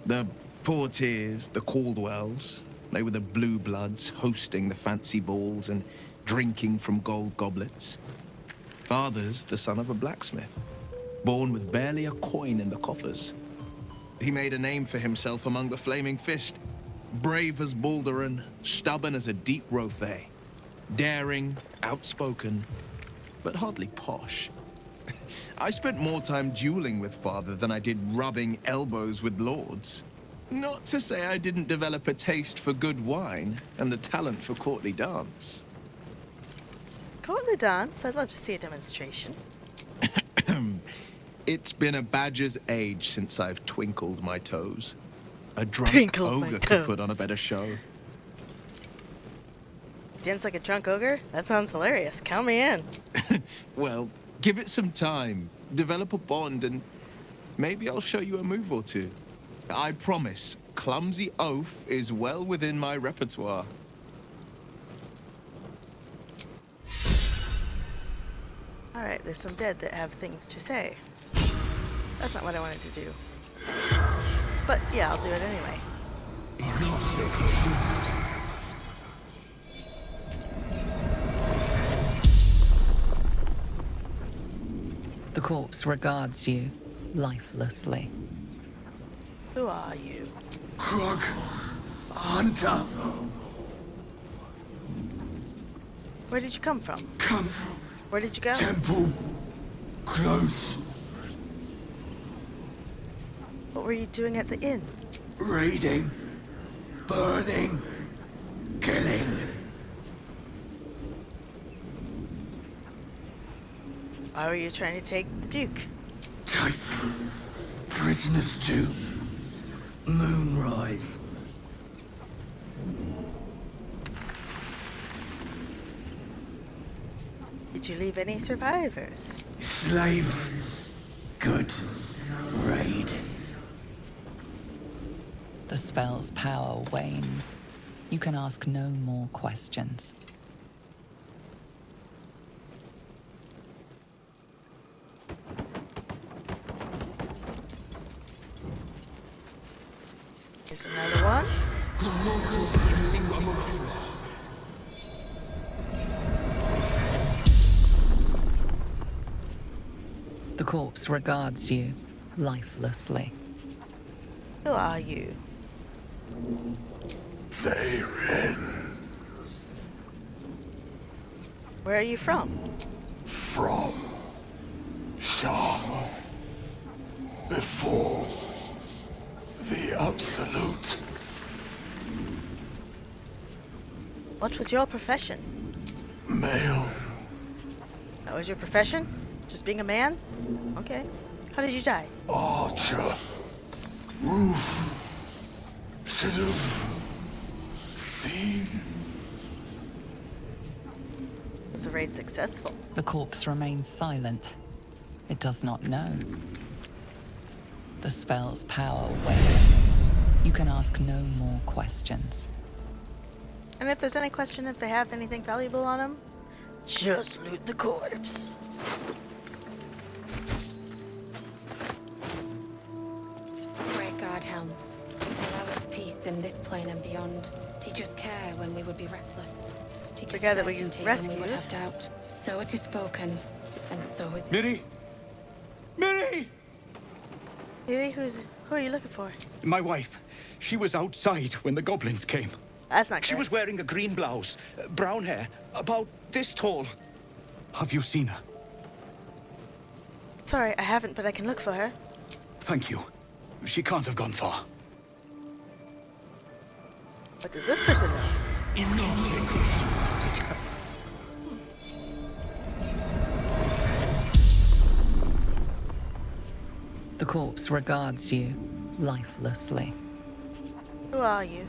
The Portiers, the Caldwells, they were the blue bloods hosting the fancy balls and drinking from gold goblets. Father's the son of a blacksmith, born with barely a coin in the coffers. He made a name for himself among the Flaming Fist. Brave as Balduran, stubborn as a deep Rothay. Daring, outspoken, but hardly posh. I spent more time dueling with Father than I did rubbing elbows with lords. Not to say I didn't develop a taste for good wine and the talent for courtly dance. Courtly dance? I'd love to see a demonstration. It's been a badger's age since I've twinkled my toes. A drunk Twinkled my ogre could put on a better show. Dance like a drunk ogre? That sounds hilarious. Count me in. Well, give it some time, develop a bond, and maybe I'll show you a move or two. I promise, clumsy oaf is well within my repertoire. Alright, there's some dead that have things to say. That's not what I wanted to do. But yeah, I'll do it anyway. The corpse regards you lifelessly. Who are you? Krug. Hunter. Where did you come from? Come. Where did you go? Temple. Close. What were you doing at the inn? Raiding. Burning. Killing. Why were you trying to take the Duke? Take prisoners to Moonrise. Did you leave any survivors? Slaves. Good. Raid. The spell's power wanes. You can ask no more questions. Here's another one. The corpse regards you lifelessly. Who are you? Zarin. Where are you from? From Sharmuth. Before the Absolute. What was your profession? Male. That was your profession? Just being a man? Okay. How did you die? Archer. Roof. Should have seen. Was the raid successful? The corpse remains silent. It does not know. The spell's power wanes. You can ask no more questions. And if there's any question if they have anything valuable on them, just loot the corpse. Great Guardhelm, allow us peace in this plane and beyond. Teach us care when we would be reckless. Teach us Together we certainty can when we would have doubt. So it is spoken, and so it... Miri! Miri! Miri, who are you looking for? My wife. She was outside when the goblins came. That's not good. She was wearing a green blouse, brown hair, about this tall. Have you seen her? Sorry, I haven't, but I can look for her. Thank you. She can't have gone far. What does this person know? The corpse regards you lifelessly. Who are you?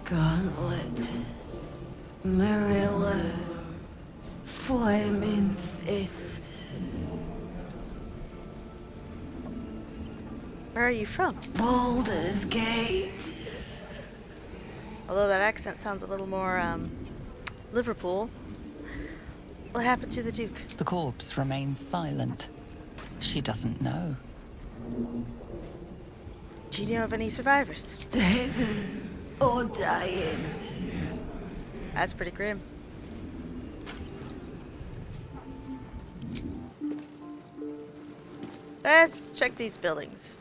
Gauntlet. Marilla. Flaming Fist. Where are you from? Baldur's Gate. Although that accent sounds a little more, Liverpool. What happened to the Duke? The corpse remains silent. She doesn't know. Do you know of any survivors? Dead or dying. That's pretty grim. Let's check these buildings.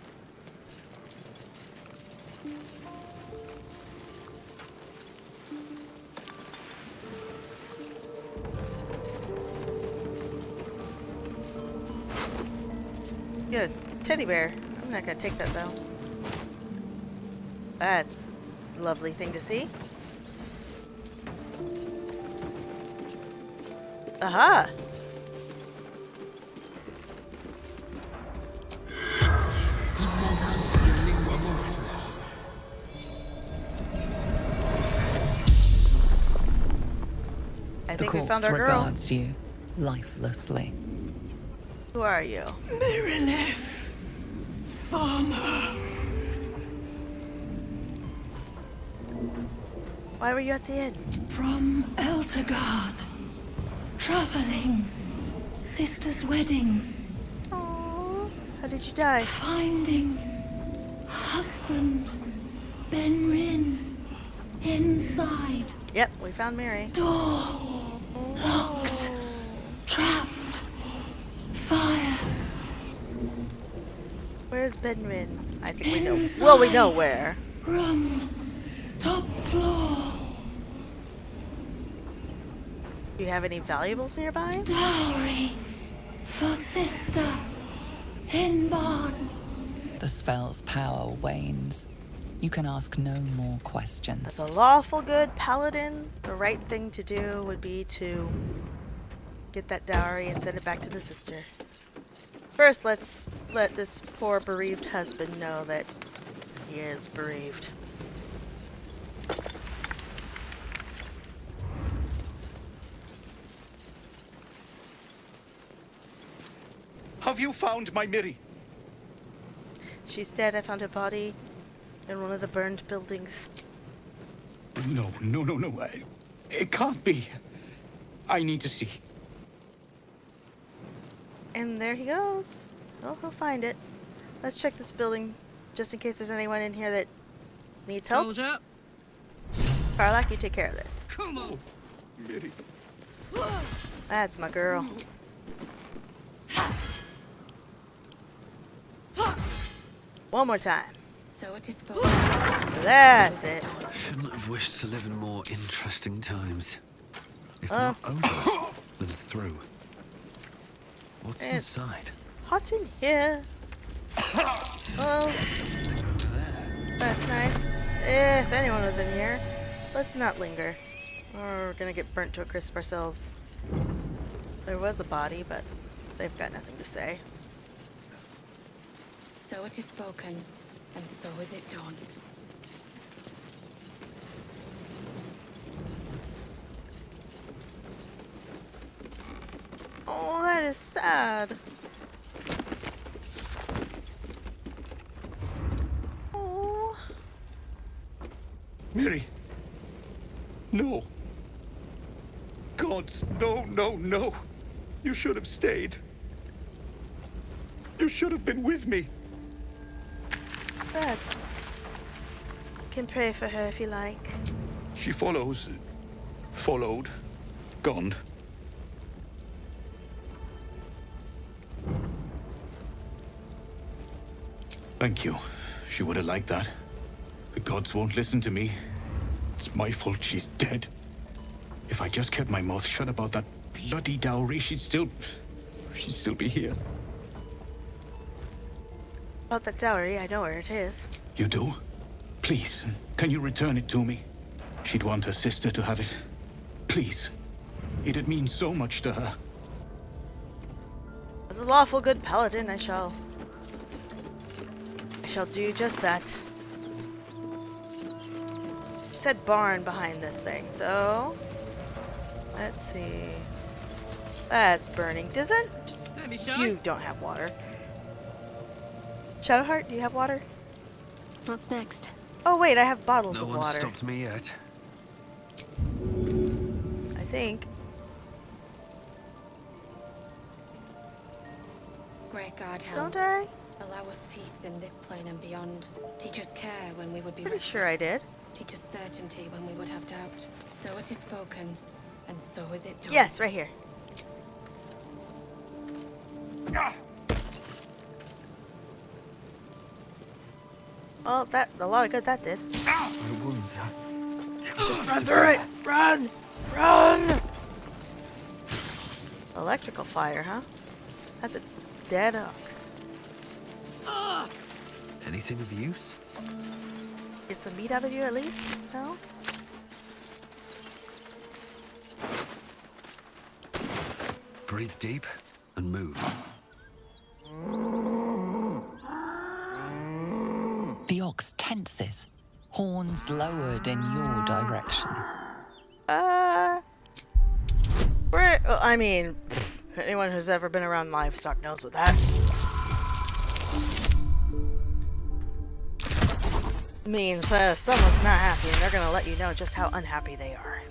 Yeah, teddy bear. I'm not gonna take that though. That's a lovely thing to see. Aha! The think we corpse found our girl. regards you lifelessly. Who are you? Merilith, farmer. Why were you at the inn? From Eltergard. Traveling. Sister's wedding. Aww. How did you die? Finding husband Benrin inside. Yep, we found Mary. Door locked. Trapped. Fire. Where's Benrin? I think we know. Inside. Well, we know where. Room. Top floor. Do you have any valuables nearby? Dowry for sister in barn. The spell's power wanes. You can ask no more questions. As a lawful good paladin, the right thing to do would be to get that dowry and send it back to the sister. First, let's let this poor bereaved husband know that he is bereaved. Have you found my Miri? She's dead. I found her body in one of the burned buildings. No. It can't be. I need to see. And there he goes. Oh, he'll find it. Let's check this building just in case there's anyone in here that needs help. Soldier. Karlak, you take care of this. Come on. Miri. That's my girl. One more time. So it is That's it. Shouldn't have wished to live in more interesting times. If not over, then through. What's It's inside? hot in here. Oh, that's nice. If anyone was in here, let's not linger. Or we're gonna get burnt to a crisp ourselves. There was a body, but they've got nothing to say. So it is spoken, and so is it done. Oh, that is sad. Oh. Miri. No. Gods, no. You should have stayed. You should have been with me. That's... Can pray for her if you like. She follows. Followed. Gone. Thank you. She would have liked that. The gods won't listen to me. It's my fault she's dead. If I just kept my mouth shut about that bloody dowry, she'd still be here. About that dowry, I know where it is. You do? Please, can you return it to me? She'd want her sister to have it. Please. It'd mean so much to her. As a lawful good paladin, I shall do just that. Said barn behind this thing, so let's see. That's burning. Doesn't you don't have water? Shadowheart, do you have water? What's next? Oh wait, I have bottles No of one's water. stopped me yet. I think. Great God, help. Don't I? Allow us peace in this plane and beyond. Teach us care when we would be Pretty sure I did. Teach us certainty when we would have doubt. So it is spoken, and so is it done. Yes, right here. Well, that a lot of good that did. My wounds are... Just run through it! Run! Run! Electrical fire, huh? That's a dead ox. Anything of use? Get some meat out of you at least? No? Breathe deep and move. The ox tenses, horns lowered in your direction. Well, I mean, anyone who's ever been around livestock knows what that means. Someone's not happy, and they're gonna let you know just how unhappy they are.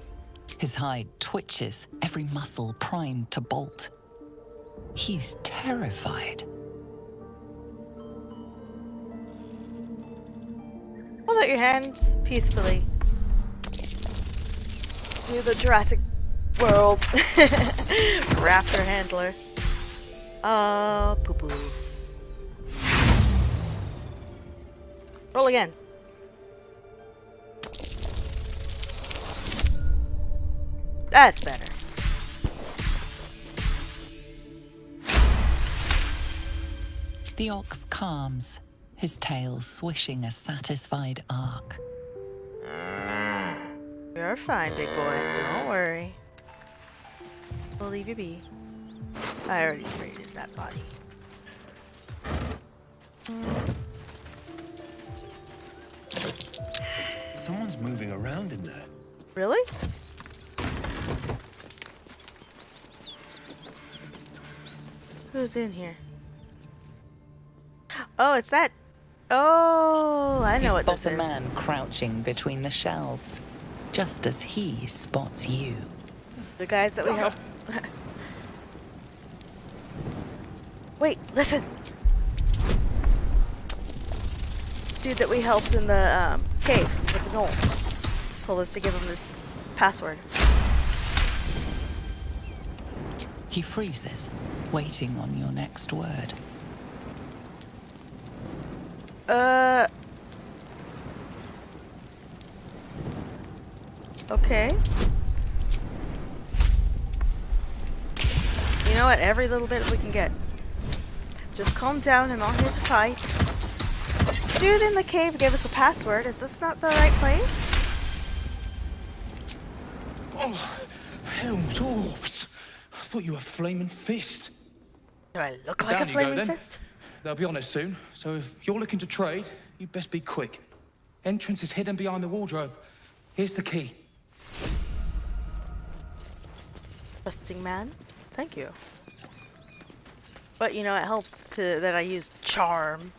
His hide twitches, every muscle primed to bolt. He's terrified. Hold out your hands peacefully. Do the Jurassic World raptor handler. Poo poo. Roll again. That's better. The ox calms, his tail swishing a satisfied arc. You're fine, big boy. Don't worry. We'll leave you be. I already traded that body. Someone's moving around in there. Really? Who's in here? Oh, it's that. Oh, I know what this is. You spot a man crouching between the shelves, just as he spots you. The guys that we helped. Wait, listen. Dude that we helped in the cave with the gnoll told us to give him this password. He freezes, waiting on your next word. Okay. You know what? Every little bit we can get. Just calm down. I'm not here to fight. Dude in the cave gave us a password. Is this not the right place? Oh, hell, dwarves. I thought you were Flaming Fist. Do I look like Down a you go, flaming then. fist? They'll be on us soon, so if you're looking to trade, you best be quick. Entrance is hidden behind the wardrobe. Here's the key. Trusting man. Thank you. But you know, it helps that I use charm.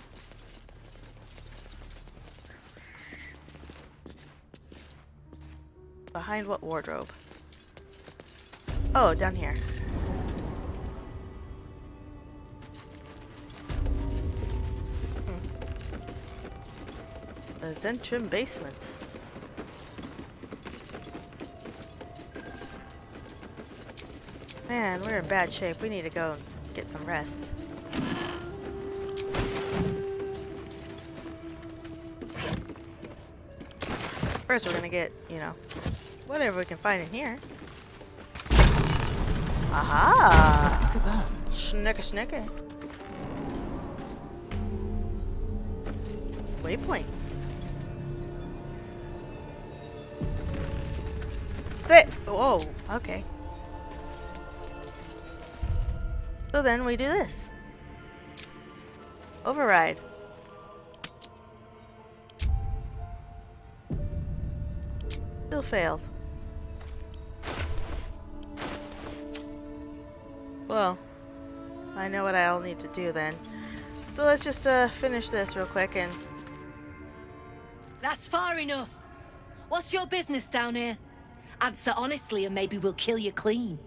Behind what wardrobe? Oh, down here. The Zentrum basement. Man, we're in bad shape. We need to go and get some rest. First, we're gonna get, you know, whatever we can find in here. Aha! Look at that. Snicker, snicker. Waypoint. Sit! Whoa, okay. So then we do this. Override. Still failed. Well, I know what I'll need to do then. So let's just finish this real quick and... That's far enough. What's your business down here? Answer honestly and maybe we'll kill you clean.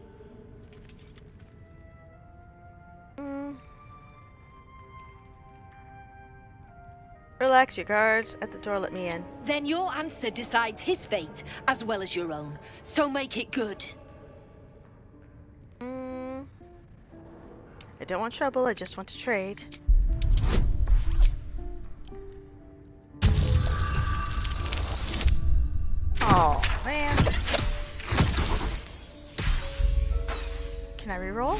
Relax, your guards at the door, let me in. Then your answer decides his fate as well as your own. So make it good. I don't want trouble, I just want to trade. Oh, man. Can I reroll?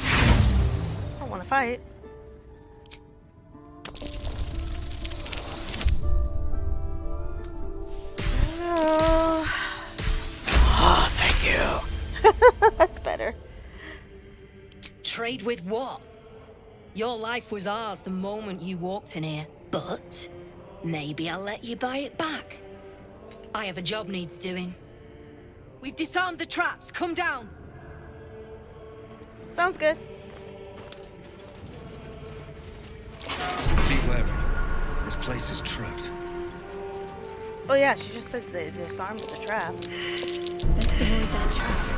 I don't want to fight. Oh, thank you. That's better. Trade with what? Your life was ours the moment you walked in here. But maybe I'll let you buy it back. I have a job needs doing. We've disarmed the traps. Come down. Sounds good. Be wary. This place is trapped. Oh yeah, she just said they disarmed the traps. Best avoid that trap.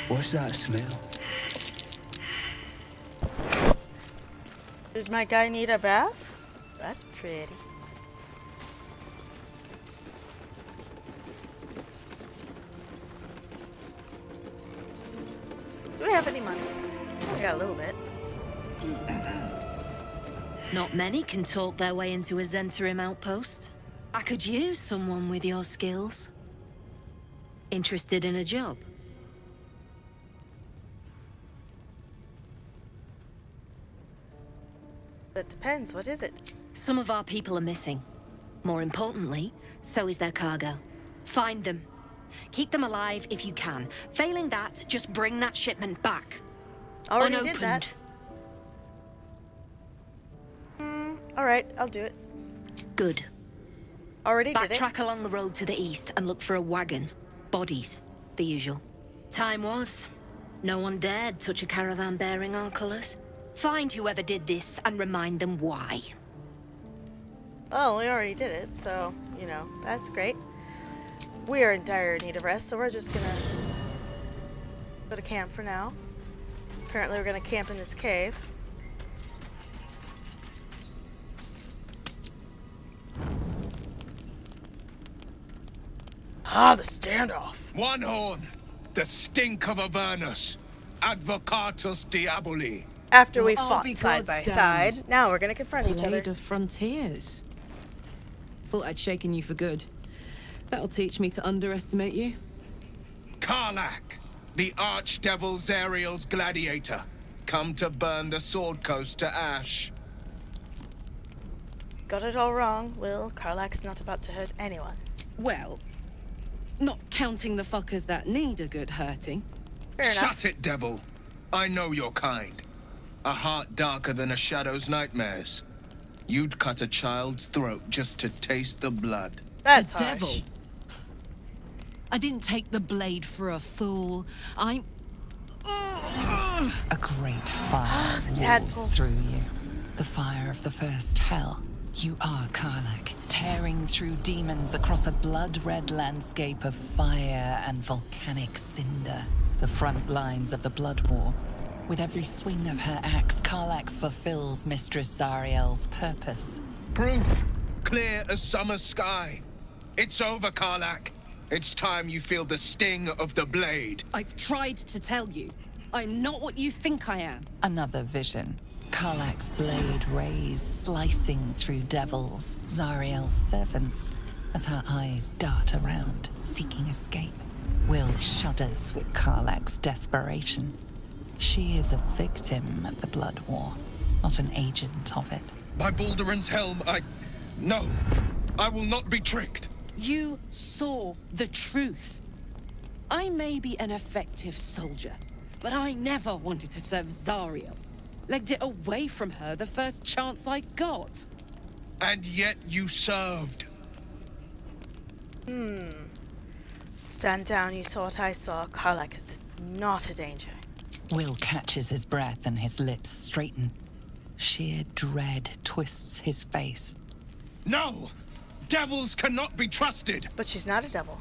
What's that smell? Does my guy need a bath? That's pretty. Do we have any monies? We got a little bit. Not many can talk their way into a Zentarim outpost. I could use someone with your skills. Interested in a job? That depends. What is it? Some of our people are missing. More importantly, so is their cargo. Find them. Keep them alive if you can. Failing that, just bring that shipment back. Already Unopened. did that. Alright, I'll do it. Good. Already did it. Backtrack along the road to the east and look for a wagon. Bodies. The usual. Time was. No one dared touch a caravan bearing our colours. Find whoever did this and remind them why. Oh, we already did it, so, you know, that's great. We are in dire need of rest, so we're just gonna go to camp for now. Apparently we're gonna camp in this cave. Ah, the standoff. One horn, the stink of Avernus, Advocatus Diaboli. After we Well, I'll fought be side by goddamned. side, now we're gonna confront each other. Blade of Frontiers. Thought I'd shaken you for good. That'll teach me to underestimate you. Karlak, the archdevil Zariel's gladiator, come to burn the Sword Coast to ash. Got it all wrong, Will. Karlak's not about to hurt anyone. Well, not counting the fuckers that need a good hurting. Fair enough. Shut it, devil. I know your kind. A heart darker than a shadow's nightmares. You'd cut a child's throat just to taste the blood. That's a devil. I didn't take the blade for a fool. I'm... A great fire roars tadpoles. through you. The fire of the first hell. You are Karlak, tearing through demons across a blood-red landscape of fire and volcanic cinder. The front lines of the Blood War. With every swing of her axe, Karlak fulfills Mistress Zariel's purpose. Proof! Clear as summer sky. It's over, Karlak. It's time you feel the sting of the blade. I've tried to tell you. I'm not what you think I am. Another vision. Karlak's blade rays slicing through devils, Zariel's servants, as her eyes dart around, seeking escape. Will shudders with Karlak's desperation. She is a victim of the Blood War, not an agent of it. By Balduran's helm, No, I will not be tricked. You saw the truth. I may be an effective soldier, but I never wanted to serve Zariel. Legged it away from her the first chance I got. And yet you served. Stand down, you saw what I saw. Karlak is not a danger. Will catches his breath and his lips straighten. Sheer dread twists his face. No! Devils cannot be trusted! But she's not a devil.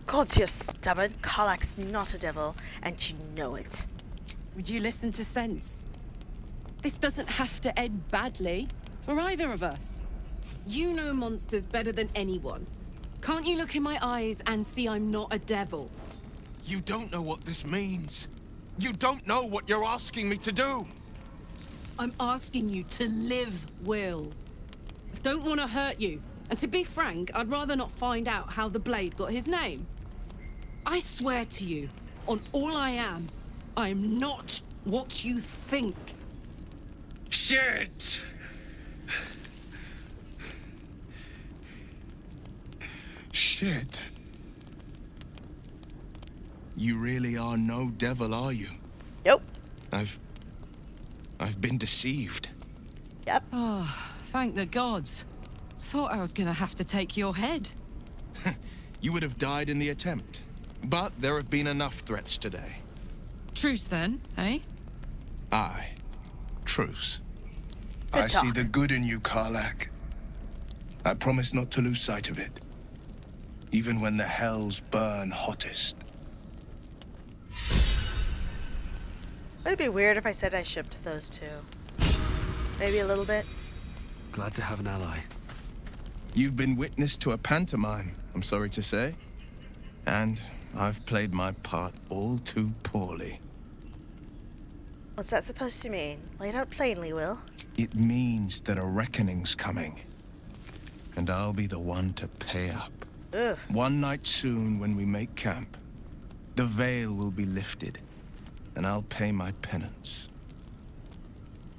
God, you're stubborn. Karlak's not a devil, and you know it. Would you listen to sense? This doesn't have to end badly for either of us. You know monsters better than anyone. Can't you look in my eyes and see I'm not a devil? You don't know what this means. You don't know what you're asking me to do. I'm asking you to live, Will. I don't want to hurt you. And to be frank, I'd rather not find out how the blade got his name. I swear to you, on all I am not what you think. Shit! Shit. You really are no devil, are you? Nope. I've been deceived. Yep. Oh, thank the gods. Thought I was gonna have to take your head. You would have died in the attempt. But there have been enough threats today. Truce then, eh? Aye. Truce. Good I see talk. the good in you, Karlak. I promise not to lose sight of it. Even when the hells burn hottest. Would it be weird if I said I shipped those two? Maybe a little bit. Glad to have an ally. You've been witness to a pantomime, I'm sorry to say. And I've played my part all too poorly. What's that supposed to mean? Lay it out plainly, Will. It means that a reckoning's coming. And I'll be the one to pay up. Ugh. One night soon when we make camp, the veil will be lifted. And I'll pay my penance.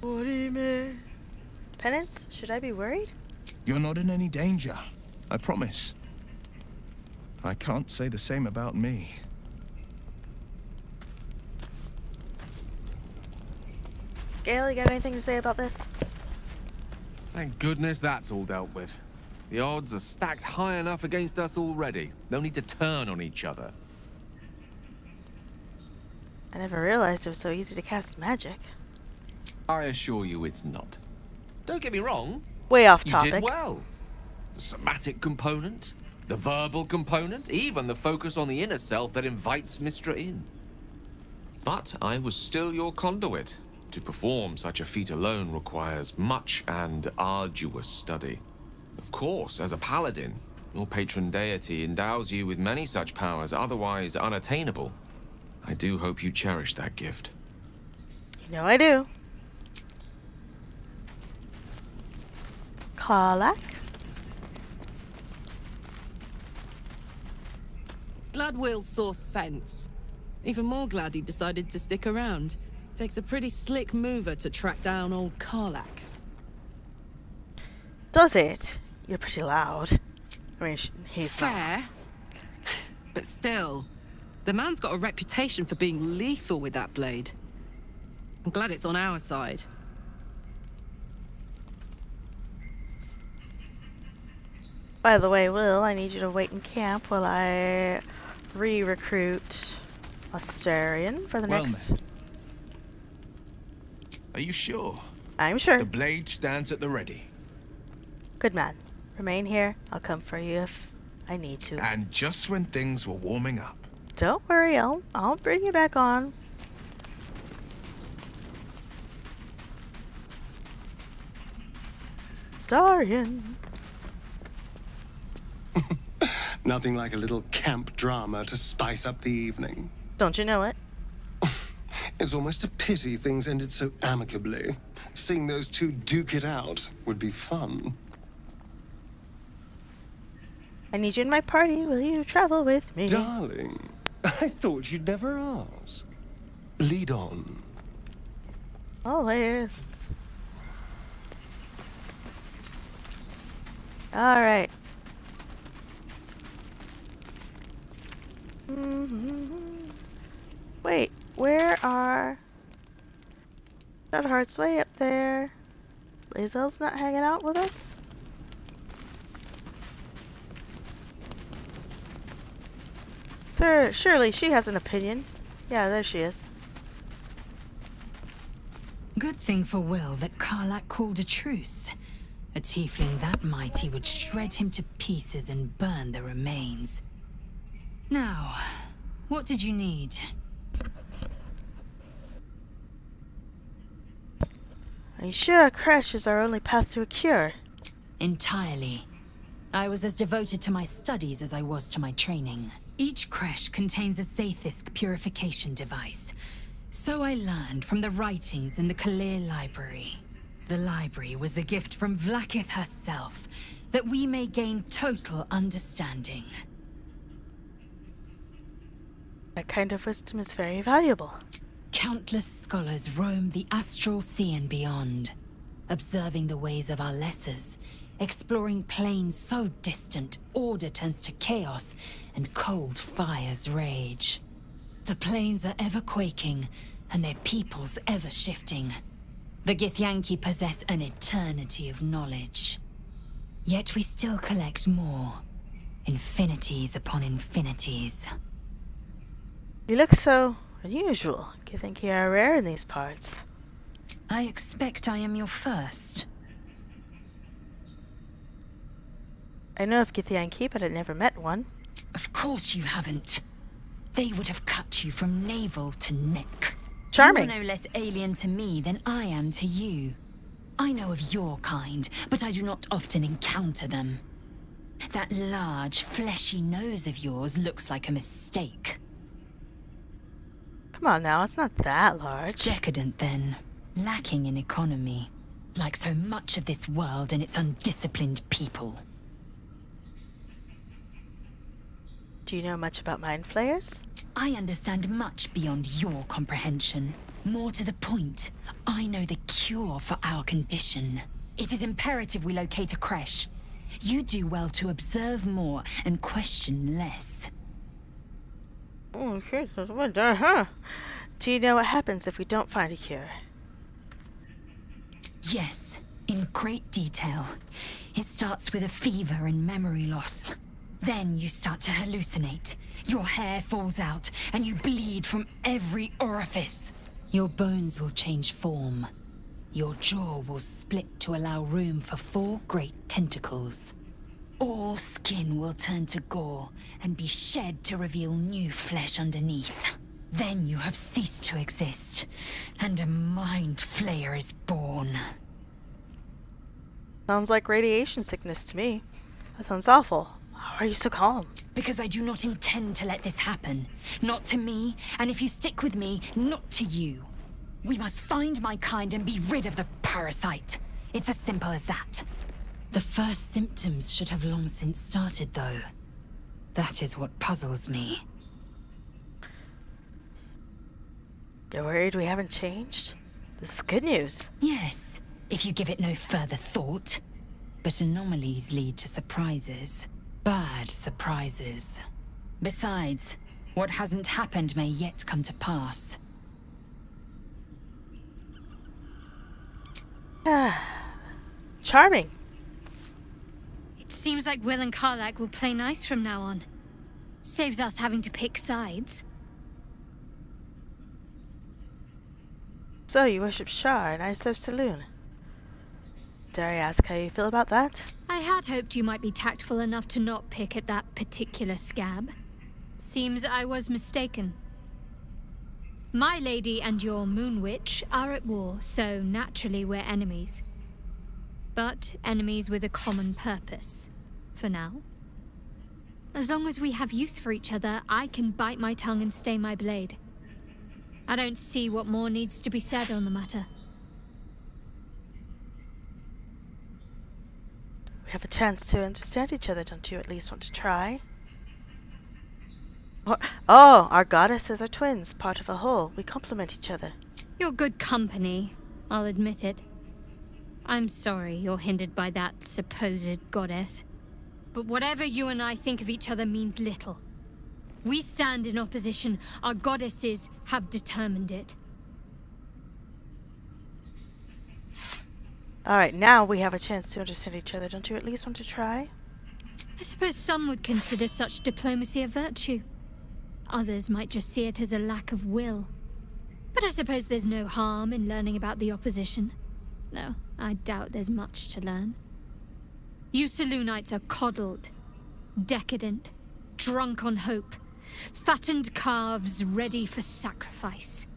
What do you mean? Penance? Should I be worried? You're not in any danger, I promise. I can't say the same about me. Gale, you got anything to say about this? Thank goodness that's all dealt with. The odds are stacked high enough against us already. No need to turn on each other. I never realized it was so easy to cast magic. I assure you it's not. Don't get me wrong. Way off You topic. did well. The somatic component, the verbal component, even the focus on the inner self that invites Mistra in. But I was still your conduit. To perform such a feat alone requires much and arduous study. Of course, as a paladin, your patron deity endows you with many such powers otherwise unattainable. I do hope you cherish that gift. You know I do. Karlak? Glad Will saw sense. Even more glad he decided to stick around. Takes a pretty slick mover to track down old Karlak. Does it? You're pretty loud. I mean, he's fair. But still, the man's got a reputation for being lethal with that blade. I'm glad it's on our side. By the way, Will, I need you to wait in camp while I re-recruit Astarion for the Well next... met. Are you sure? I'm sure. The blade stands at the ready. Good man. Remain here. I'll come for you if I need to. And just when things were warming up. Don't worry, I'll bring you back on. Astarion. Nothing like a little camp drama to spice up the evening. Don't you know it? It's almost a pity things ended so amicably. Seeing those two duke it out would be fun. I need you in my party. Will you travel with me? Darling, I thought you'd never ask. Lead on. Always. Alright. Wait, where are... That Heart's way up there. Lae'zel's not hanging out with us? Surely she has an opinion. Yeah, there she is. Good thing for Will that Karlak called a truce. A tiefling that mighty would shred him to pieces and burn the remains. Now, what did you need? Are you sure a crash is our only path to a cure? Entirely. I was as devoted to my studies as I was to my training. Each creche contains a Sathisk purification device. So I learned from the writings in the Kalir Library. The library was a gift from Vlaakith herself, that we may gain total understanding. That kind of wisdom is very valuable. Countless scholars roam the astral sea and beyond, observing the ways of our lessers, exploring planes so distant order turns to chaos and cold fires rage. The planes are ever quaking, and their peoples ever shifting. The Githyanki possess an eternity of knowledge. Yet we still collect more. Infinities upon infinities. You look so unusual. You think you are rare in these parts. You think you are rare in these parts. I expect I am your first. I know of Githyanki, Key, but I never met one. Of course you haven't. They would have cut you from navel to neck. Charming. You are no less alien to me than I am to you. I know of your kind, but I do not often encounter them. That large, fleshy nose of yours looks like a mistake. Come on now, it's not that large. Decadent, then. Lacking in economy. Like so much of this world and its undisciplined people. Do you know much about mind flayers? I understand much beyond your comprehension. More to the point, I know the cure for our condition. It is imperative we locate a creche. You do well to observe more and question less. Oh, shit, huh? Do you know what happens if we don't find a cure? Yes, in great detail. It starts with a fever and memory loss. Then you start to hallucinate. Your hair falls out, and you bleed from every orifice. Your bones will change form. Your jaw will split to allow room for 4 great tentacles. All skin will turn to gore and be shed to reveal new flesh underneath. Then you have ceased to exist, and a mind flayer is born. Sounds like radiation sickness to me. That sounds awful. How are you so calm? Because I do not intend to let this happen. Not to me, and if you stick with me, not to you. We must find my kind and be rid of the parasite. It's as simple as that. The first symptoms should have long since started, though. That is what puzzles me. You're worried we haven't changed? This is good news. Yes, if you give it no further thought. But anomalies lead to surprises. Bad surprises. Besides, what hasn't happened may yet come to pass. Charming. It seems like Will and Karlak will play nice from now on. Saves us having to pick sides. So you worship Shar and I serve Saloon. Dare I ask how you feel about that? I had hoped you might be tactful enough to not pick at that particular scab. Seems I was mistaken. My lady and your Moon Witch are at war, so naturally we're enemies. But enemies with a common purpose, for now. As long as we have use for each other, I can bite my tongue and stay my blade. I don't see what more needs to be said on the matter. We have a chance to understand each other, don't you at least want to try? Oh, our goddesses are twins, part of a whole. We complement each other. You're good company, I'll admit it. I'm sorry you're hindered by that supposed goddess. But whatever you and I think of each other means little. We stand in opposition. Our goddesses have determined it. Alright, now we have a chance to understand each other. Don't you at least want to try? I suppose some would consider such diplomacy a virtue. Others might just see it as a lack of will. But I suppose there's no harm in learning about the opposition. No, I doubt there's much to learn. You Saloonites are coddled, decadent, drunk on hope, fattened calves ready for sacrifice.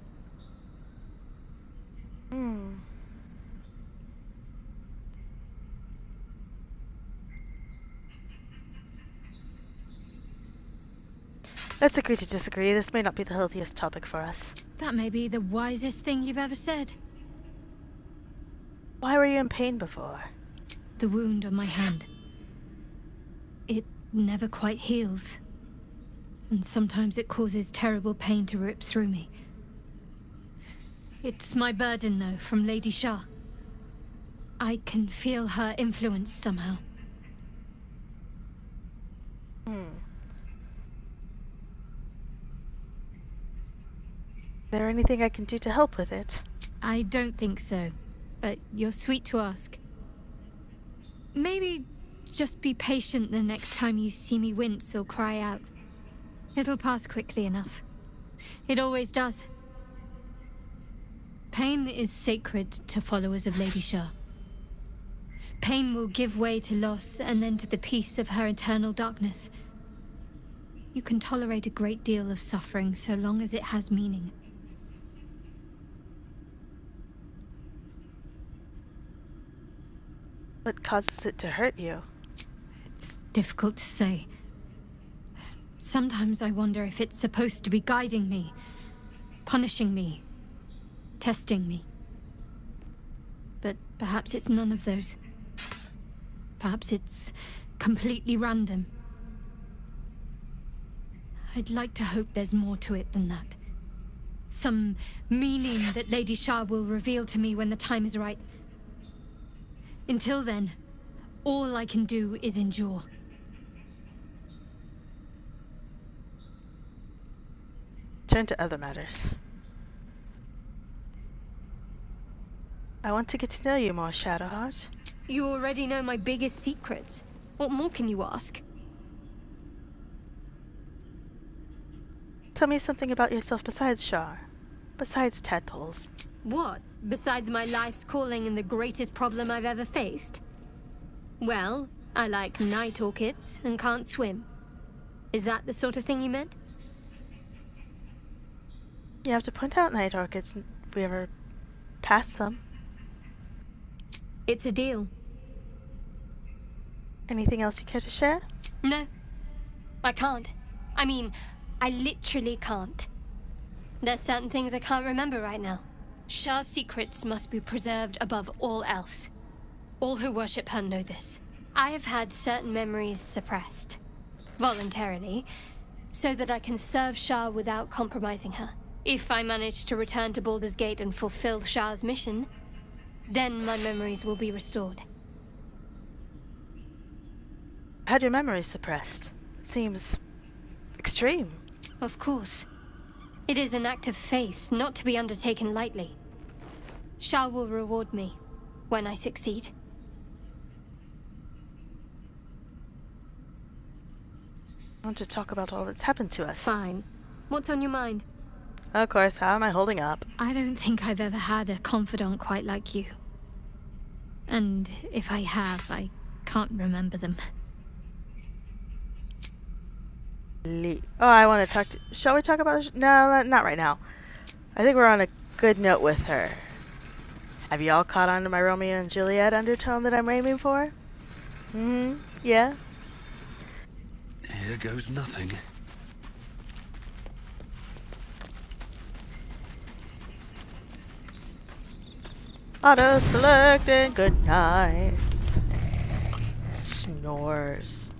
Let's agree to disagree. This may not be the healthiest topic for us. That may be the wisest thing you've ever said. Why were you in pain before? The wound on my hand. It never quite heals. And sometimes it causes terrible pain to rip through me. It's my burden, though, from Lady Shah. I can feel her influence somehow. Is there anything I can do to help with it? I don't think so, but you're sweet to ask. Maybe just be patient the next time you see me wince or cry out. It'll pass quickly enough. It always does. Pain is sacred to followers of Lady Shah. Pain will give way to loss and then to the peace of her eternal darkness. You can tolerate a great deal of suffering so long as it has meaning. What causes it to hurt you? It's difficult to say. Sometimes I wonder if it's supposed to be guiding me, punishing me, testing me. But perhaps it's none of those. Perhaps it's completely random. I'd like to hope there's more to it than that. Some meaning that Lady Shah will reveal to me when the time is right. Until then, all I can do is endure. Turn to other matters. I want to get to know you more, Shadowheart. You already know my biggest secrets. What more can you ask? Tell me something about yourself besides Shar. Besides tadpoles. What? Besides my life's calling and the greatest problem I've ever faced? Well, I like night orchids and can't swim. Is that the sort of thing you meant? You have to point out night orchids if we ever pass them. It's a deal. Anything else you care to share? No. I can't. I mean, I literally can't. There's certain things I can't remember right now. Shah's secrets must be preserved above all else. All who worship her know this. I have had certain memories suppressed. Voluntarily. So that I can serve Shah without compromising her. If I manage to return to Baldur's Gate and fulfill Shah's mission, then my memories will be restored. Had your memories suppressed? Seems extreme. Of course. It is an act of faith, not to be undertaken lightly. Shah will reward me when I succeed. I want to talk about all that's happened to us. Fine. What's on your mind? Of course, how am I holding up? I don't think I've ever had a confidant quite like you. And if I have, I can't remember them. Oh, I want to talk to... Shall we talk about... No, not right now. I think we're on a good note with her. Have you all caught on to my Romeo and Juliet undertone that I'm aiming for? Yeah? Here goes nothing. Auto select and good night. Snores.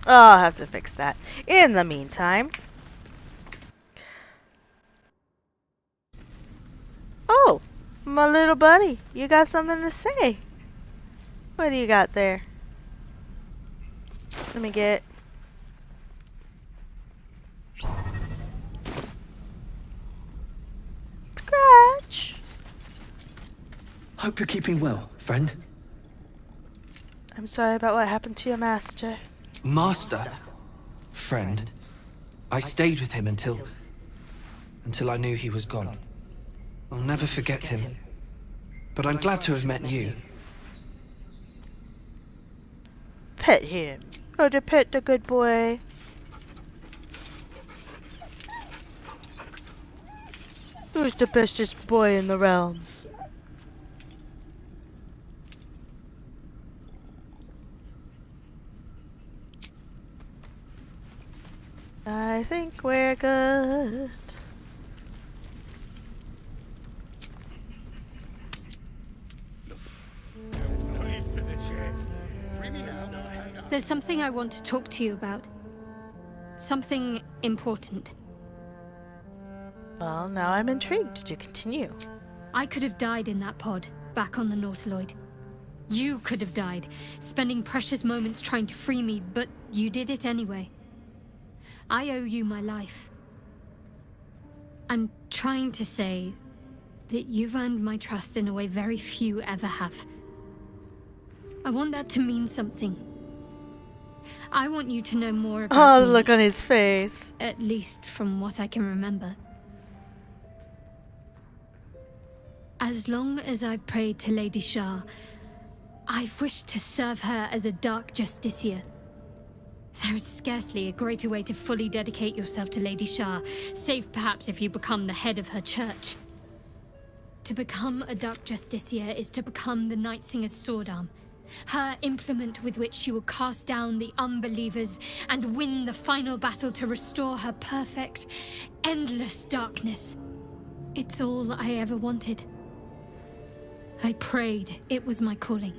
Oh, I'll have to fix that. In the meantime. Oh, my little buddy, you got something to say? What do you got there? Let me get... Scratch! Hope you're keeping well, friend. I'm sorry about what happened to your master. Master? Friend? I stayed with him until I knew he was gone. I'll never forget him. But I'm glad to have met you. Pet him. Oh, to pet the good boy. Who's the bestest boy in the realms? I think we're good. There's something I want to talk to you about. Something important. Well, now I'm intrigued. Do continue. I could have died in that pod, back on the Nautiloid. You could have died, spending precious moments trying to free me, but you did it anyway. I owe you my life. I'm trying to say that you've earned my trust in a way very few ever have. I want that to mean something. I want you to know more about Oh, me, look on his face. at least from what I can remember. As long as I've prayed to Lady Shah, I've wished to serve her as a Dark Justiciar. There is scarcely a greater way to fully dedicate yourself to Lady Shah, save perhaps if you become the head of her church. To become a Dark Justiciar is to become the Night Singer's sword arm, her implement with which she will cast down the unbelievers and win the final battle to restore her perfect, endless darkness. It's all I ever wanted. I prayed it was my calling.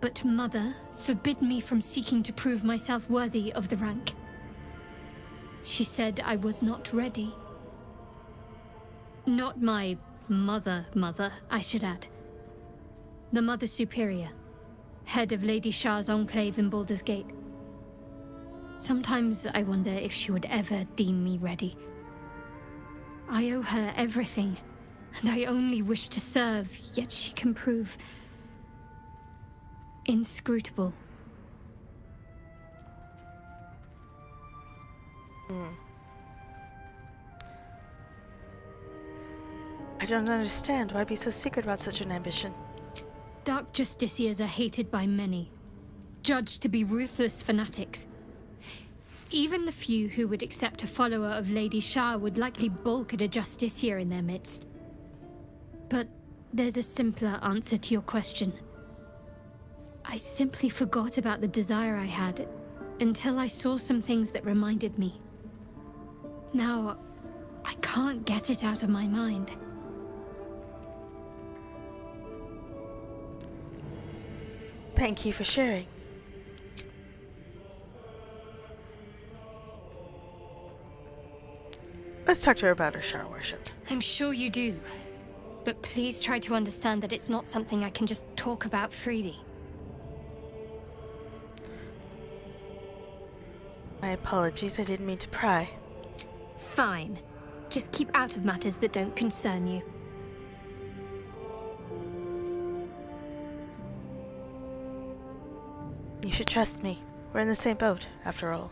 But Mother forbid me from seeking to prove myself worthy of the rank. She said I was not ready. Not my mother, I should add. The Mother Superior, head of Lady Shah's enclave in Baldur's Gate. Sometimes I wonder if she would ever deem me ready. I owe her everything, and I only wish to serve, yet she can prove inscrutable. I don't understand. Why be so secret about such an ambition? Dark Justiciars are hated by many, judged to be ruthless fanatics. Even the few who would accept a follower of Lady Shah would likely balk at a Justiciar in their midst. But there's a simpler answer to your question. I simply forgot about the desire I had until I saw some things that reminded me. Now, I can't get it out of my mind. Thank you for sharing. Let's talk to her about her Shah worship. I'm sure you do. But please try to understand that it's not something I can just talk about freely. My apologies, I didn't mean to pry. Fine. Just keep out of matters that don't concern you. You should trust me. We're in the same boat, after all.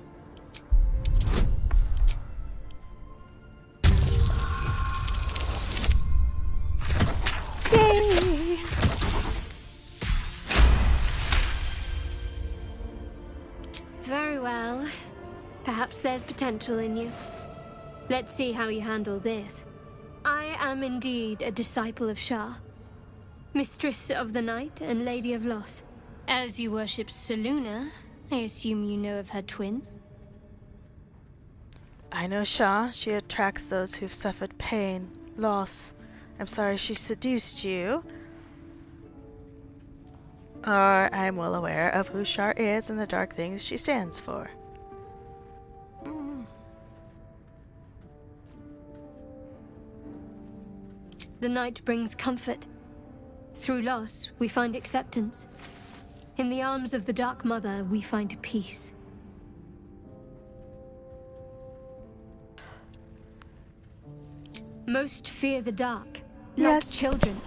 Yay! Very well. Perhaps there's potential in you. Let's see how you handle this. I am indeed a disciple of Shah, Mistress of the Night and Lady of Loss. As you worship Selûne, I assume you know of her twin? I know Shah. She attracts those who've suffered pain, loss. I'm sorry she seduced you. I'm well aware of who Shah is and the dark things she stands for. The night brings comfort. Through loss, we find acceptance. In the arms of the Dark Mother, we find peace. Most fear the dark, like children,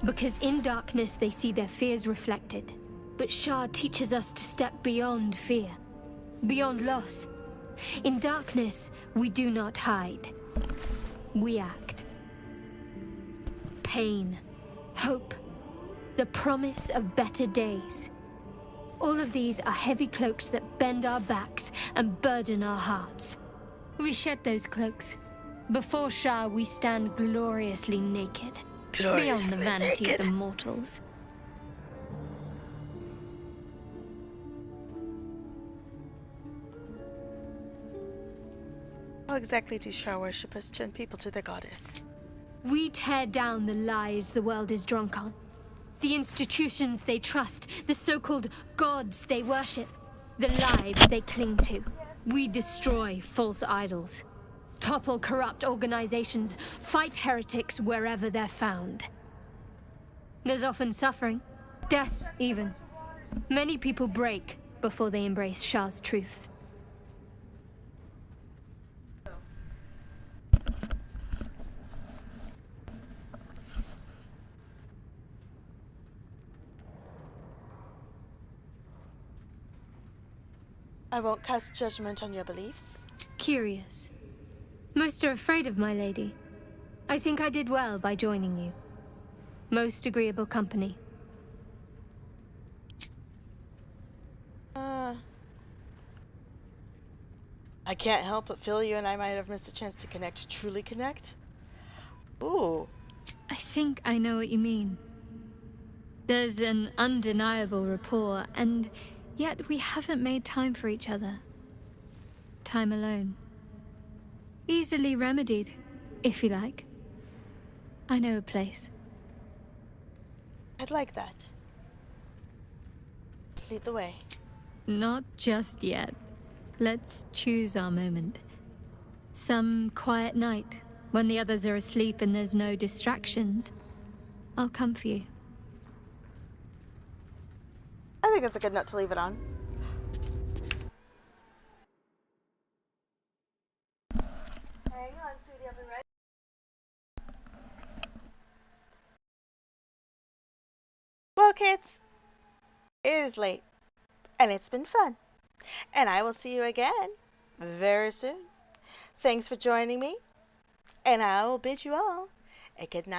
because in darkness they see their fears reflected. But Shah teaches us to step beyond fear, beyond loss. In darkness, we do not hide. We act. Pain, hope, the promise of better days. All of these are heavy cloaks that bend our backs and burden our hearts. We shed those cloaks. Before Shah, we stand gloriously naked, beyond the vanities of mortals. How exactly do Shah worshippers turn people to their goddess? We tear down the lies the world is drunk on. The institutions they trust, the so-called gods they worship, the lives they cling to. We destroy false idols, topple corrupt organizations, fight heretics wherever they're found. There's often suffering, death even. Many people break before they embrace Shah's truths. I won't cast judgment on your beliefs. Curious. Most are afraid of my lady. I think I did well by joining you. Most agreeable company. I can't help but feel you and I might have missed a chance to connect, truly connect. Ooh. I think I know what you mean. There's an undeniable rapport, and yet we haven't made time for each other. Time alone. Easily remedied, if you like. I know a place. I'd like that. Just lead the way. Not just yet. Let's choose our moment. Some quiet night, when the others are asleep and there's no distractions. I'll come for you. I think that's a good note to leave it on. Hang on, sweetie, I'll be right. Well, kids, it is late, and it's been fun. And I will see you again very soon. Thanks for joining me, and I will bid you all a good night.